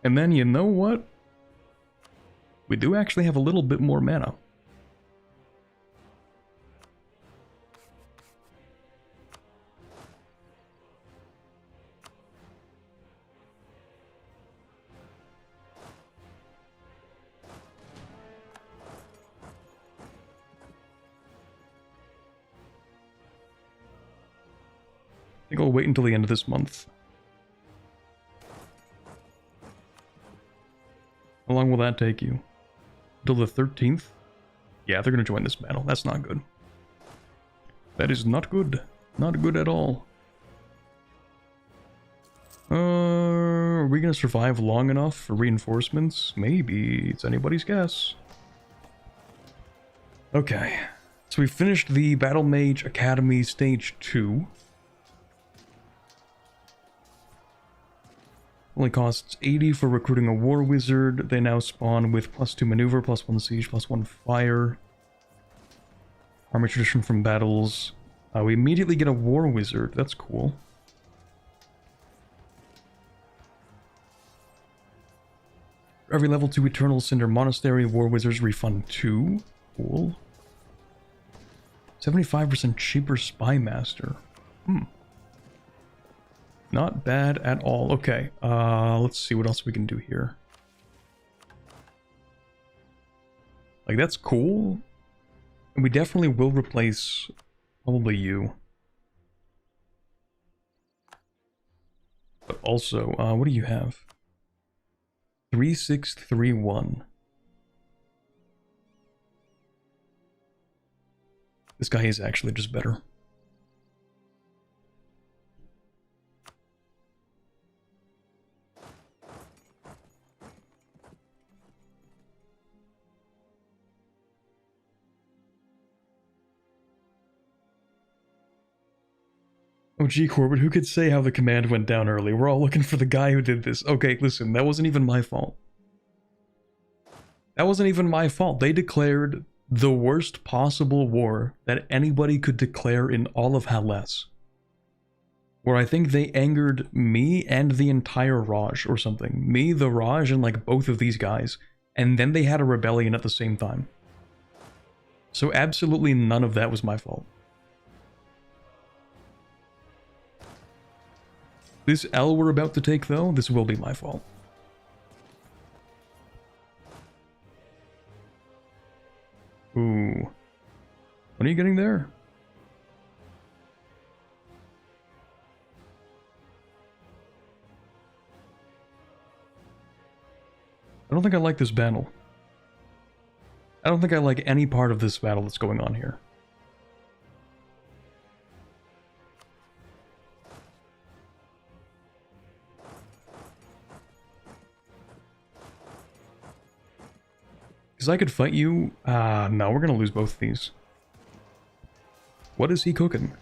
And then, you know what? We do actually have a little bit more mana. I think I'll wait until the end of this month. How long will that take you? Until the 13th? Yeah, they're gonna join this battle. That's not good. That is not good. Not good at all. Are we gonna survive long enough for reinforcements? Maybe. It's anybody's guess. Okay. So we finished the Battle Mage Academy Stage 2. Only costs 80 for recruiting a War Wizard. They now spawn with +2 maneuver, +1 siege, +1 fire. Army tradition from battles. We immediately get a War Wizard. That's cool. For every level 2 Eternal Cinder Monastery, War Wizards refund 2. Cool. 75% cheaper Spy Master. Not bad at all. Okay, let's see what else we can do here. Like, that's cool. And we definitely will replace probably you. But also, what do you have? 3631. This guy is actually just better. Oh gee, Corbett, who could say how the command went down early? We're all looking for the guy who did this. Okay, listen, that wasn't even my fault. That wasn't even my fault. They declared the worst possible war that anybody could declare in all of Harass. Where I think they angered me and the entire Raj or something. Me, the Raj, and like both of these guys. And then they had a rebellion at the same time. So absolutely none of that was my fault. This L we're about to take, though, this will be my fault. Ooh. What are you getting there? I don't think I like this battle. I don't think I like any part of this battle that's going on here. Because I could fight you. No, we're gonna lose both of these. What is he cooking?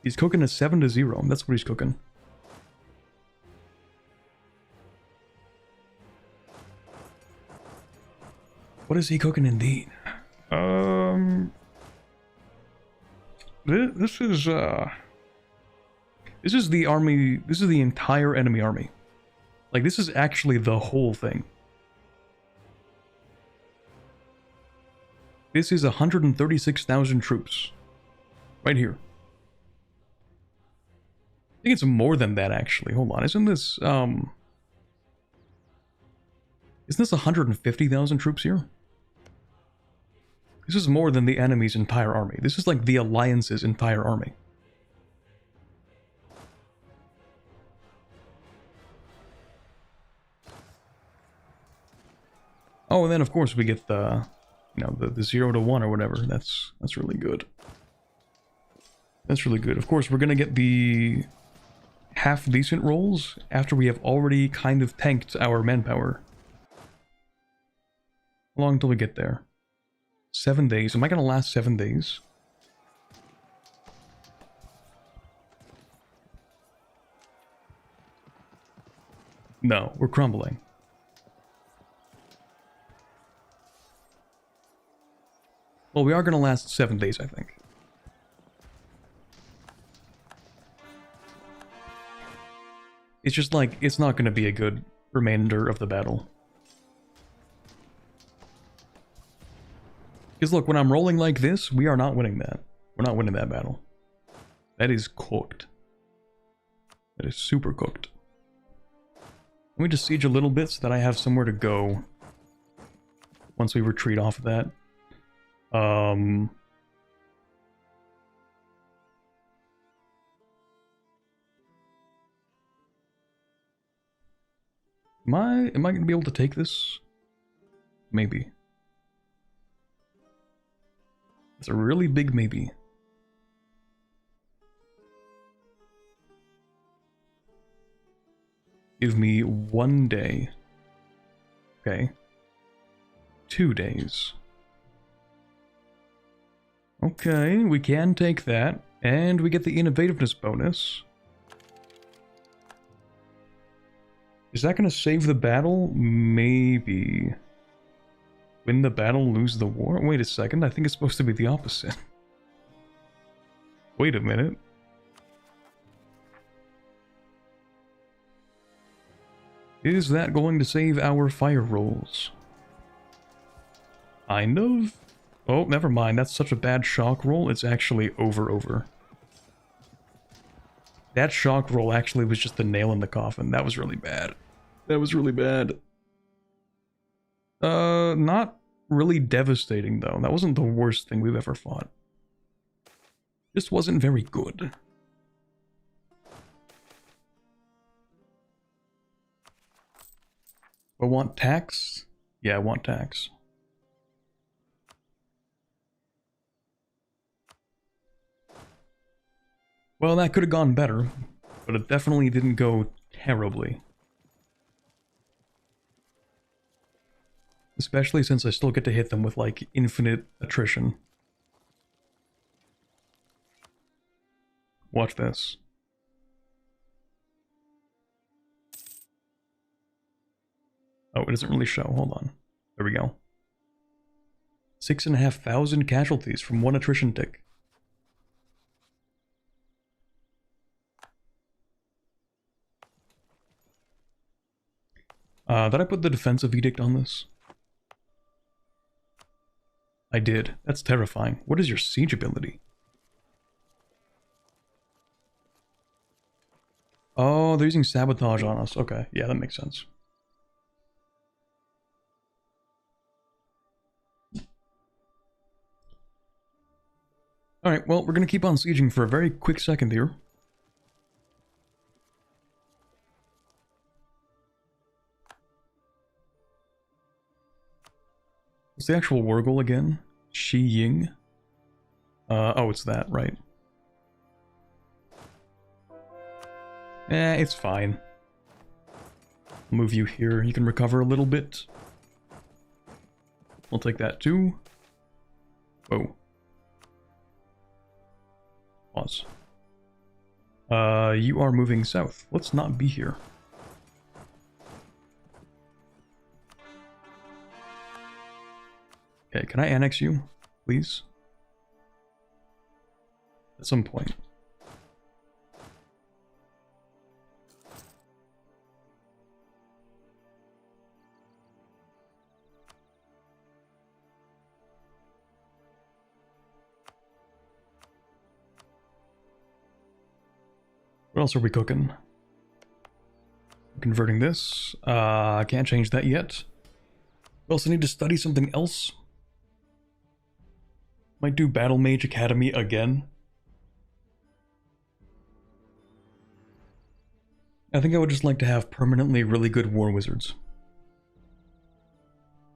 He's cooking a 7-0. That's what he's cooking. What is he cooking indeed? This is the army. This is the entire enemy army. Like, this is actually the whole thing. This is 136,000 troops. Right here. I think it's more than that, actually. Hold on, isn't this 150,000 troops here? This is more than the enemy's entire army. This is like the Alliance's entire army. Oh, and then of course we get the, you know, the 0 to 1 or whatever. That's really good. That's really good. Of course, we're gonna get the half decent rolls after we have already kind of tanked our manpower. How long till we get there? 7 days. Am I gonna last 7 days? No, we're crumbling. Well, we are gonna last 7 days, I think. It's just like, it's not gonna be a good remainder of the battle. Because look, when I'm rolling like this, we are not winning that. We're not winning that battle. That is cooked. That is super cooked. Let me just siege a little bit so that I have somewhere to go once we retreat off of that. Am I gonna be able to take this? Maybe. It's a really big maybe. Give me 1 day. Okay. 2 days. Okay, we can take that. And we get the innovativeness bonus. Is that going to save the battle? Maybe. Win the battle, lose the war? Wait a second, I think it's supposed to be the opposite. Wait a minute. Is that going to save our fire rolls? Kind of? Oh, never mind, that's such a bad shock roll, it's actually over. That shock roll actually was just the nail in the coffin. That was really bad. That was really bad. Not really devastating, though. That wasn't the worst thing we've ever fought. Just wasn't very good. I want tax? Yeah, I want tax. Well, that could have gone better, but it definitely didn't go terribly. Especially since I still get to hit them with, like, infinite attrition. Watch this. Oh, it doesn't really show. Hold on. There we go. 6,500 casualties from 1 attrition tick. Did I put the defensive edict on this? I did. That's terrifying. What is your siege ability? Oh, they're using sabotage on us. Okay, yeah, that makes sense. Alright, well, we're gonna keep on sieging for a very quick second here. What's the actual war goal again? Shi Ying? Oh, it's that, right. It's fine. Move you here, you can recover a little bit. We'll take that too. Whoa. Pause. You are moving south. Let's not be here. Okay, can I annex you, please? At some point. What else are we cooking? Converting this. I can't change that yet. We also need to study something else. Might do Battle Mage Academy again. I think I would just like to have permanently really good war wizards.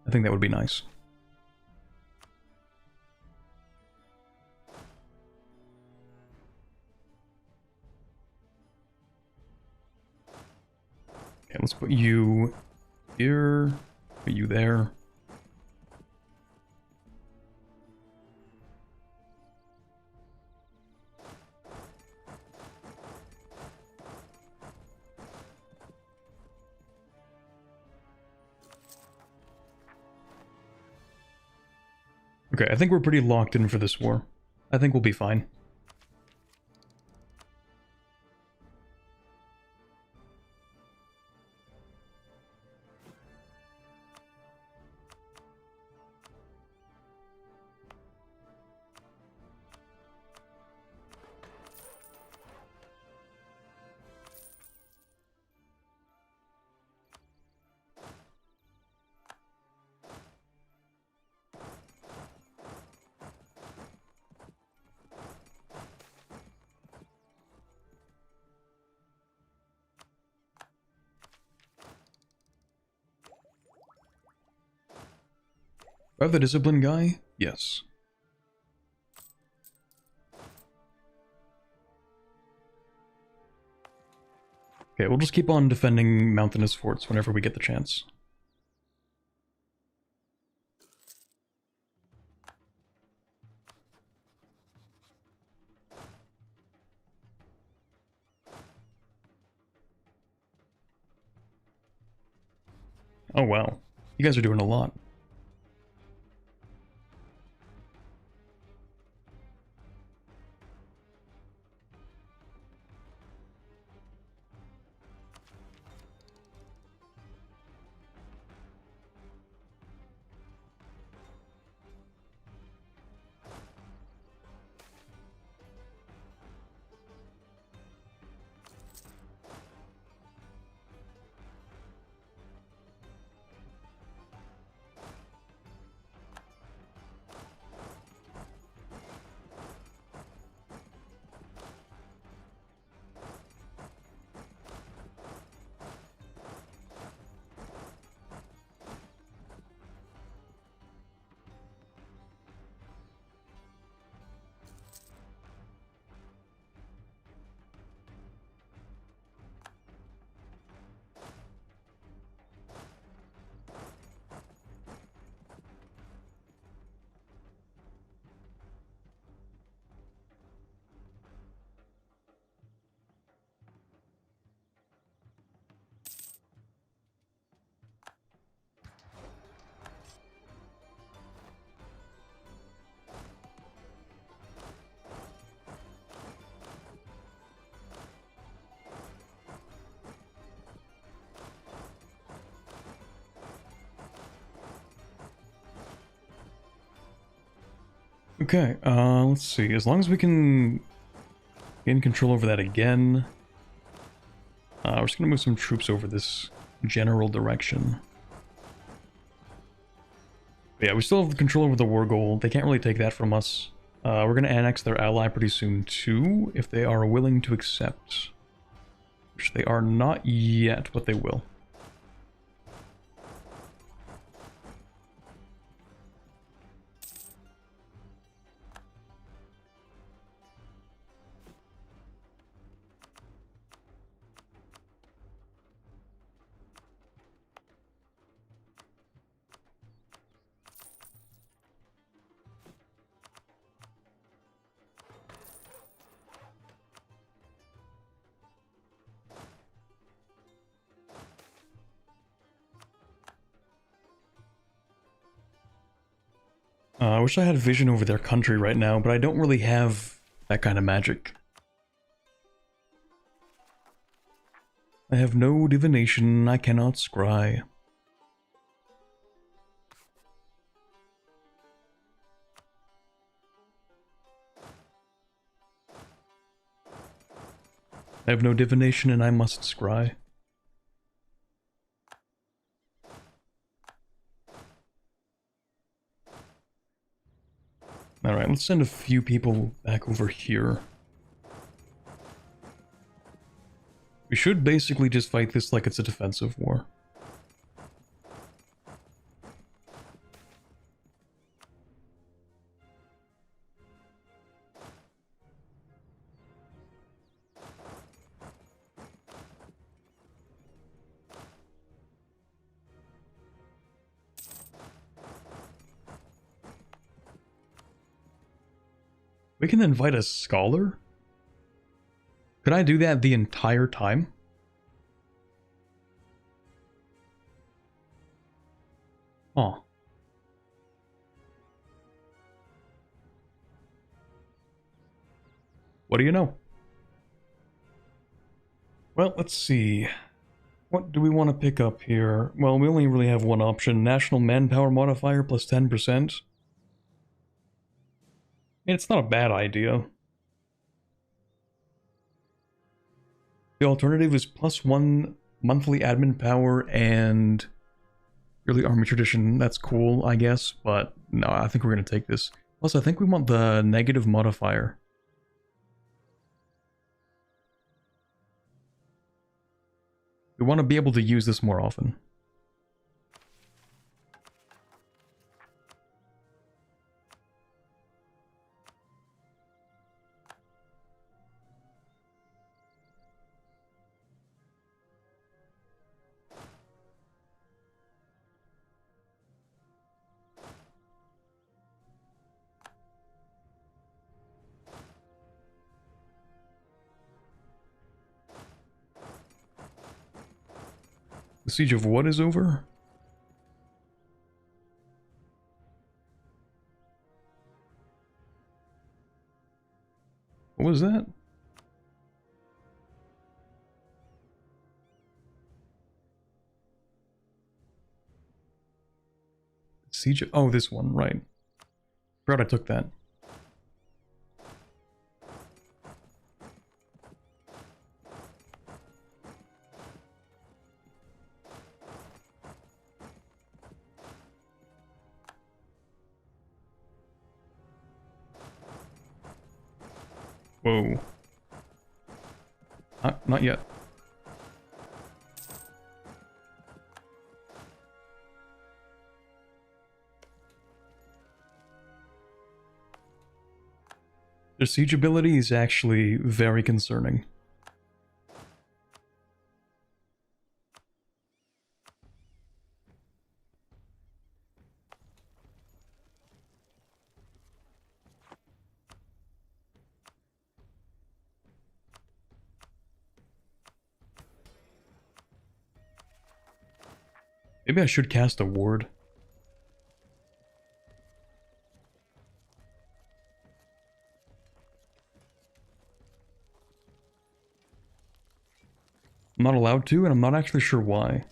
I think that would be nice. Okay, let's put you here, put you there. Okay, I think we're pretty locked in for this war. I think we'll be fine. Do I have the discipline guy? Yes. Okay, we'll just keep on defending mountainous forts whenever we get the chance. Oh wow, you guys are doing a lot. Okay, let's see. As long as we can gain control over that again, we're just gonna move some troops over this general direction. But yeah, we still have control over the war goal. They can't really take that from us. We're going to annex their ally pretty soon too, if they are willing to accept. Which they are not yet, but they will. I wish I had vision over their country right now, but I don't really have that kind of magic. I have no divination, I cannot scry. I have no divination and I must scry. Alright, let's send a few people back over here. We should basically just fight this like it's a defensive war. We can invite a scholar? Could I do that the entire time? Oh. What do you know? Well, let's see. What do we want to pick up here? Well, we only really have one option. National manpower modifier plus 10%. It's not a bad idea. The alternative is +1 monthly admin power and early army tradition. That's cool, I guess, but no, I think we're going to take this. Plus, I think we want the negative modifier. We want to be able to use this more often. The siege of what is over? What was that? Siege of, oh, this one, right. Forgot I took that. Whoa. Not yet. Their siege ability is actually very concerning. Maybe I should cast a ward. I'm not allowed to, and I'm not actually sure why.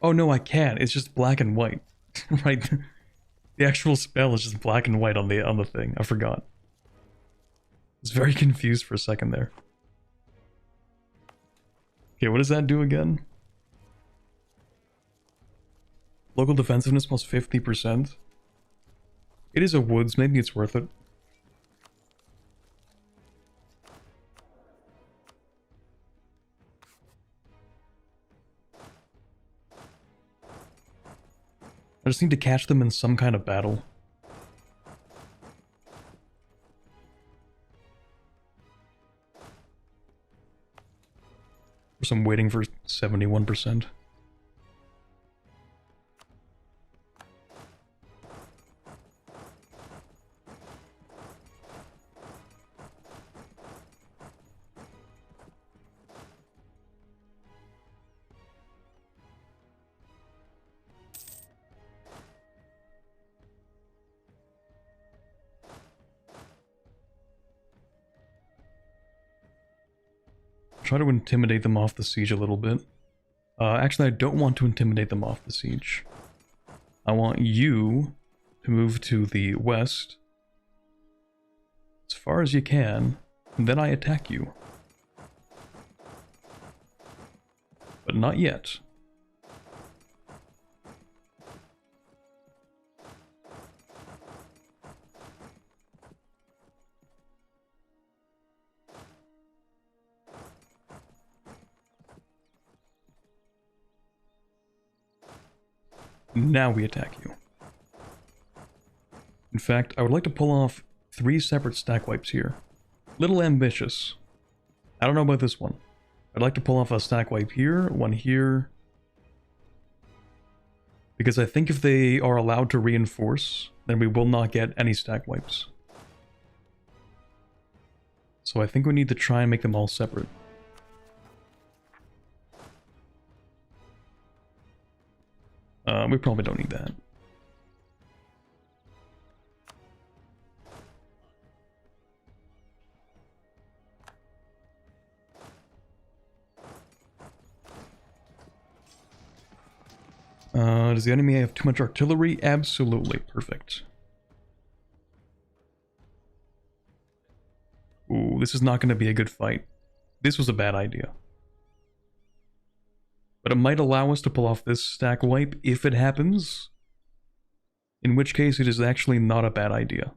Oh no, I can. It's just black and white. Right? The actual spell is just black and white on the thing. I forgot. I was very confused for a second there. Okay, what does that do again? Local defensiveness plus 50%. It is a woods, maybe it's worth it. I just need to catch them in some kind of battle. So I'm waiting for 71%. Try to intimidate them off the siege a little bit. Actually, I don't want to intimidate them off the siege. I want you to move to the west as far as you can, and then I attack you. But not yet. Now we attack you. In fact, I would like to pull off 3 separate stack wipes here. Little ambitious. I don't know about this one. I'd like to pull off a stack wipe here, one here. Because I think if they are allowed to reinforce, then we will not get any stack wipes. So I think we need to try and make them all separate. We probably don't need that. Does the enemy have too much artillery? Absolutely. Perfect. Ooh, this is not going to be a good fight. This was a bad idea. But it might allow us to pull off this stack wipe if it happens. In which case it is actually not a bad idea.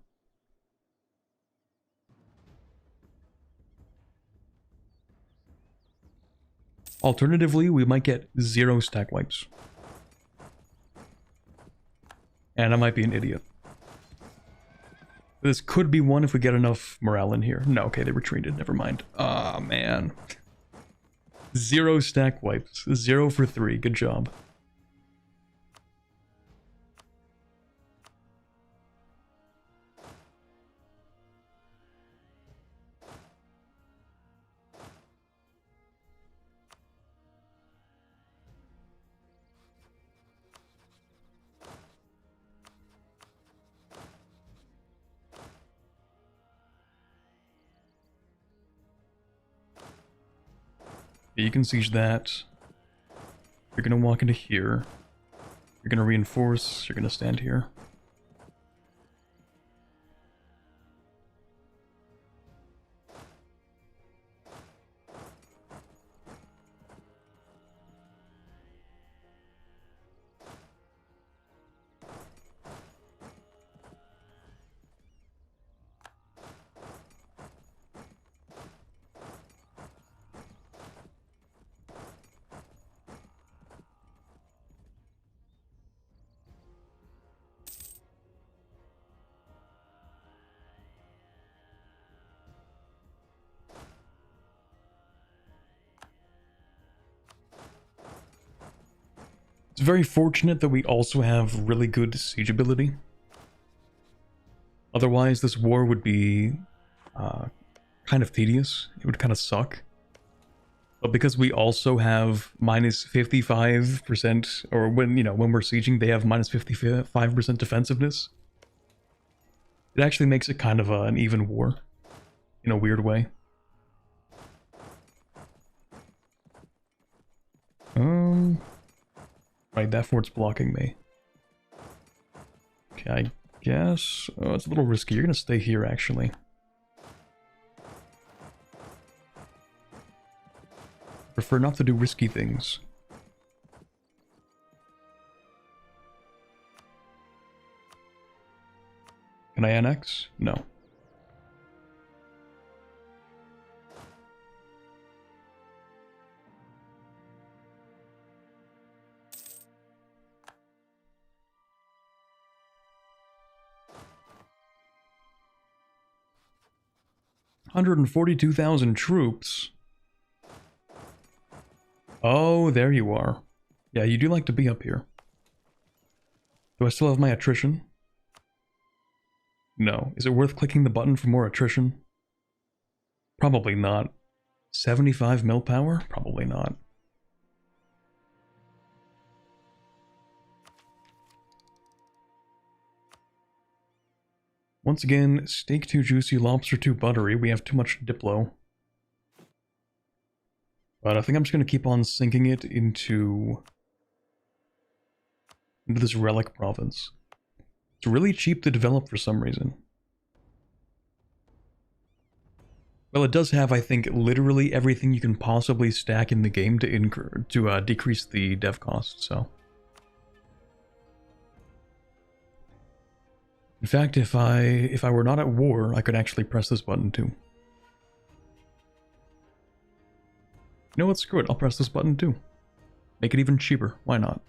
Alternatively, we might get 0 stack wipes. And I might be an idiot. This could be one if we get enough morale in here. No, okay, they retreated. Never mind. Ah, man. 0 stack wipes. 0 for 3. Good job. You can siege that. You're gonna walk into here. You're gonna reinforce. You're gonna stand here. It's very fortunate that we also have really good siege ability. Otherwise, this war would be kind of tedious. It would kind of suck. But because we also have minus 55%, or when we're sieging, they have minus 55% defensiveness. It actually makes it kind of an even war, in a weird way. Right, that fort's blocking me. Okay, I guess... Oh, it's a little risky. You're gonna stay here, actually. Prefer not to do risky things. Can I annex? No. $142,000 troops. Oh, there you are. Yeah, you do like to be up here. Do I still have my attrition? No. Is it worth clicking the button for more attrition? Probably not. 75 mil power? Probably not. Once again, steak too juicy, lobster too buttery. We have too much Diplo. But I think I'm just going to keep on sinking it into this relic province. It's really cheap to develop for some reason. Well, it does have, I think, literally everything you can possibly stack in the game to decrease the dev cost, so... In fact, if I were not at war, I could actually press this button too. You know what? Screw it. I'll press this button too. Make it even cheaper. Why not?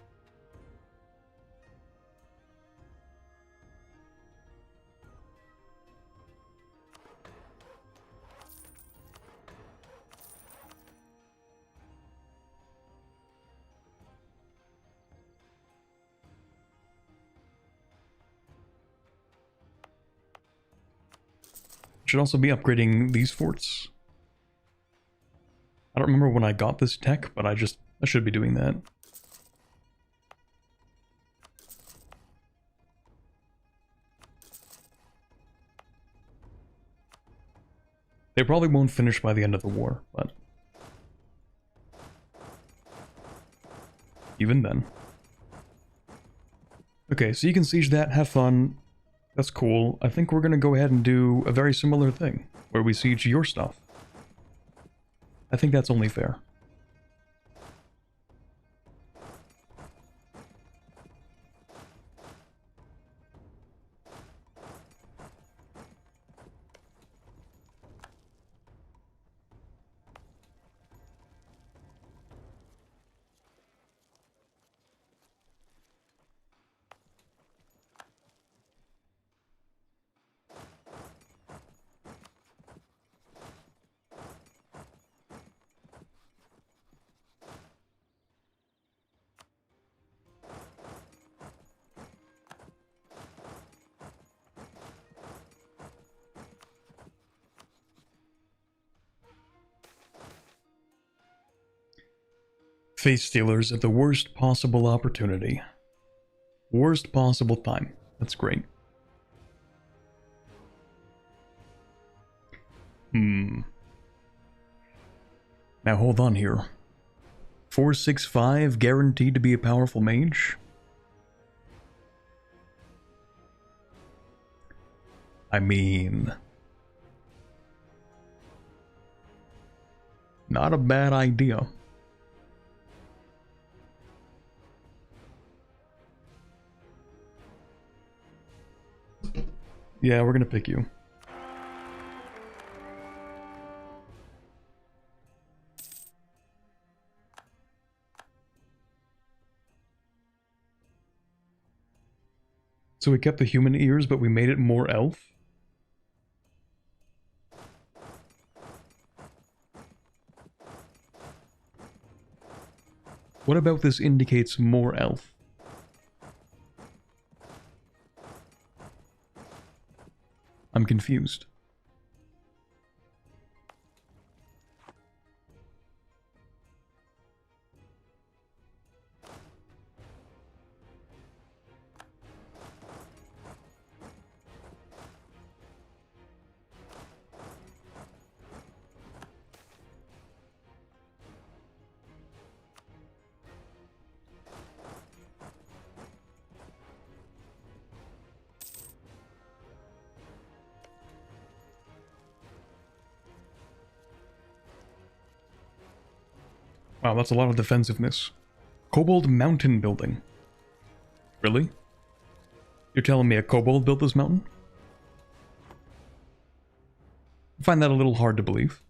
Should also be upgrading these forts. I don't remember when I got this tech, but I should be doing that. They probably won't finish by the end of the war, but... even then. Okay, so you can siege that, have fun. That's cool. I think we're gonna go ahead and do a very similar thing, where we siege your stuff. I think that's only fair. Face stealers at the worst possible opportunity. Worst possible time. That's great. Now hold on here. 465 guaranteed to be a powerful mage? I mean... not a bad idea. Yeah, we're gonna pick you. So we kept the human ears, but we made it more elf? What about this indicates more elf? I'm confused. Wow, that's a lot of defensiveness. Kobold mountain building. Really? You're telling me a kobold built this mountain? I find that a little hard to believe.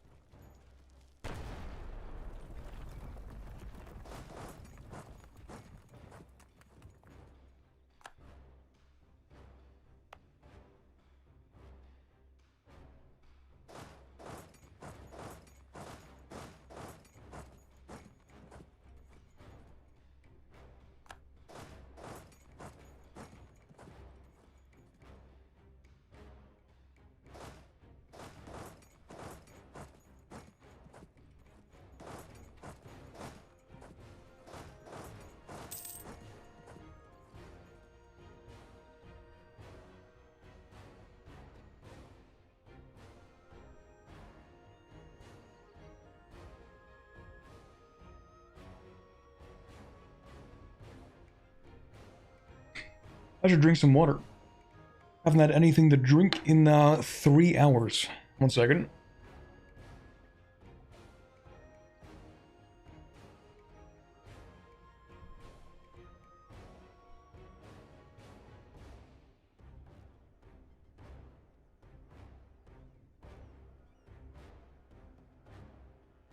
I should drink some water. Haven't had anything to drink in 3 hours. 1 second.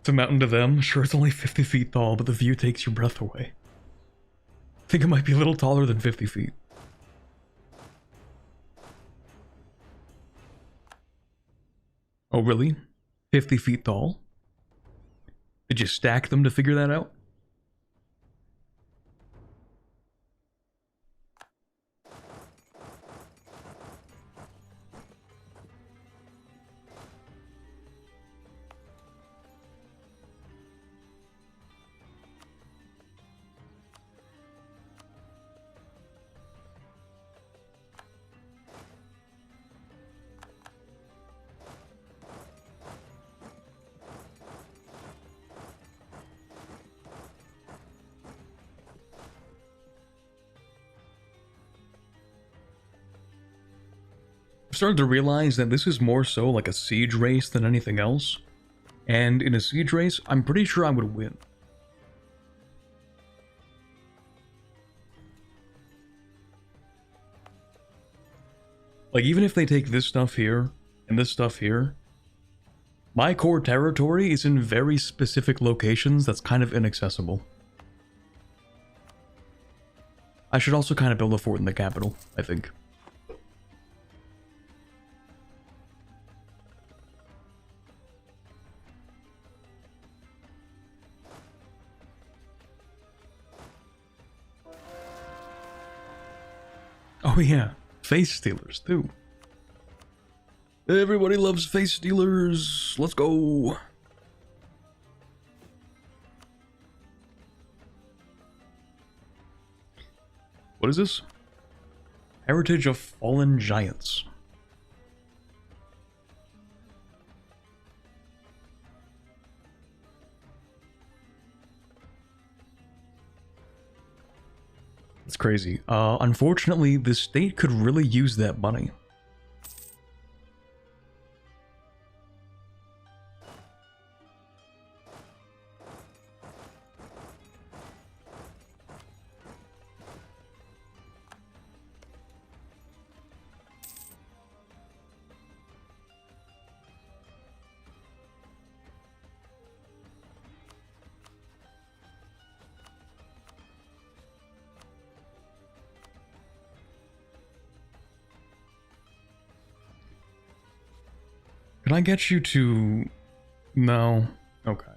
It's a mountain to them. Sure, it's only 50 feet tall, but the view takes your breath away. I think it might be a little taller than 50 feet. Oh, really? 50 feet tall? Did you stack them to figure that out? I'm starting to realize that this is more so like a siege race than anything else. And in a siege race, I'm pretty sure I would win. Like, even if they take this stuff here, and this stuff here, my core territory is in very specific locations that's kind of inaccessible. I should also kind of build a fort in the capital, I think. Oh yeah, face stealers too. Everybody loves face stealers. Let's go. What is this? Heritage of Fallen Giants. It's crazy. Unfortunately, the state could really use that money. Can I get you to... No. Okay.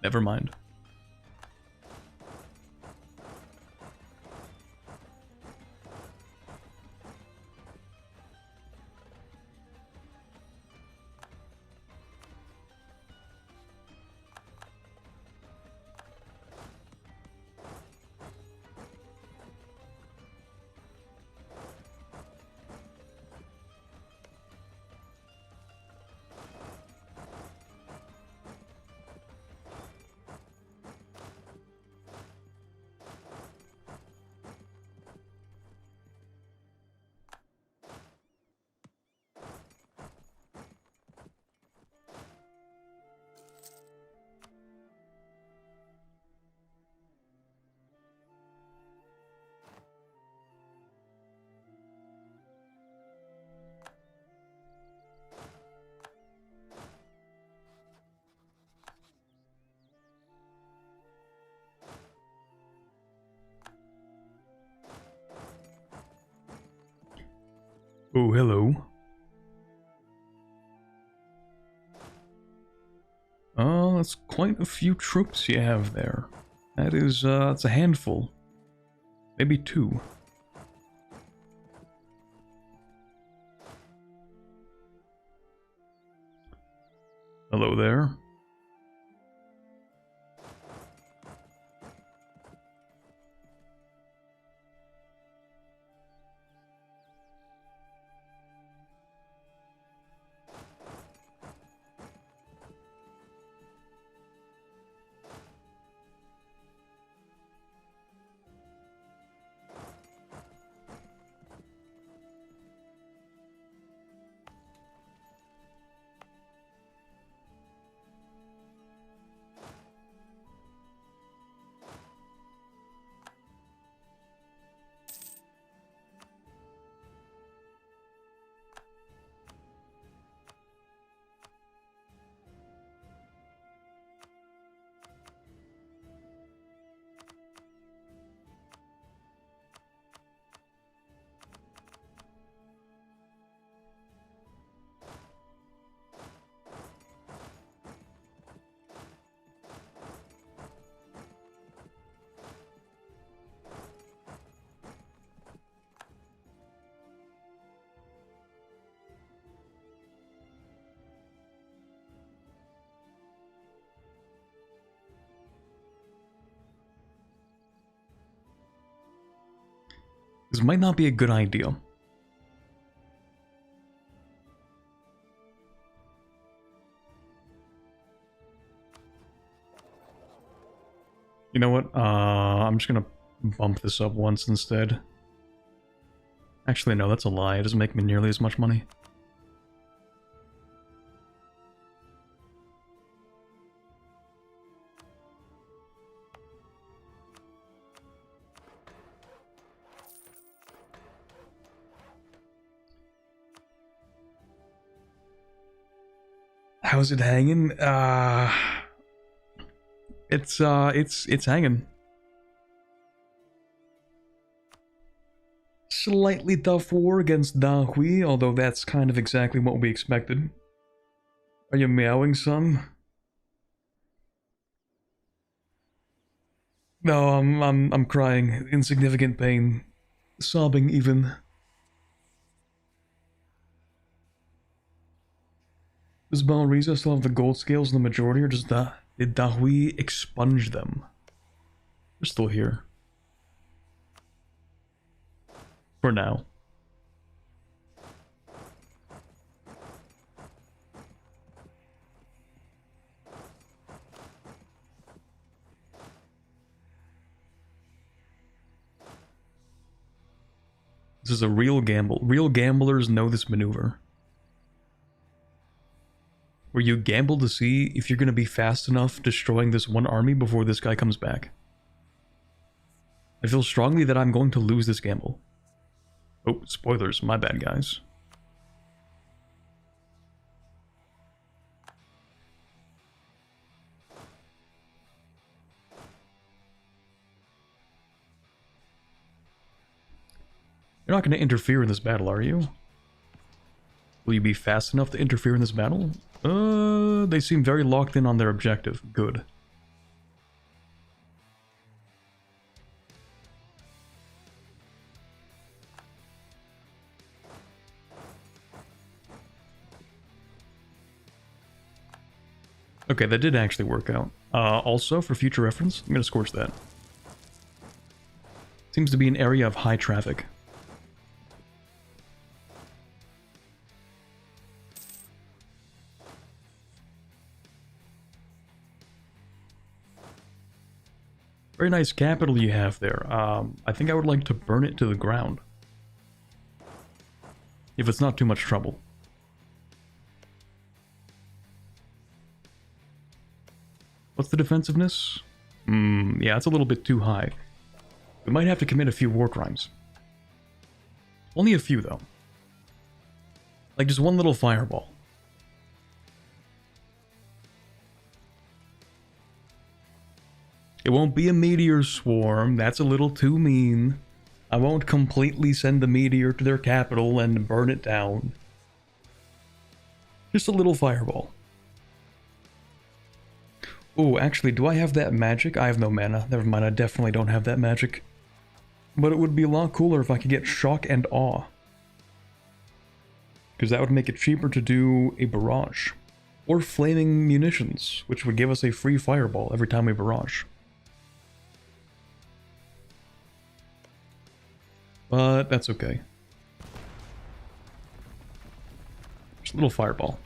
Never mind. Oh, hello. Oh, that's quite a few troops you have there. That is, that's a handful. Maybe two. Hello there. This might not be a good idea. You know what? I'm just gonna bump this up once instead. Actually, no, that's a lie. It doesn't make me nearly as much money. How's it hanging? It's hanging. Slightly tough war against Da Hui, although that's kind of exactly what we expected. Are you meowing, son? No, I'm crying. Insignificant pain. Sobbing even. Does Balriza still have the gold scales in the majority, or did Da Hui expunge them? They're still here. For now. This is a real gamble. Real gamblers know this maneuver. Where you gamble to see if you're going to be fast enough destroying this one army before this guy comes back. I feel strongly that I'm going to lose this gamble. Oh, spoilers, my bad, guys. You're not going to interfere in this battle, are you? Will you be fast enough to interfere in this battle? They seem very locked in on their objective. Good. Okay, that did actually work out. Also, for future reference, I'm going to scorch that. Seems to be an area of high traffic. Very nice capital you have there. I think I would like to burn it to the ground. If it's not too much trouble. What's the defensiveness? Yeah, it's a little bit too high. We might have to commit a few war crimes. Only a few, though. Like just one little fireball. It won't be a meteor swarm. That's a little too mean. I won't completely send the meteor to their capital and burn it down. Just a little fireball. Oh, actually, do I have that magic? I have no mana. Never mind, I definitely don't have that magic. But it would be a lot cooler if I could get shock and awe. Because that would make it cheaper to do a barrage. Or flaming munitions, which would give us a free fireball every time we barrage. But that's okay. Just a little fireball.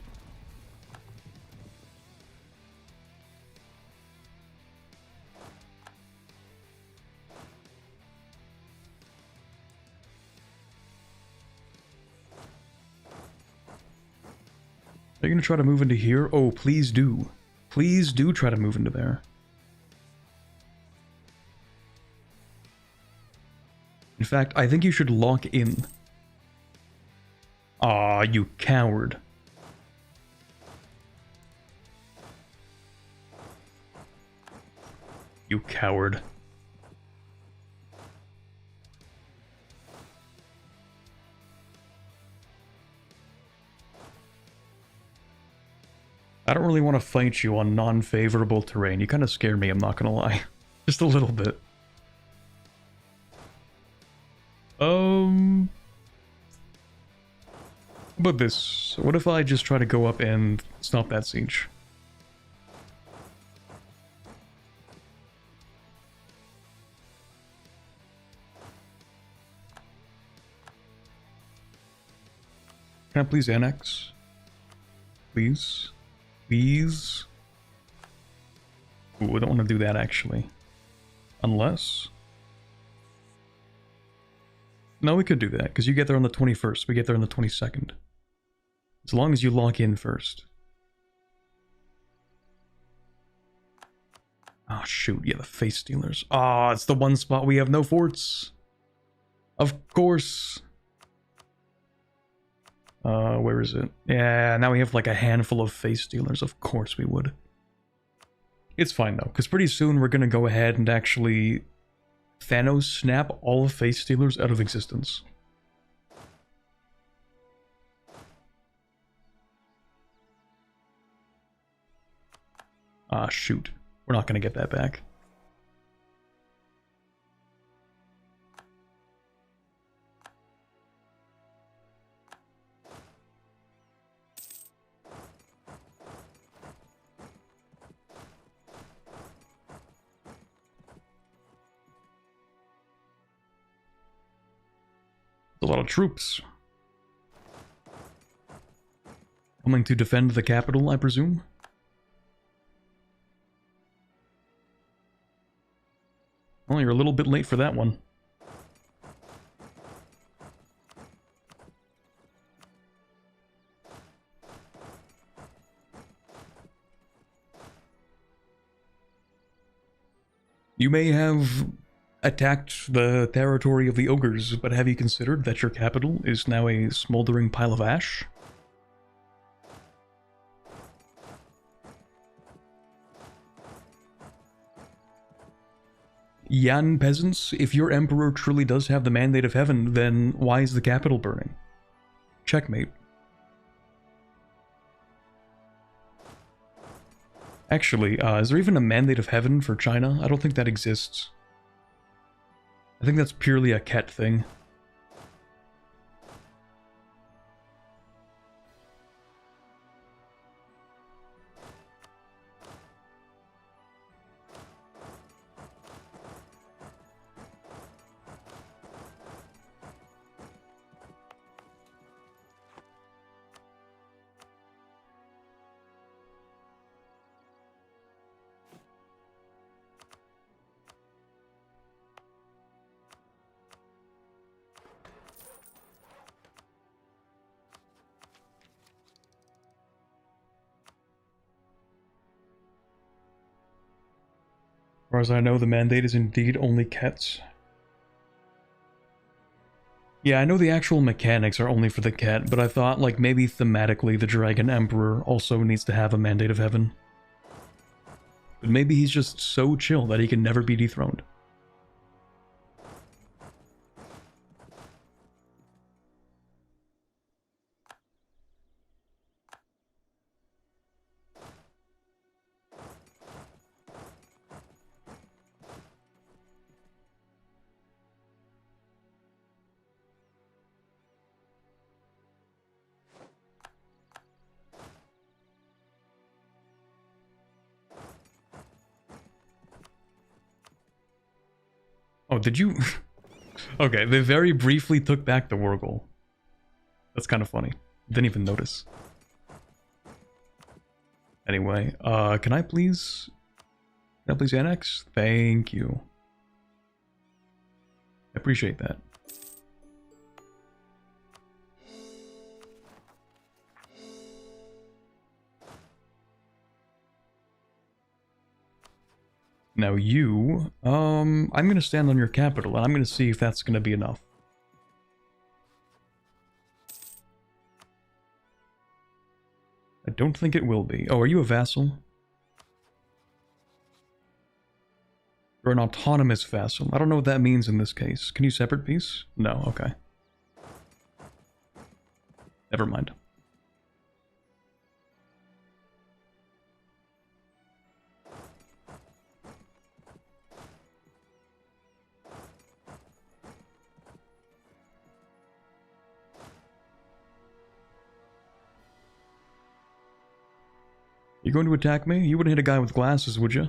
Are you gonna try to move into here? Oh, please do. Please do try to move into there. In fact, I think you should lock in. Aw, you coward. You coward. I don't really want to fight you on non-favorable terrain. You kind of scare me, I'm not gonna lie. Just a little bit. How about this? What if I just try to go up and stop that siege? Can I please annex? Please? Please? Ooh, I don't want to do that actually. Unless... No, we could do that, because you get there on the 21st, we get there on the 22nd. As long as you lock in first. Oh shoot, yeah, the face stealers. Ah, it's the one spot we have no forts. Of course. Where is it? Yeah, now we have like a handful of face stealers. Of course we would. It's fine though, because pretty soon we're gonna go ahead and actually Thanos snap all of face stealers out of existence. Ah, shoot. We're not gonna get that back. A lot of troops. Coming to defend the capital, I presume? Well, you're a little bit late for that one. You may have attacked the territory of the ogres, but have you considered that your capital is now a smoldering pile of ash? Yan peasants, if your emperor truly does have the mandate of heaven, then why is the capital burning? Checkmate. Actually, is there even a mandate of heaven for China? I don't think that exists. I think that's purely a Ket thing. As far as I know, the mandate is indeed only Kets. Yeah, I know the actual mechanics are only for the Ket, but I thought, like, maybe thematically the Dragon Emperor also needs to have a mandate of heaven. But maybe he's just so chill that he can never be dethroned. Oh, did you? Okay, they very briefly took back the Wurgle. That's kind of funny. Didn't even notice. Anyway, can I please annex? Thank you. I appreciate that. Now you, I'm gonna stand on your capital, and I'm gonna see if that's gonna be enough. I don't think it will be. Oh, are you a vassal? You're an autonomous vassal. I don't know what that means in this case. Can you separate peace? No, okay. Never mind. You going to attack me? You wouldn't hit a guy with glasses, would you?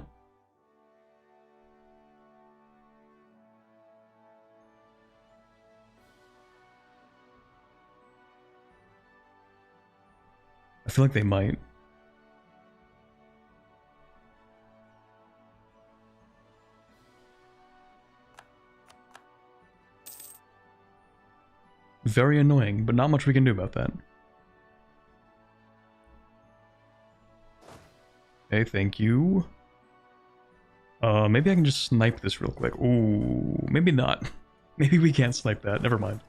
I feel like they might. Very annoying, but not much we can do about that. Okay, thank you. Maybe I can just snipe this real quick. Ooh, maybe not. Maybe we can't snipe that. Never mind.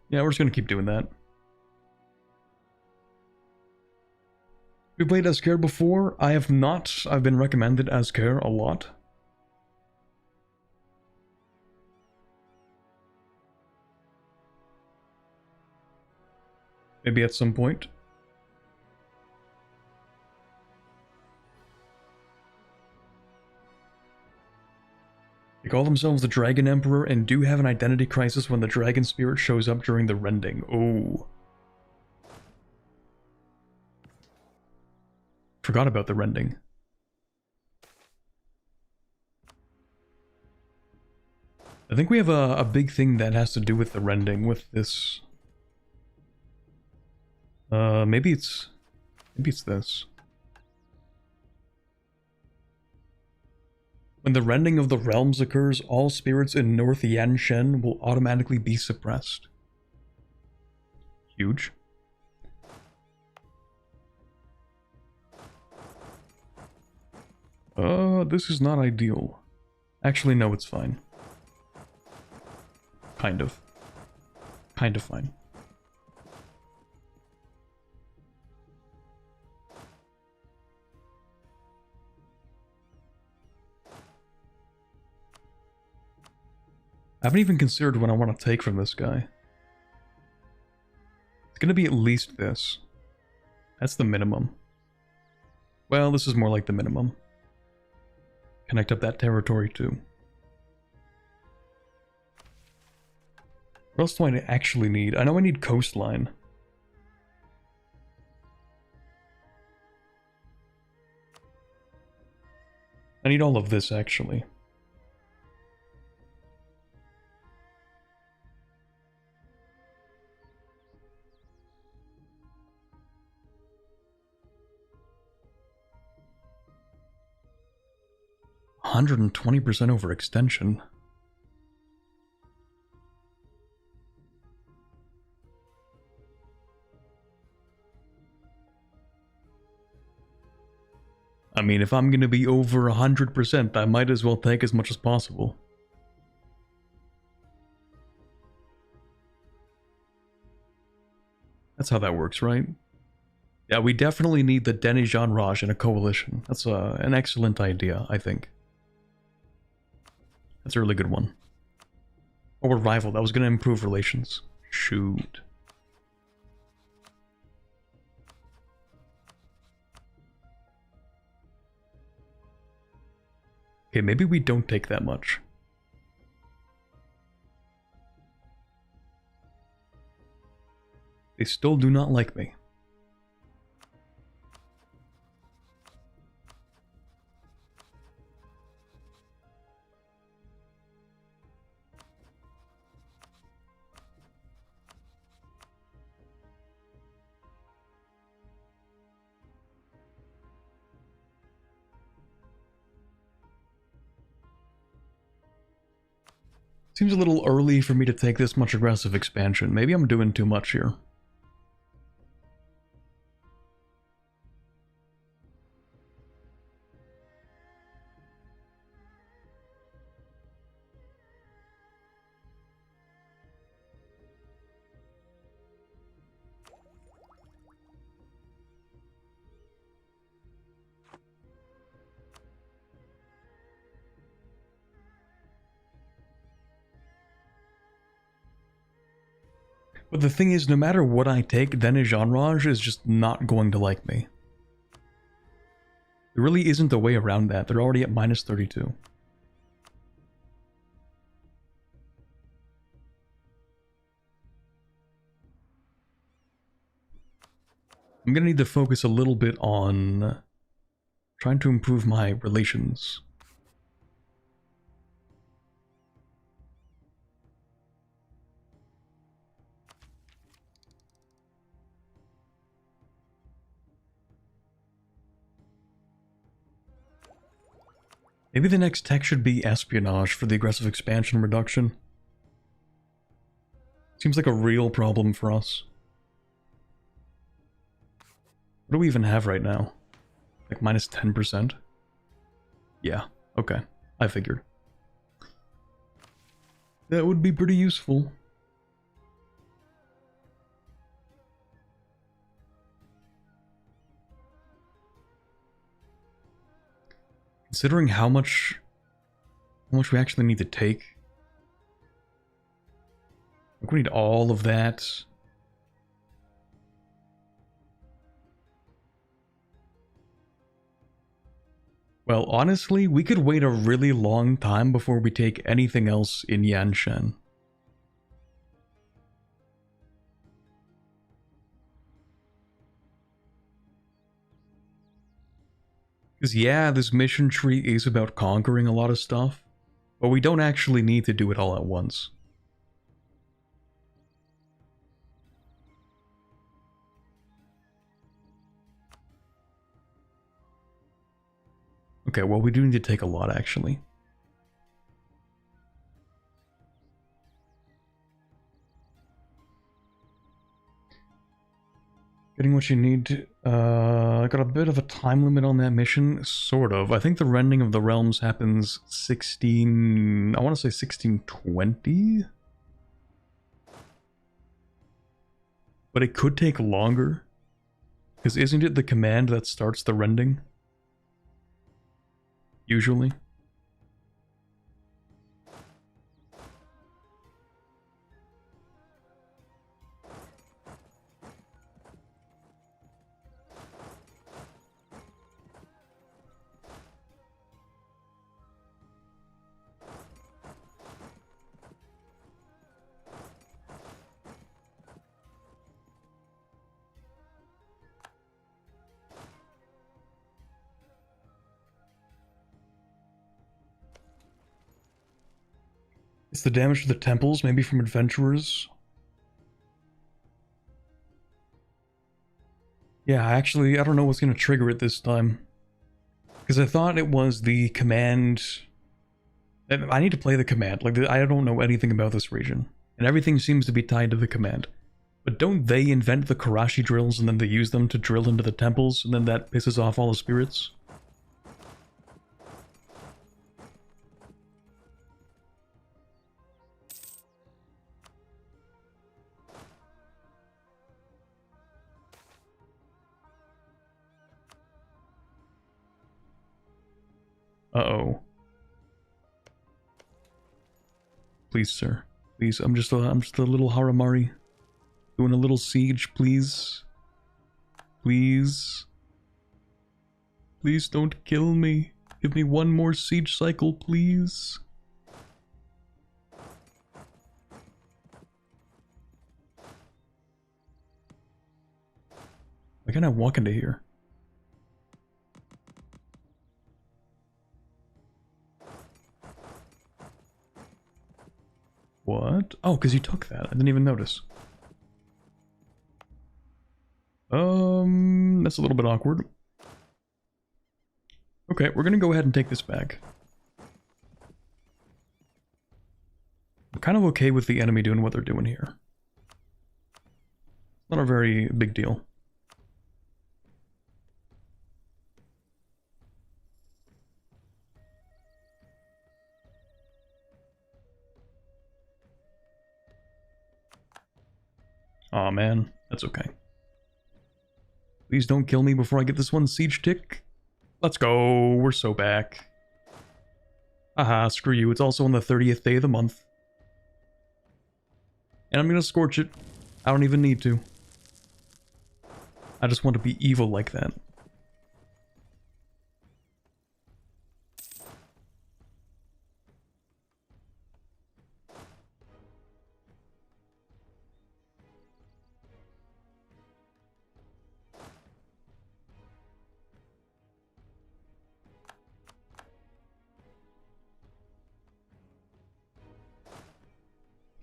Yeah, we're just gonna keep doing that. We played Azcare before. I have not. I've been recommended Azcare a lot. Maybe at some point. They call themselves the Dragon Emperor and do have an identity crisis when the dragon spirit shows up during the rending. Oh. Forgot about the rending. I think we have a big thing that has to do with the rending with this. Maybe it's this. When the rending of the realms occurs, all spirits in North Yanshen will automatically be suppressed. Huge. This is not ideal. Actually, no, it's fine. Kind of. Kind of fine. I haven't even considered what I want to take from this guy. It's gonna be at least this. That's the minimum. Well, this is more like the minimum. Connect up that territory too. What else do I actually need? I know I need coastline. I need all of this actually. $120% overextension. I mean, if I'm gonna be over 100%, I might as well take as much as possible. That's how that works, right? Yeah, we definitely need the Denijan Raj in a coalition. That's an excellent idea, I think. That's a really good one. Oh, we're rival. That was going to improve relations. Shoot. Okay, maybe we don't take that much. They still do not like me. Seems a little early for me to take this much aggressive expansion. Maybe I'm doing too much here. But the thing is, no matter what I take, then Genrage is just not going to like me. There really isn't a way around that. They're already at minus 32. I'm gonna need to focus a little bit on trying to improve my relations. Maybe the next tech should be espionage for the aggressive expansion reduction. Seems like a real problem for us. What do we even have right now? Like minus 10%? Yeah, okay. I figured. That would be pretty useful. Considering how much we actually need to take. Like we need all of that. Well, honestly, we could wait a really long time before we take anything else in Yanshan. Because yeah, this mission tree is about conquering a lot of stuff, but we don't actually need to do it all at once. Okay, well we do need to take a lot actually. Getting what you need. I got a bit of a time limit on that mission, sort of. I think the rending of the realms happens 16... I want to say 1620? But it could take longer. Because isn't it the command that starts the rending? Usually. It's the damage to the temples, maybe from adventurers. Yeah, actually, I don't know what's going to trigger it this time. Because I thought it was the command... I need to play the command. Like, I don't know anything about this region. And everything seems to be tied to the command. But don't they invent the Karashi drills and then they use them to drill into the temples and then that pisses off all the spirits? Uh-oh. Please, sir. Please, I'm just a little Haramari. Doing a little siege, please. Please. Please don't kill me. Give me one more siege cycle, please. can I walk into here? What? Oh, because you took that. I didn't even notice. That's a little bit awkward. Okay, we're gonna go ahead and take this back. I'm kind of okay with the enemy doing what they're doing here. Not a very big deal. Aw, man. That's okay. Please don't kill me before I get this one siege tick. Let's go. We're so back. Aha, screw you. It's also on the 30th day of the month. And I'm gonna scorch it. I don't even need to. I just want to be evil like that.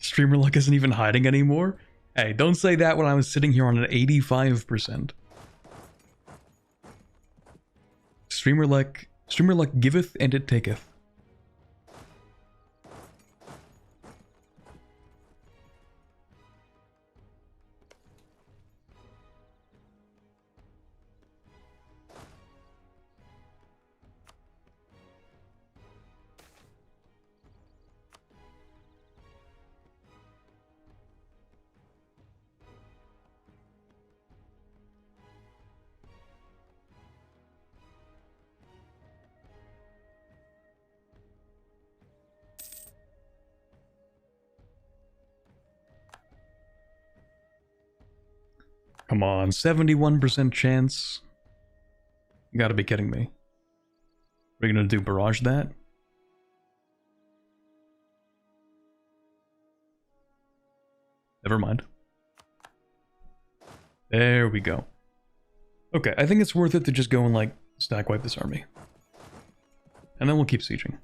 Streamer luck isn't even hiding anymore? Hey, don't say that when I was sitting here on an 85%. Streamer luck giveth and it taketh. Come on, 71% chance? You gotta be kidding me. We're gonna do barrage that? Never mind. There we go. Okay, I think it's worth it to just go and, like, stack wipe this army. And then we'll keep sieging.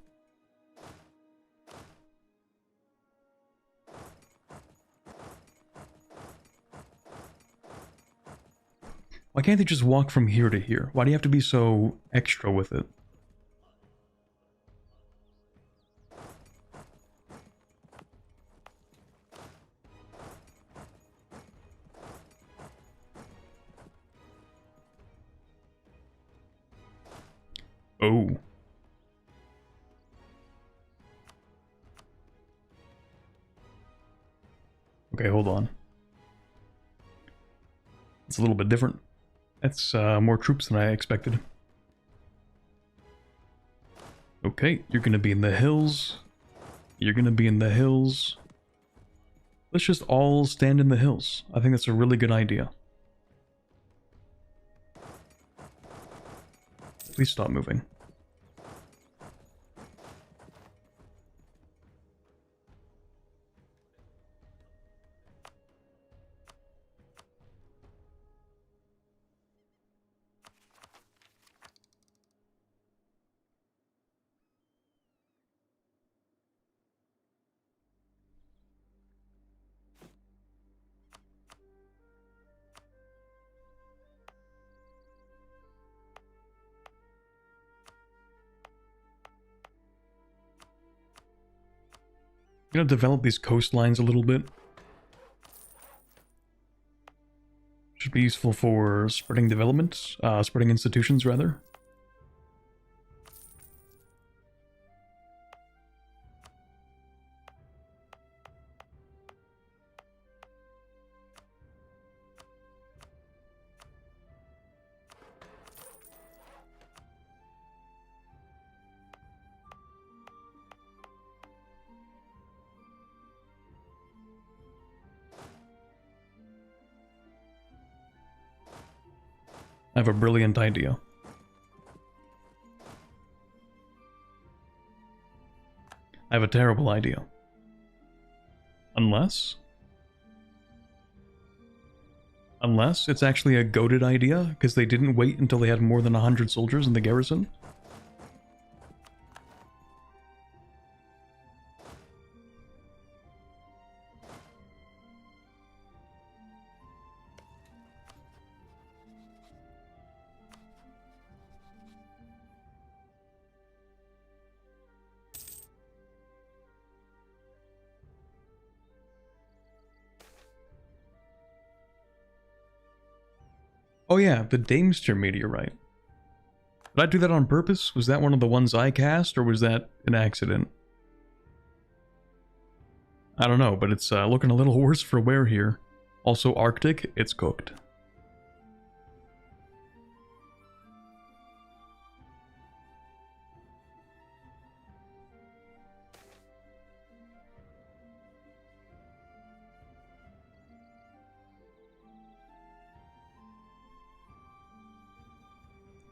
Why can't they just walk from here to here? Why do you have to be so extra with it? Oh. Okay, hold on. It's a little bit different. That's more troops than I expected. Okay, you're gonna be in the hills. You're gonna be in the hills. Let's just all stand in the hills. I think that's a really good idea. Please stop moving. I'm gonna develop these coastlines a little bit. Should be useful for spreading developments, spreading institutions rather. I have a brilliant idea. I have a terrible idea. Unless... Unless it's actually a goated idea, because they didn't wait until they had more than 100 soldiers in the garrison. Oh yeah, the Damester meteorite. Did I do that on purpose? Was that one of the ones I cast, or was that an accident? I don't know, but it's looking a little worse for wear here. Also Arctic, it's cooked.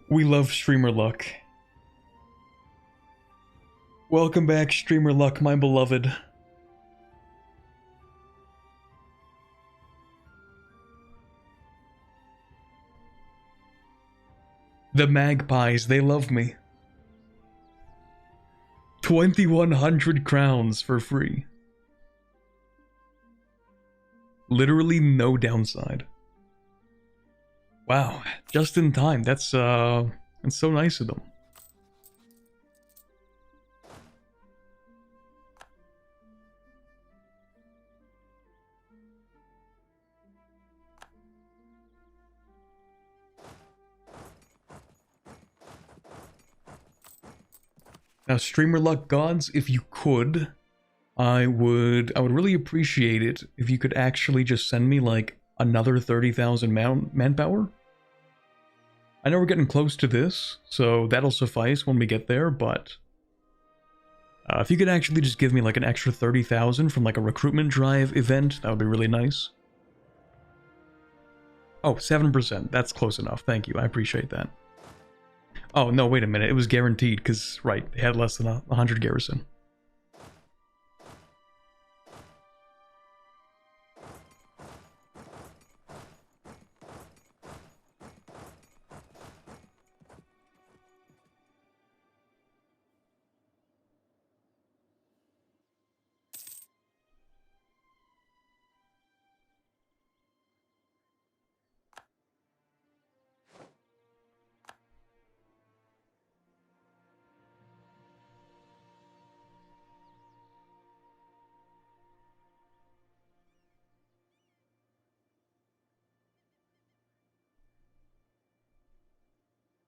We love Streamer Luck. Welcome back, Streamer Luck, my beloved. The Magpies, they love me. 2,100 crowns for free. Literally no downside. Wow, just in time. That's so nice of them. Now, Streamer Luck Gods, if you could, I would really appreciate it if you could actually just send me like another 30,000 manpower. I know we're getting close to this, so that'll suffice when we get there, but if you could actually just give me like an extra 30,000 from like a recruitment drive event, that would be really nice. Oh, 7%. That's close enough. Thank you. I appreciate that. Oh, no, wait a minute. It was guaranteed, because, right, they had less than 100 garrison.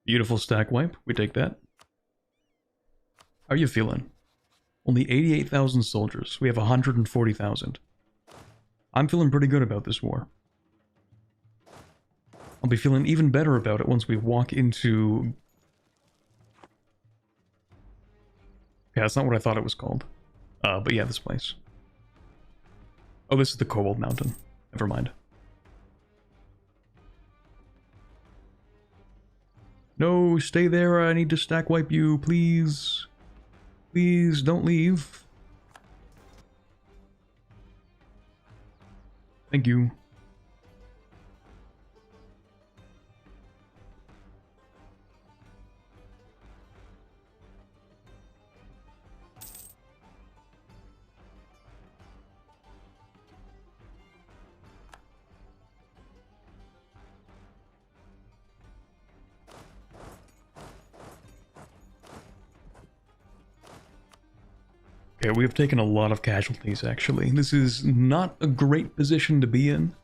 Beautiful stack wipe. We take that. How are you feeling? Only 88,000 soldiers. We have 140,000. I'm feeling pretty good about this war. I'll be feeling even better about it once we walk into... Yeah, that's not what I thought it was called. But yeah, this place. Oh, this is the Cobalt Mountain. Never mind. No, stay there. I need to stack wipe you, please. Please, don't leave. Thank you. Okay, we have taken a lot of casualties, actually. This is not a great position to be in.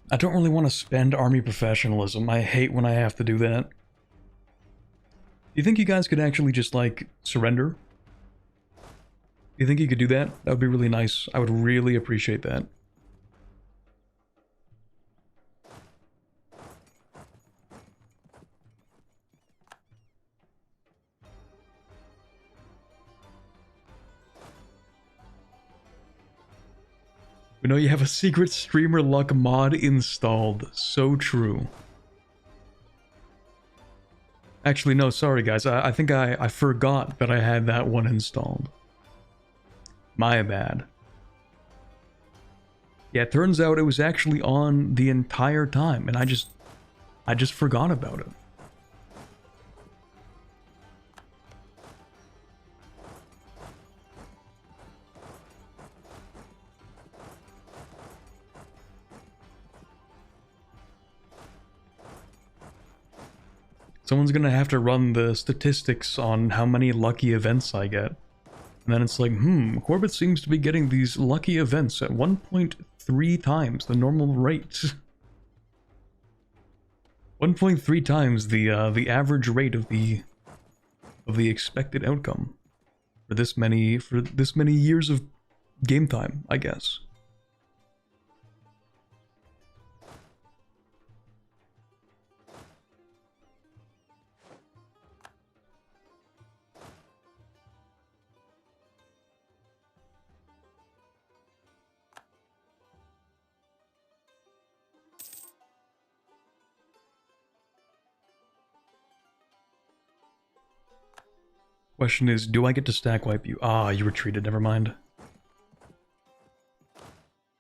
I don't really want to spend army professionalism. I hate when I have to do that. Do you think you guys could actually just, like, surrender? Do you think you could do that? That would be really nice. I would really appreciate that. We know you have a secret Streamer Luck mod installed. So true. Actually, no, sorry guys. I think I forgot that I had that one installed. My bad. Yeah, it turns out it was actually on the entire time, and I just forgot about it. Someone's gonna have to run the statistics on how many lucky events I get. And then it's like, Corbett seems to be getting these lucky events at 1.3 times the normal rate. 1.3 times the average rate of the expected outcome for this many years of game time, I guess. Question is, do I get to stack wipe you? Ah, you retreated, never mind.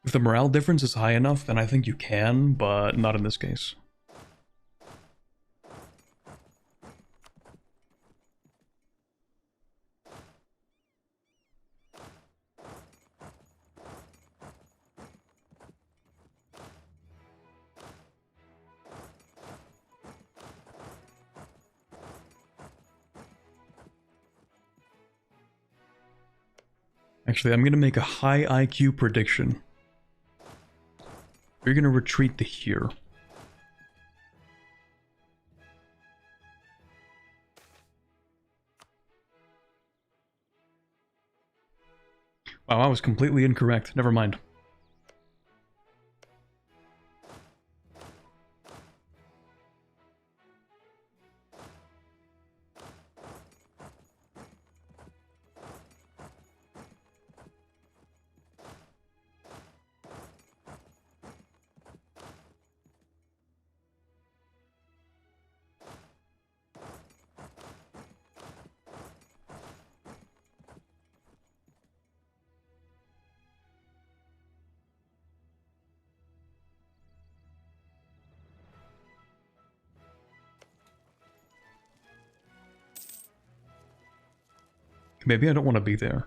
If the morale difference is high enough, then I think you can, but not in this case. Actually, I'm gonna make a high IQ prediction. You're gonna retreat to here. Wow, I was completely incorrect. Never mind. Maybe I don't want to be there.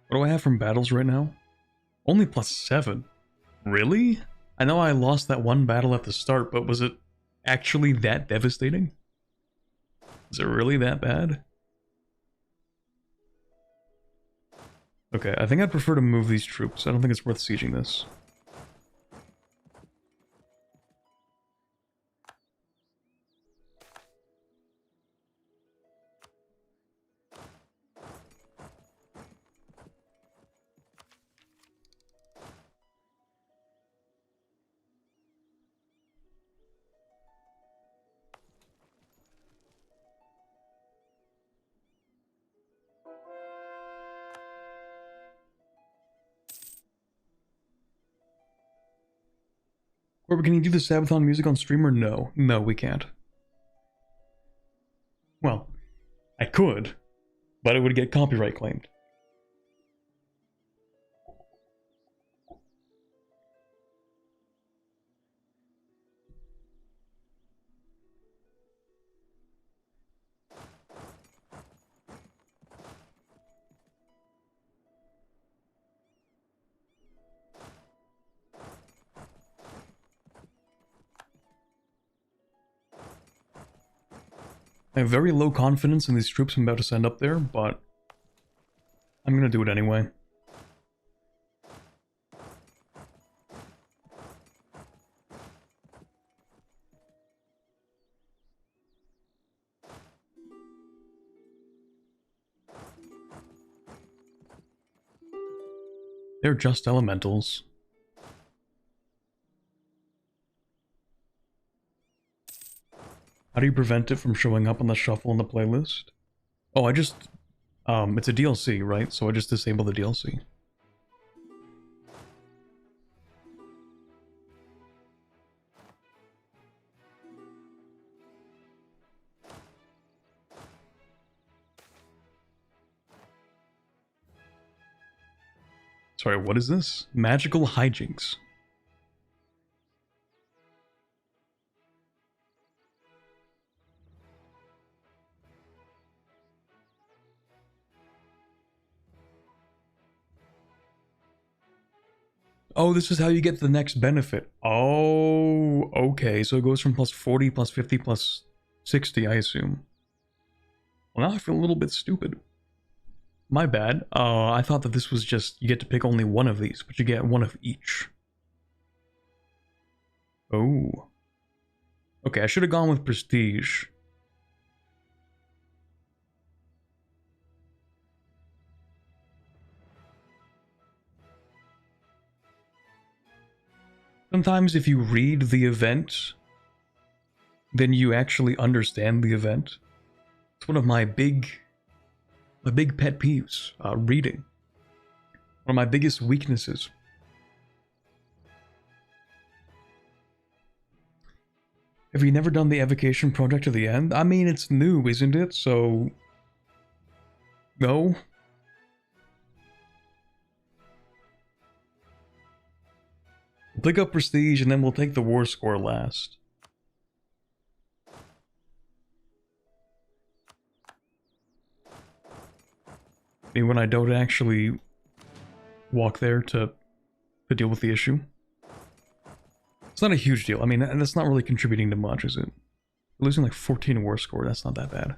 What do I have from battles right now? Only +7. Really? I know I lost that one battle at the start, but was it actually that devastating? Is it really that bad? Okay, I think I'd prefer to move these troops. I don't think it's worth sieging this. Or can you do the Sabathon music on stream or no? No, we can't. Well, I could, but it would get copyright claimed. I have very low confidence in these troops I'm about to send up there, but I'm gonna do it anyway. They're just elementals. How do you prevent it from showing up on the shuffle in the playlist? Oh, I just It's a DLC, right? So I just disable the DLC. Sorry, what is this? Magical hijinks. Oh, this is how you get the next benefit. Oh, okay. So it goes from plus 40, plus 50, plus 60, I assume. Well, now I feel a little bit stupid. My bad. I thought that this was just, you get to pick only one of these, but you get one of each. Oh. Okay, I should have gone with prestige. Sometimes if you read the event, then you actually understand the event. It's one of my big pet peeves, reading. One of my biggest weaknesses. Have you never done the evocation project to the end? I mean, it's new, isn't it? So... no? We'll pick up prestige and then we'll take the war score last. I mean, when I don't actually walk there to deal with the issue. It's not a huge deal. I mean, that's not really contributing to much, is it? Losing like 14 war score, that's not that bad.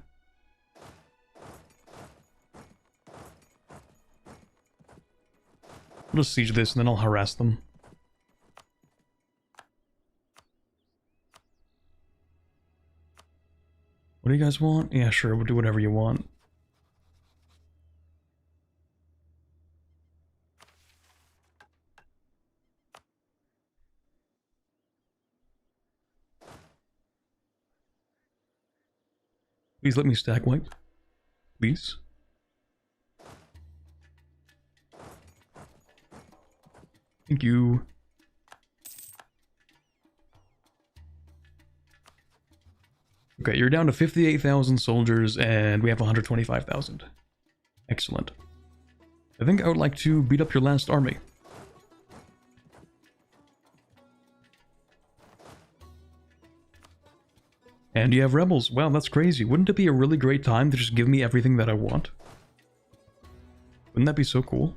I'll just siege this and then I'll harass them. What do you guys want? Yeah, sure, we'll do whatever you want. Please let me stack wipe. Please. Thank you. Okay, you're down to 58,000 soldiers and we have 125,000. Excellent. I think I would like to beat up your last army. And you have rebels. Wow, that's crazy. Wouldn't it be a really great time to just give me everything that I want? Wouldn't that be so cool?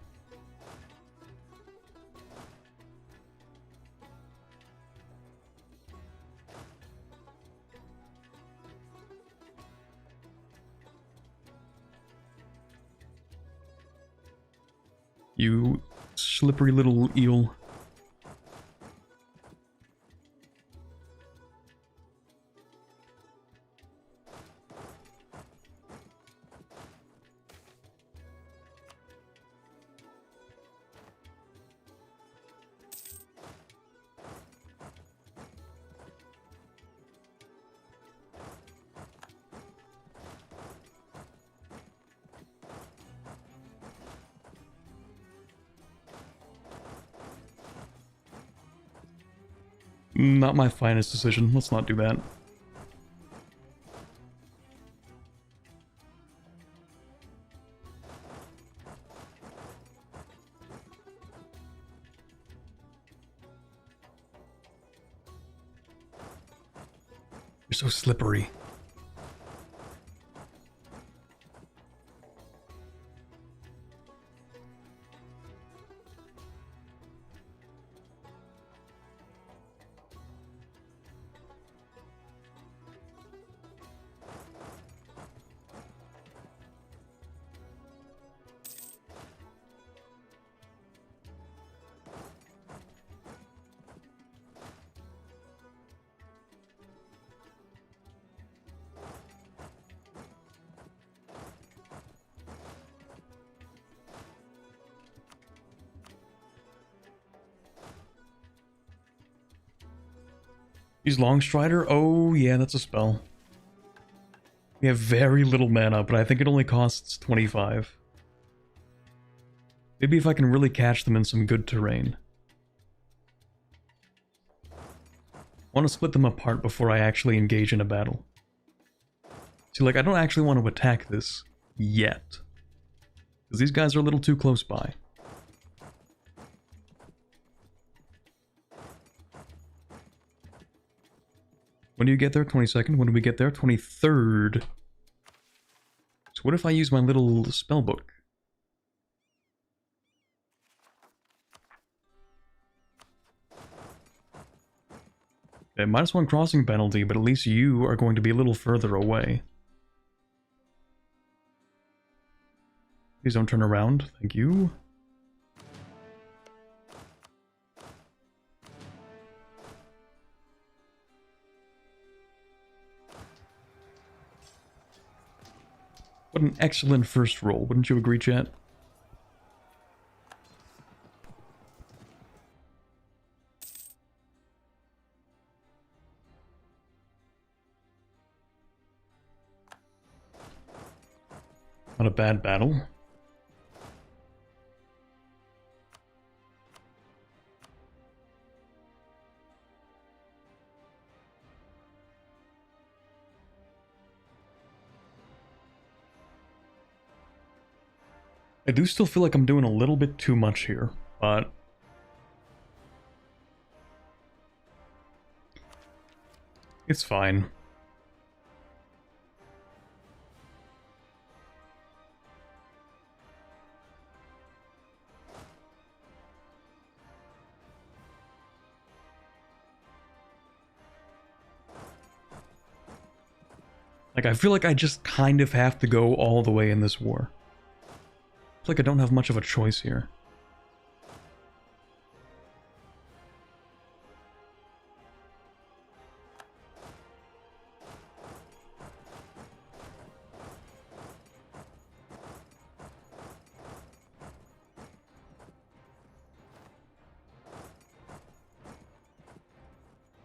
You slippery little eel. Not my finest decision. Let's not do that. You're so slippery. Use Longstrider? Oh, yeah, that's a spell. We have very little mana, but I think it only costs 25. Maybe if I can really catch them in some good terrain. I want to split them apart before I actually engage in a battle. See, like, I don't actually want to attack this yet. Because these guys are a little too close by. When do you get there? 22nd. When do we get there? 23rd. So what if I use my little spell book? Okay, -1 crossing penalty, but at least you are going to be a little further away. Please don't turn around. Thank you. What an excellent first roll, wouldn't you agree, chat? Not a bad battle. I do still feel like I'm doing a little bit too much here, but it's fine. Like, I feel like I just kind of have to go all the way in this war. It's like I don't have much of a choice here.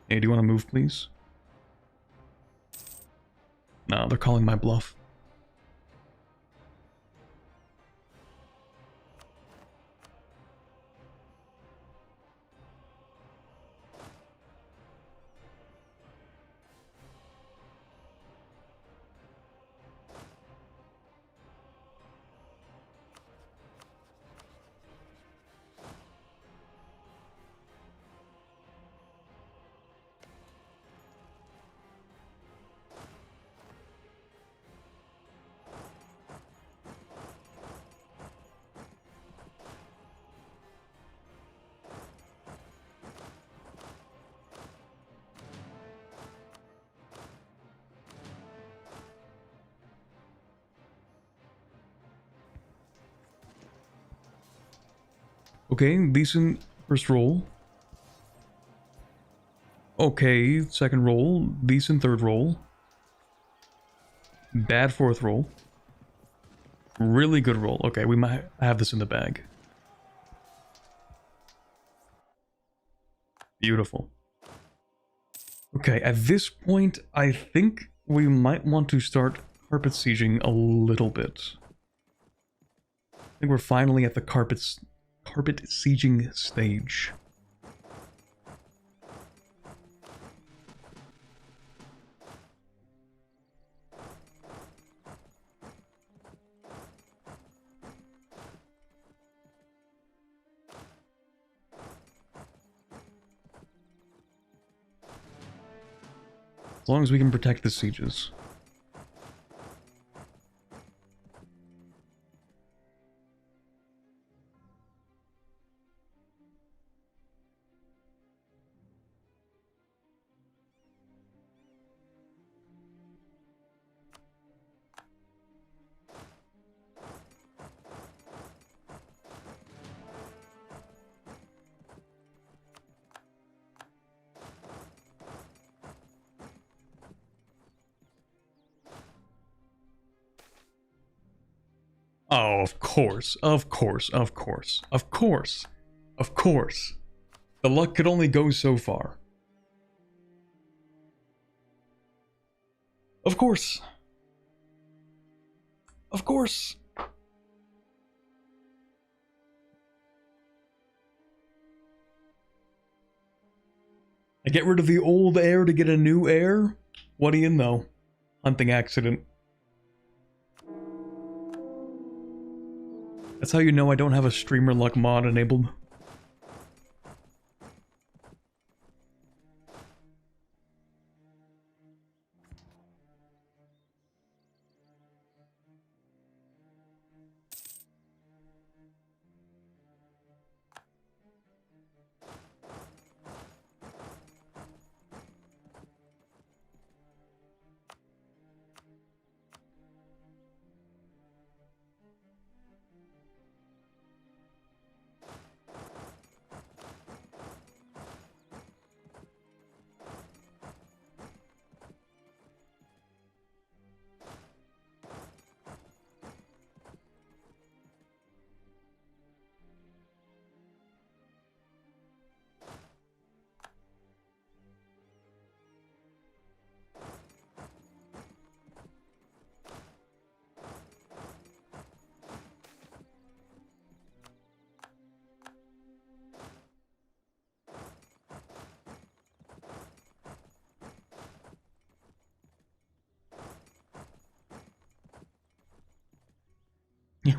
Hey, do you want to move, please? No, they're calling my bluff. Okay, decent first roll. Okay, second roll. Decent third roll. Bad fourth roll. Really good roll. Okay, we might have this in the bag. Beautiful. Okay, at this point, I think we might want to start carpet sieging a little bit. I think we're finally at the carpet sieging stage. As long as we can protect the sieges. Oh, of course, of course, of course, of course, of course. The luck could only go so far. Of course. Of course. I get rid of the old heir to get a new heir? What do you know? Hunting accident. That's how you know I don't have a streamer luck mod enabled.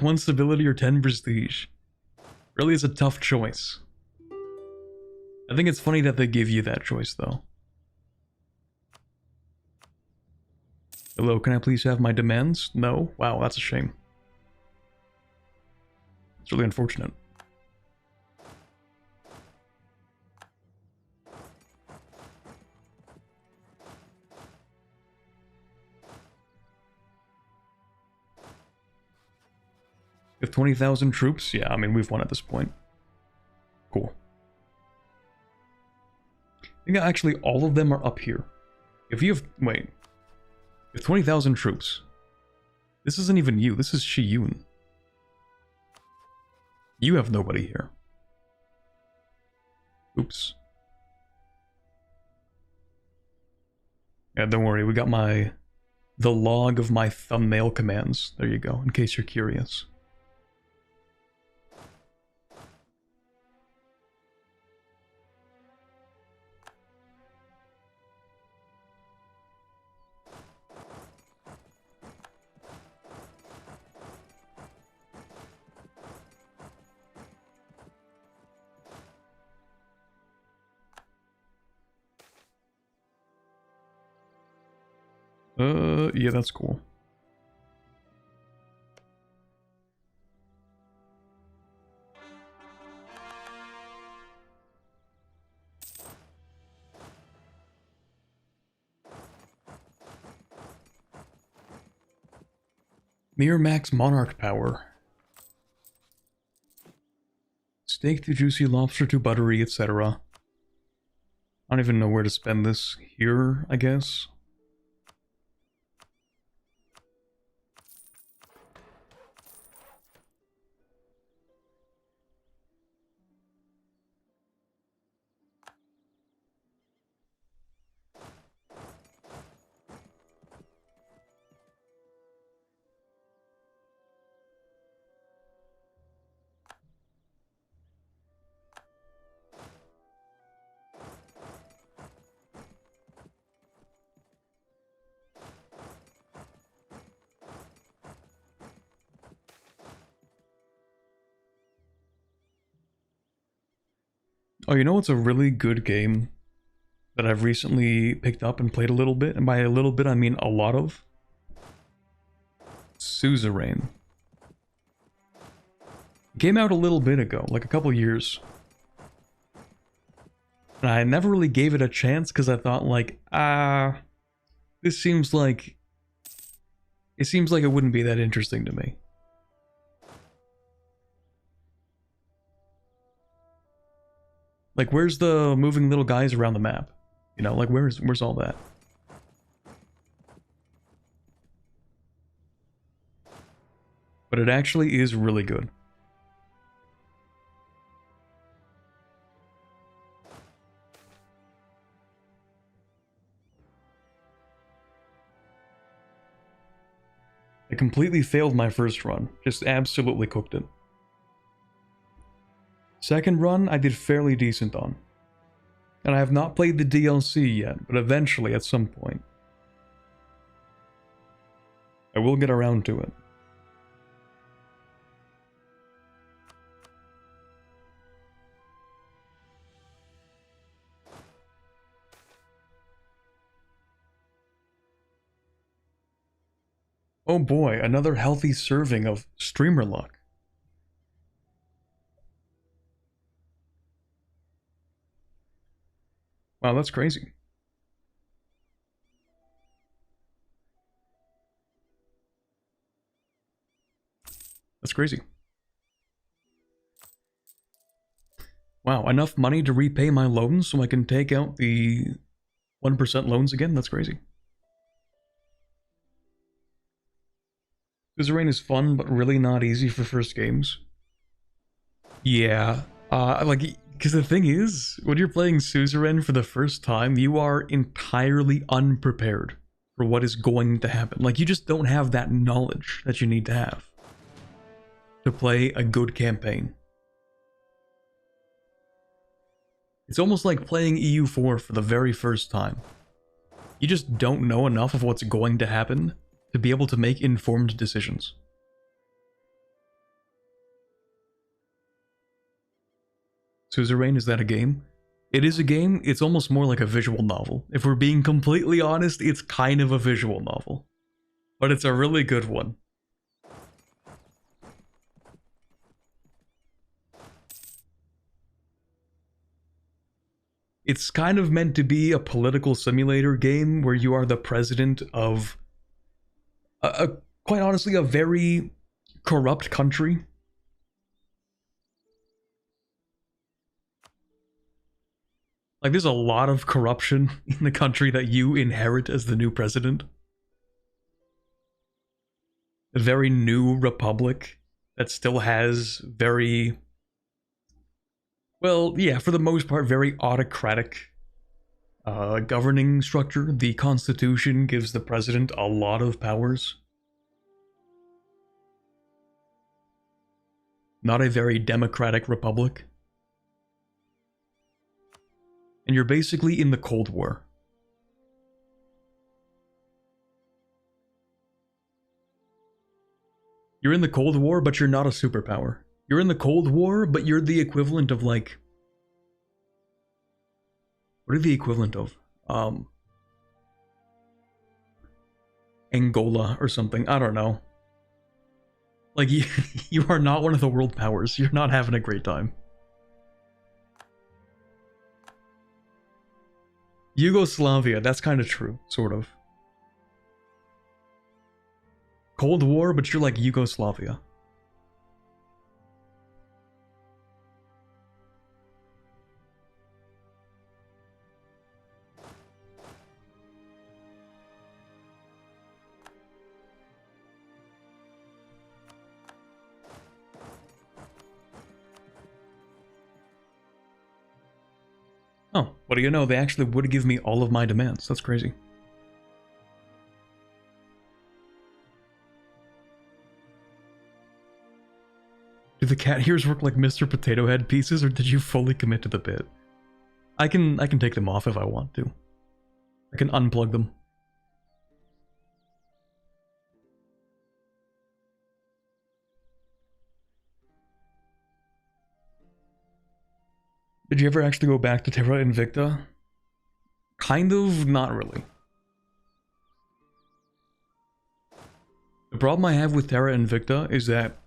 One stability or 10 prestige. Really is a tough choice. I think it's funny that they give you that choice, though. Hello, can I please have my demands? No? Wow, that's a shame. It's really unfortunate. With 20,000 troops? Yeah, I mean, we've won at this point. Cool. I think actually all of them are up here. If you have... Wait. With 20,000 troops. This isn't even you. This is Shiyun. You have nobody here. Oops. Yeah, don't worry. We got the log of my thumbnail commands. There you go, in case you're curious. Yeah, that's cool. Near max monarch power. Steak to juicy, lobster to buttery, etc. I don't even know where to spend this. Here, I guess. Oh, you know what's a really good game that I've recently picked up and played a little bit? And by a little bit, I mean a lot of. Suzerain. Came out a little bit ago, like a couple years. And I never really gave it a chance because I thought like, this seems like... It seems like it wouldn't be that interesting to me. Like, where's the moving little guys around the map? You know, like, where's all that? But it actually is really good. I completely failed my first run. Just absolutely cooked it. Second run, I did fairly decent on. And I have not played the DLC yet, but eventually, at some point, I will get around to it. Oh boy, another healthy serving of streamer luck. Wow, that's crazy. That's crazy. Wow, enough money to repay my loans so I can take out the 1% loans again? That's crazy. Suzerain is fun, but really not easy for first games. Yeah, because the thing is, when you're playing Suzerain for the first time, you are entirely unprepared for what is going to happen. Like, you just don't have that knowledge that you need to have to play a good campaign. It's almost like playing EU4 for the very first time. You just don't know enough of what's going to happen to be able to make informed decisions. Suzerain, is that a game? It is a game. It's almost more like a visual novel. If we're being completely honest, it's kind of a visual novel. But it's a really good one. It's kind of meant to be a political simulator game where you are the president of, quite honestly, a very corrupt country. Like, there's a lot of corruption in the country that you inherit as the new president. A very new republic that still has very, well, yeah, for the most part, very autocratic governing structure. The Constitution gives the president a lot of powers. Not a very democratic republic. And you're basically in the Cold War. You're in the Cold War, but you're not a superpower. You're in the Cold War, but you're the equivalent of, like... What are the equivalent of? Angola or something. I don't know. Like, you are not one of the world powers. You're not having a great time. Yugoslavia, that's kind of true, sort of. Cold War, but you're like Yugoslavia. Oh, what do you know? They actually would give me all of my demands. That's crazy. Do the cat ears work like Mr. Potato Head pieces, or did you fully commit to the bit? I can take them off if I want to. I can unplug them. Did you ever actually go back to Terra Invicta? Kind of, not really. The problem I have with Terra Invicta is that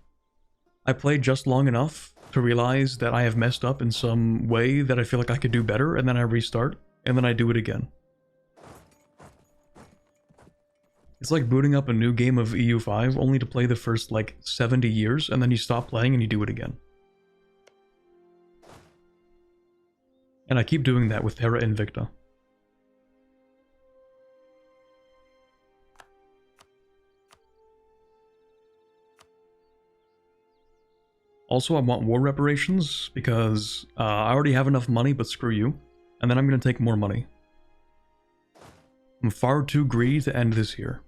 I played just long enough to realize that I have messed up in some way that I feel like I could do better, and then I restart, and then I do it again. It's like booting up a new game of EU5 only to play the first, like, 70 years, and then you stop playing and you do it again. And I keep doing that with Terra Invicta. Also, I want war reparations, because I already have enough money, but screw you. And then I'm going to take more money. I'm far too greedy to end this here.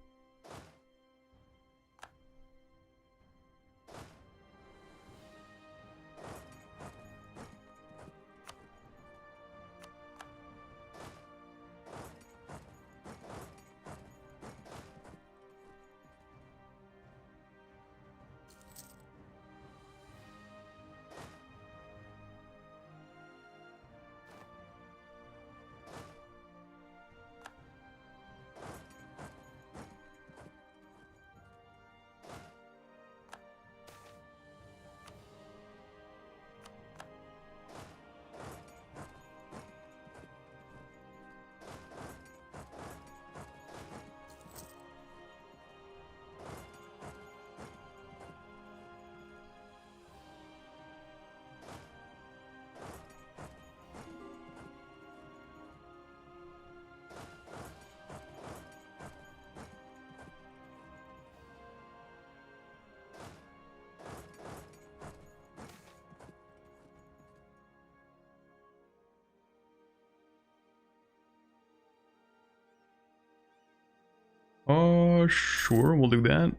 Sure, we'll do that.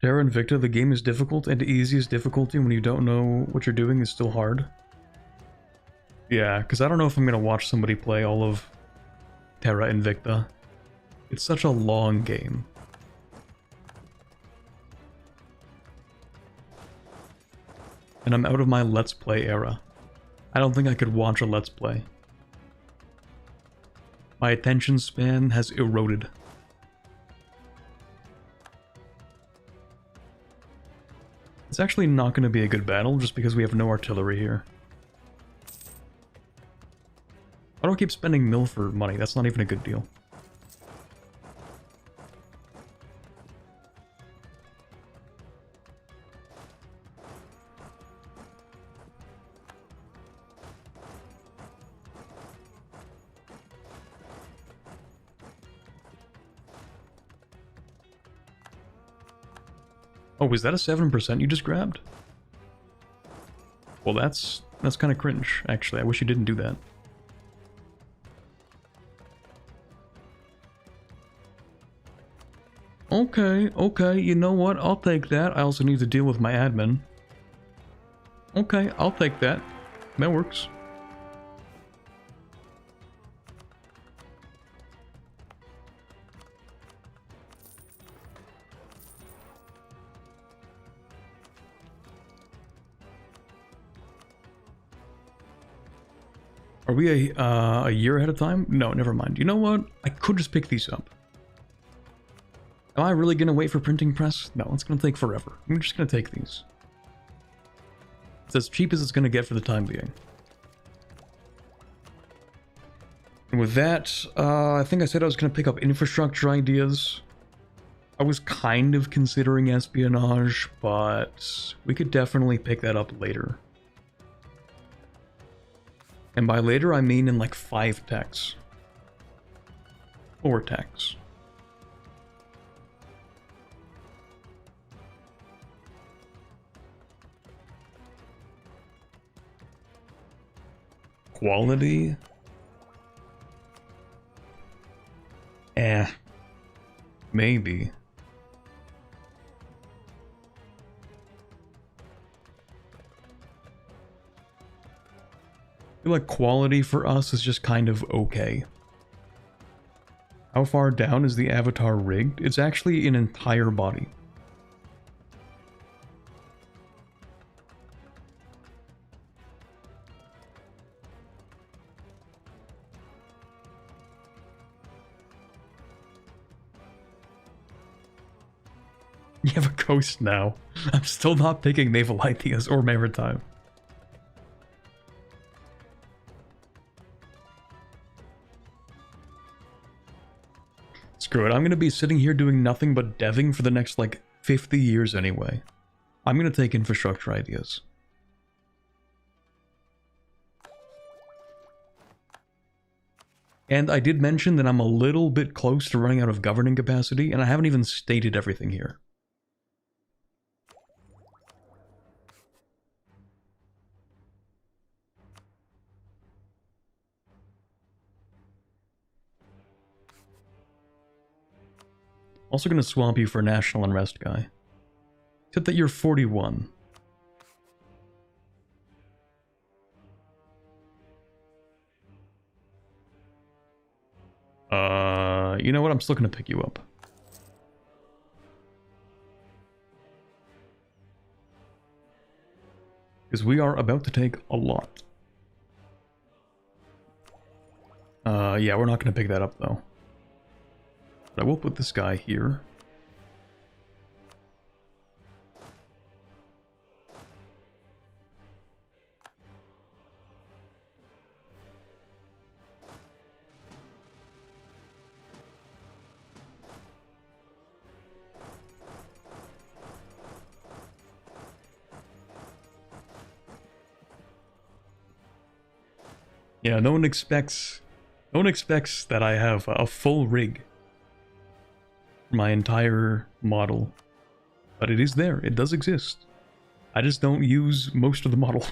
Terra Invicta, the game is difficult, and the easiest difficulty when you don't know what you're doing is still hard. Yeah, because I don't know if I'm going to watch somebody play all of Terra Invicta. It's such a long game. And I'm out of my Let's Play era. I don't think I could watch a Let's Play. My attention span has eroded. It's actually not going to be a good battle just because we have no artillery here. Why do I keep spending mill for money? That's not even a good deal. Oh, was that a 7% you just grabbed? Well, that's kind of cringe, actually. I wish you didn't do that. Okay, you know what? I'll take that. I also need to deal with my admin. Okay, I'll take that. That works. Are we a year ahead of time? No, never mind. You know what? I could just pick these up. Am I really gonna wait for printing press? No, it's gonna take forever. I'm just gonna take these. It's as cheap as it's gonna get for the time being. And with that, I think I said I was gonna pick up infrastructure ideas. I was kind of considering espionage, but we could definitely pick that up later. And by later, I mean in like 5 techs. 4 techs. Quality? Maybe. I feel like quality for us is just kind of okay. How far down is the avatar rigged? It's actually an entire body. You have a coast now. I'm still not picking naval ideas or maritime. Screw it, I'm gonna be sitting here doing nothing but deving for the next, like, 50 years anyway. I'm gonna take infrastructure ideas. And I did mention that I'm a little bit close to running out of governing capacity, and I haven't even stated everything here. Also gonna swamp you for national unrest guy. Except that you're 41. You know what? I'm still gonna pick you up. Because we are about to take a lot. Yeah, we're not gonna pick that up though. But I will put this guy here. Yeah, no one expects that I have a full rig for my entire model. But it is there. It does exist. I just don't use most of the model.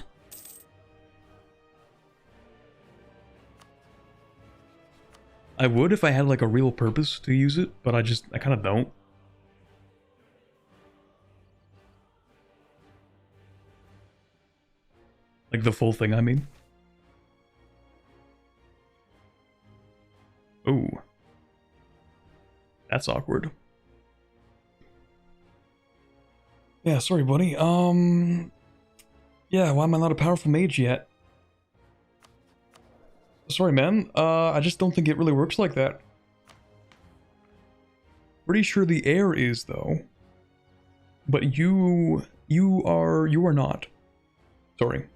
I would if I had like a real purpose to use it, but I kind of don't. Like the full thing, I mean. Oh. That's awkward. Yeah, sorry, buddy. Yeah, why am I not a powerful mage yet? Sorry, man. I just don't think it really works like that. Pretty sure the air is, though. But you are not. Sorry.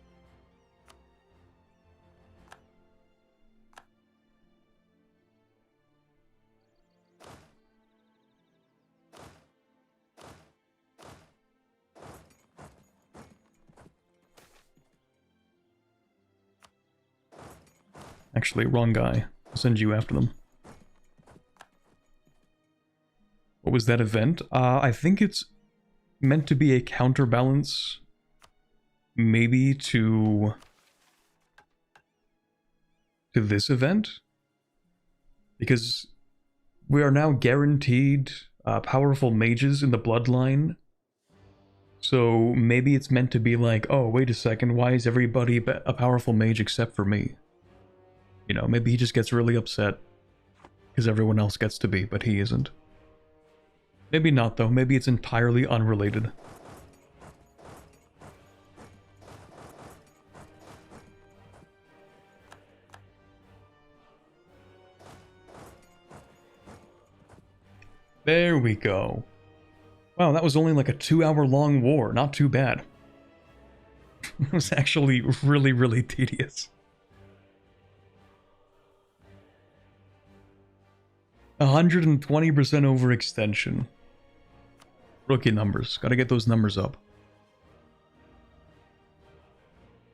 Actually, wrong guy. I'll send you after them. What was that event? I think it's meant to be a counterbalance, maybe to this event, because we are now guaranteed powerful mages in the bloodline. So maybe it's meant to be like, oh, wait a second, why is everybody a powerful mage except for me? You know, maybe he just gets really upset because everyone else gets to be, but he isn't. Maybe not, though. Maybe it's entirely unrelated. There we go. Wow, that was only like a 2-hour-long war. Not too bad. It was actually really, really tedious. 120% overextension. Rookie numbers. Gotta get those numbers up.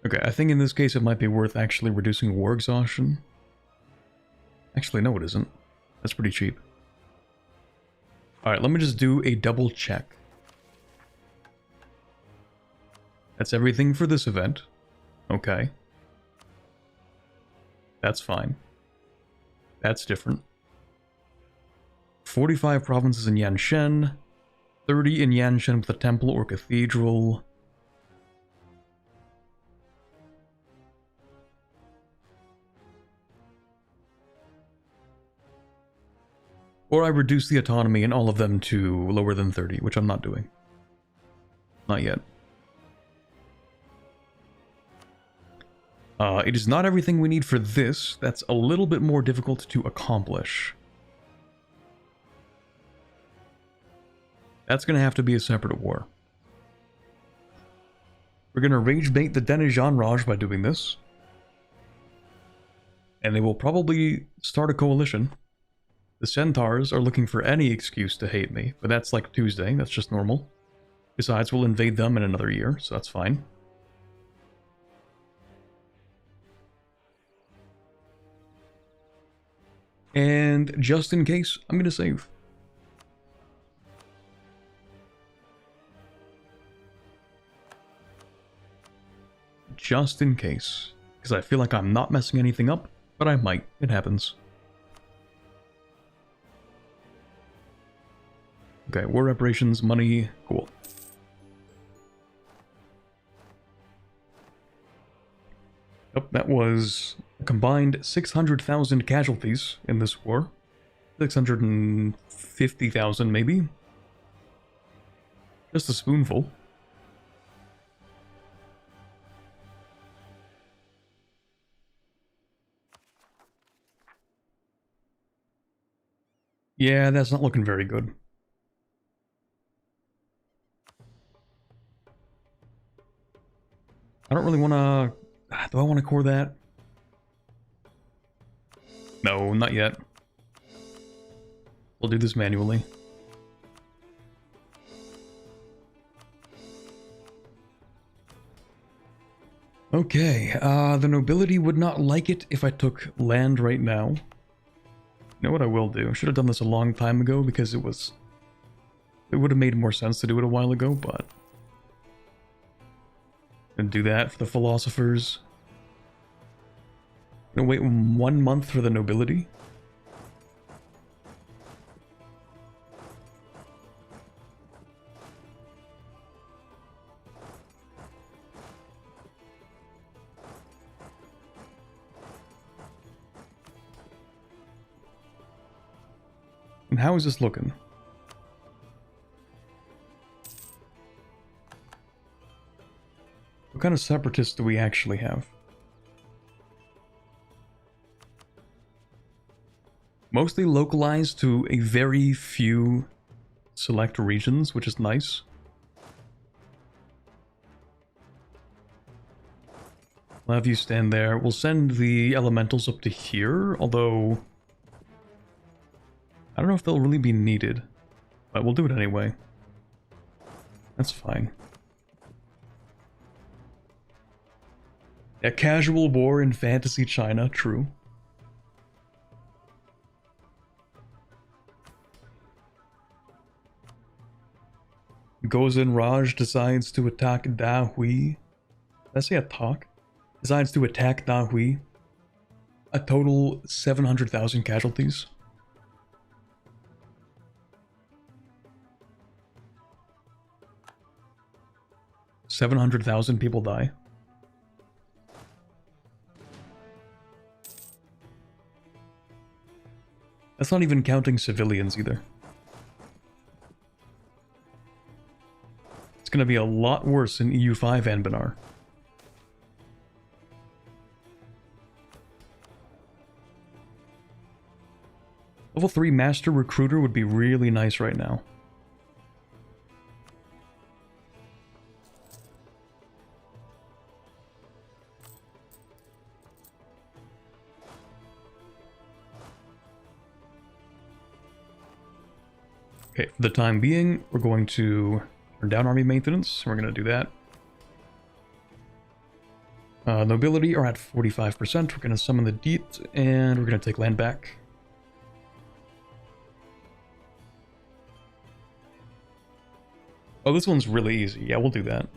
Okay, I think in this case it might be worth actually reducing war exhaustion. Actually, no it isn't. That's pretty cheap. Alright, let me just do a double check. That's everything for this event. Okay. That's fine. That's different. 45 provinces in Yanshen. 30 in Yanshen with a temple or cathedral. Or I reduce the autonomy in all of them to lower than 30, which I'm not doing. Not yet. It is not everything we need for this. That's a little bit more difficult to accomplish. That's going to have to be a separate war. We're going to rage bait the Denijan Raj by doing this. And they will probably start a coalition. The Centaurs are looking for any excuse to hate me, but that's like Tuesday, that's just normal. Besides, we'll invade them in another year, so that's fine. And just in case, I'm going to save. Just in case. Because I feel like I'm not messing anything up, but I might. It happens. Okay, war reparations, money, cool. Yep, that was a combined 600,000 casualties in this war. 650,000 maybe. Just a spoonful. Yeah, that's not looking very good. I don't really want to... Do I want to core that? No, not yet. We'll do this manually. Okay, the nobility would not like it if I took land right now. You know what I will do? I should have done this a long time ago because it would have made more sense to do it a while ago, but... Gonna do that for the philosophers. Gonna wait 1 month for the nobility. And how is this looking? What kind of separatists do we actually have? Mostly localized to a very few select regions, which is nice. We'll have you stand there. We'll send the elementals up to here, although... I don't know if they'll really be needed, but we'll do it anyway. That's fine. A casual war in fantasy China, true. Gozen Raj decides to attack Da Hui. Did I say attack? Decides to attack Da Hui. A total 700,000 casualties. $700,000 people die. That's not even counting civilians either. It's gonna be a lot worse in EU5 Anbennar. Level 3 Master Recruiter would be really nice right now. Okay, for the time being, we're going to turn down army maintenance. We're going to do that. Nobility are at 45%. We're going to summon the Deet, and we're going to take land back. Oh, this one's really easy. Yeah, we'll do that.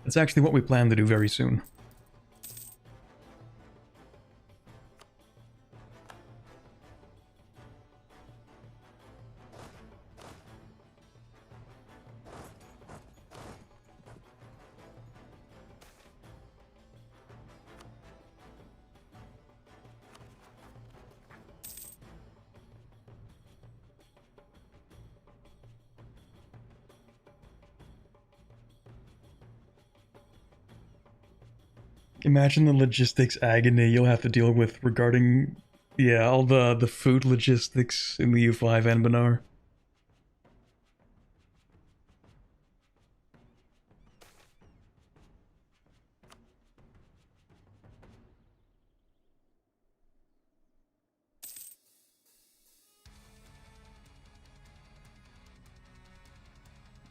That's actually what we plan to do very soon. Imagine the logistics agony you'll have to deal with regarding, yeah, all the food logistics in the U5 Anbennar.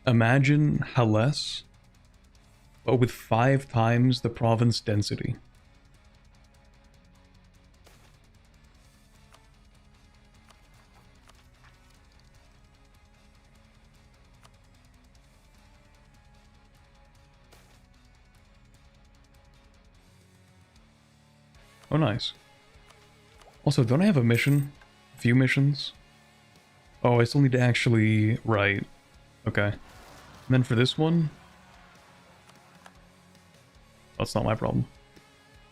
Imagine Harass, but with 5 times the province density. Oh, nice. Also, don't I have a mission? A few missions? Oh, I still need to actually... Right. Okay. And then for this one... That's not my problem.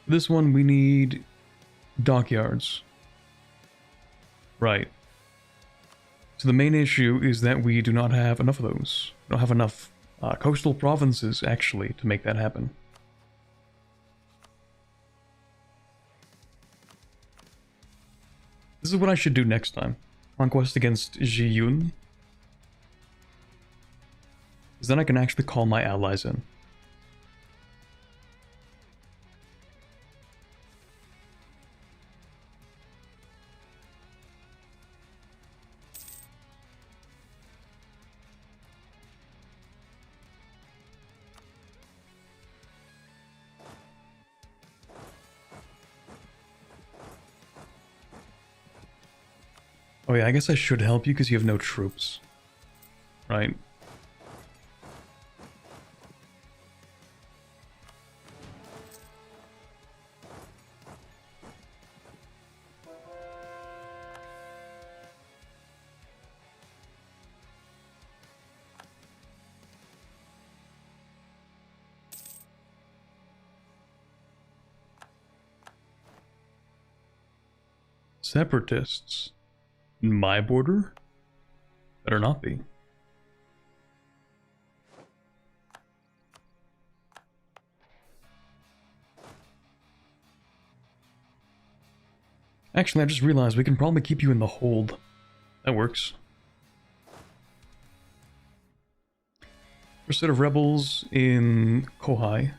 For this one, we need... dockyards. Right. So the main issue is that we do not have enough of those. We don't have enough coastal provinces, actually, to make that happen. This is what I should do next time. Conquest against Jiyun. Because then I can actually call my allies in. Oh yeah, I guess I should help you because you have no troops. Right? Separatists. My border? Better not be. Actually, I just realized we can probably keep you in the hold. That works. First set of rebels in Kohai.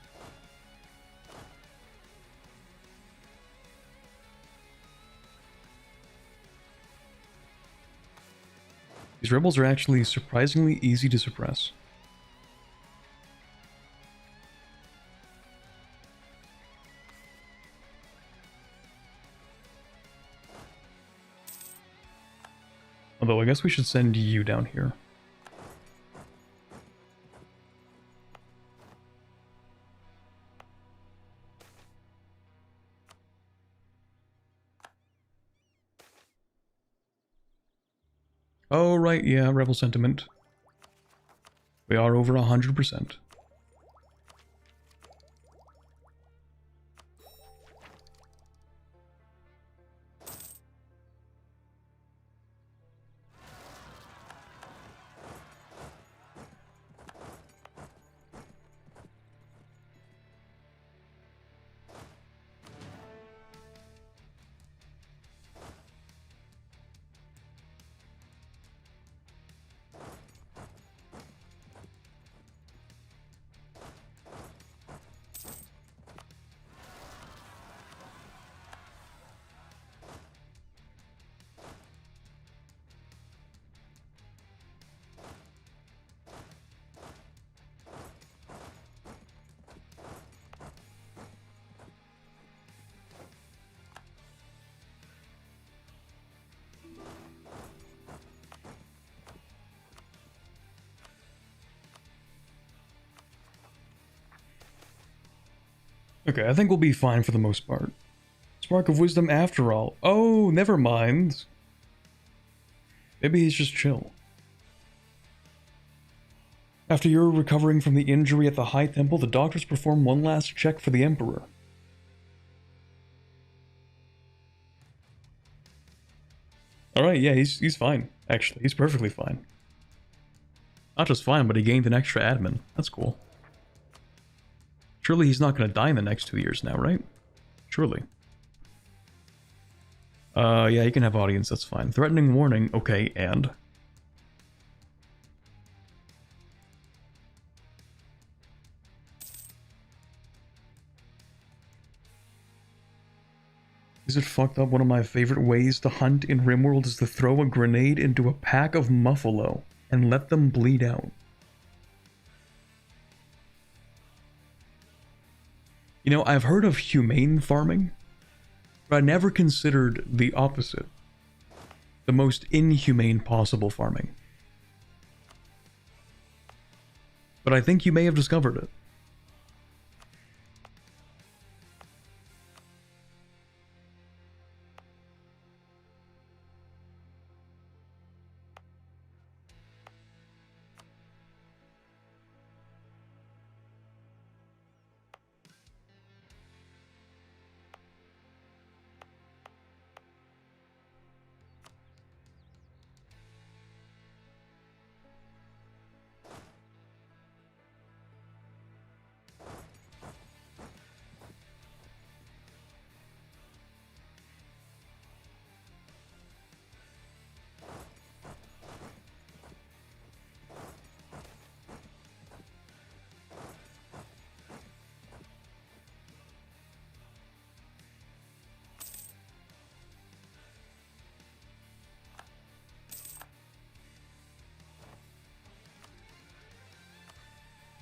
These rebels are actually surprisingly easy to suppress. Although I guess we should send you down here. Oh, right, yeah, rebel sentiment. We are over 100%. Okay, I think we'll be fine for the most part. Spark of Wisdom after all. Oh, never mind. Maybe he's just chill. After you're recovering from the injury at the High Temple, the doctors perform one last check for the Emperor. Alright, yeah, he's fine. Actually, he's perfectly fine. Not just fine, but he gained an extra admin. That's cool. Surely he's not going to die in the next 2 years now, right? Surely. Yeah, you can have audience, that's fine. Threatening warning, okay, and? Is it fucked up? One of my favorite ways to hunt in RimWorld is to throw a grenade into a pack of muffalo and let them bleed out. You know, I've heard of humane farming, but I never considered the opposite. The most inhumane possible farming. But I think you may have discovered it.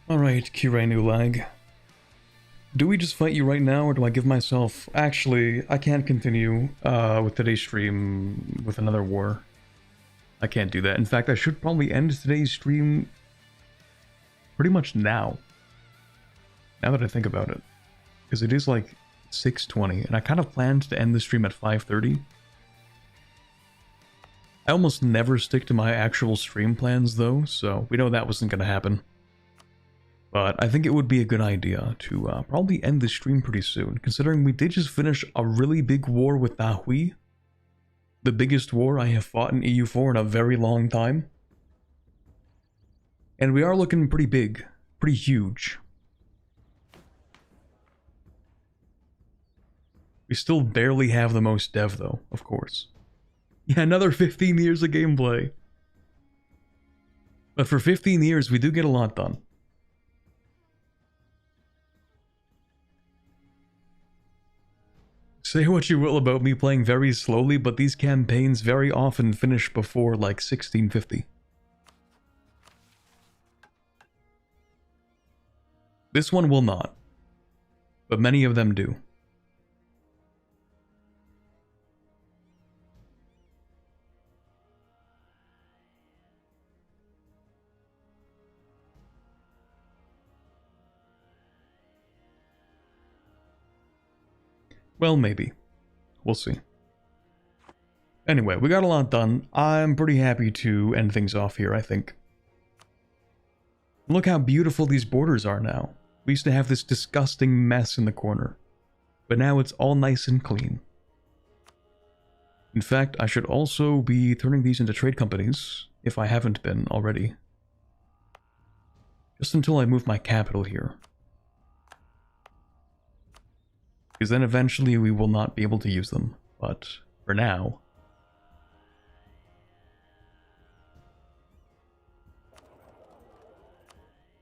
Alright, Kirei Nulag. Do we just fight you right now, or do I give myself... Actually, I can't continue with today's stream with another war. I can't do that. In fact, I should probably end today's stream pretty much now. Now that I think about it. Because it is like 6:20, and I kind of planned to end the stream at 5:30. I almost never stick to my actual stream plans though, so we know that wasn't going to happen. But I think it would be a good idea to probably end the stream pretty soon, considering we did just finish a really big war with Dahui. The biggest war I have fought in EU4 in a very long time. And we are looking pretty big, pretty huge. We still barely have the most dev though, of course. Yeah, another 15 years of gameplay. But for 15 years, we do get a lot done. Say what you will about me playing very slowly, but these campaigns very often finish before like 1650. This one will not, but many of them do. Well, maybe. We'll see. Anyway, we got a lot done. I'm pretty happy to end things off here, I think. Look how beautiful these borders are now. We used to have this disgusting mess in the corner, but now it's all nice and clean. In fact, I should also be turning these into trade companies, if I haven't been already. Just until I move my capital here. Because then eventually we will not be able to use them. But for now...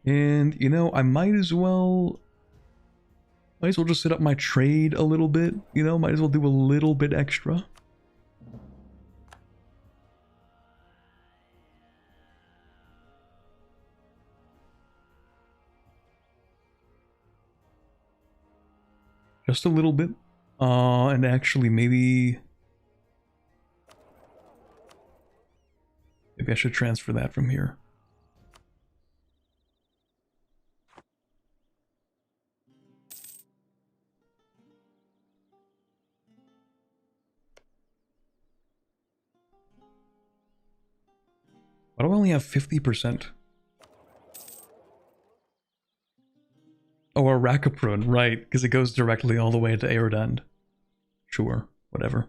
And, you know, I might as well just set up my trade a little bit, you know, might as well do a little bit extra. Just a little bit. And actually maybe I should transfer that from here. Why do I only have 50%? Oh, Arakaprun, right, because it goes directly all the way to Aerodand. Sure, whatever.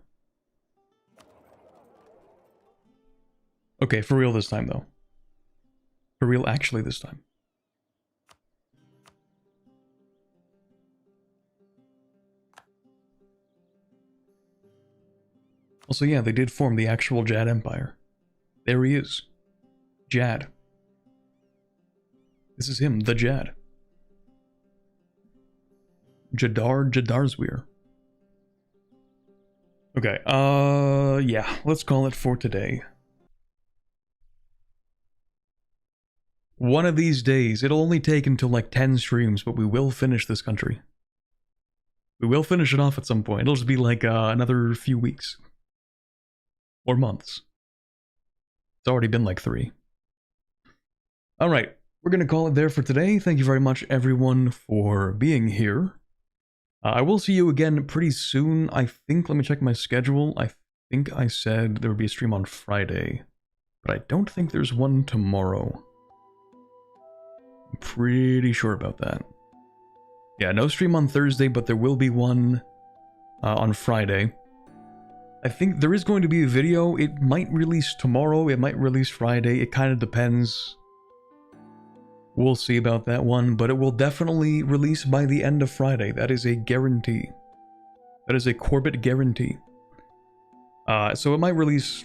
Okay, for real this time, though. For real actually this time. Also, yeah, they did form the actual Jad Empire. There he is. Jad. This is him, the Jad. Jadarzweir. Okay, yeah, let's call it for today. One of these days, it'll only take until like 10 streams, but we will finish this country. We will finish it off at some point. It'll just be like another few weeks. Or months. It's already been like 3. Alright, we're gonna call it there for today. Thank you very much everyone for being here. I will see you again pretty soon. I think, let me check my schedule. I think I said there would be a stream on Friday. But I don't think there's one tomorrow. I'm pretty sure about that. Yeah, no stream on Thursday, but there will be one on Friday. I think there is going to be a video. It might release tomorrow, it might release Friday. It kind of depends. We'll see about that one, but it will definitely release by the end of Friday. That is a guarantee. That is a Corbett guarantee. So it might release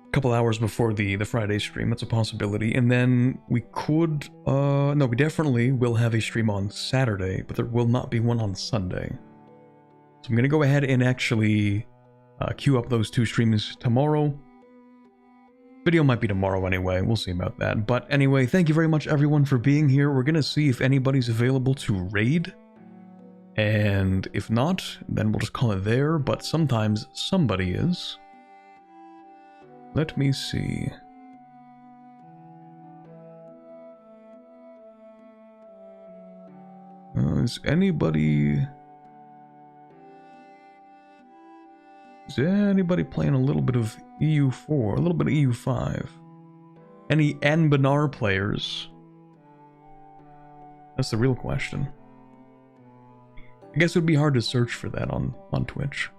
a couple hours before the Friday stream. That's a possibility. And then we could... no, we definitely will have a stream on Saturday, but there will not be one on Sunday. So I'm going to go ahead and actually queue up those 2 streams tomorrow. Video might be tomorrow anyway, we'll see about that. But anyway, thank you very much everyone for being here. We're gonna see if anybody's available to raid. And if not, then we'll just call it there, but sometimes somebody is. Let me see. Is anybody playing a little bit of EU4, a little bit of EU5? Any Anbennar players? That's the real question. I guess it would be hard to search for that on Twitch.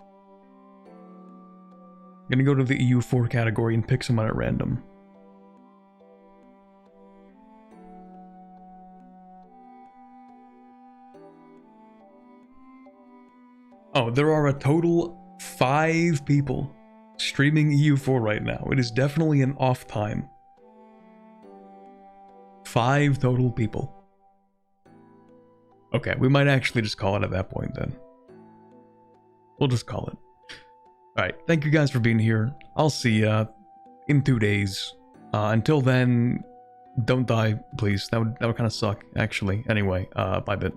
I'm gonna go to the EU4 category and pick someone at random. Oh, there are a total 5 people streaming EU4 right now. It is definitely an off time. 5 total people. Okay, we might actually just call it at that point then. We'll just call it. Alright, thank you guys for being here. I'll see ya in 2 days. Until then, don't die, please. That would kind of suck, actually. Anyway, bye bit.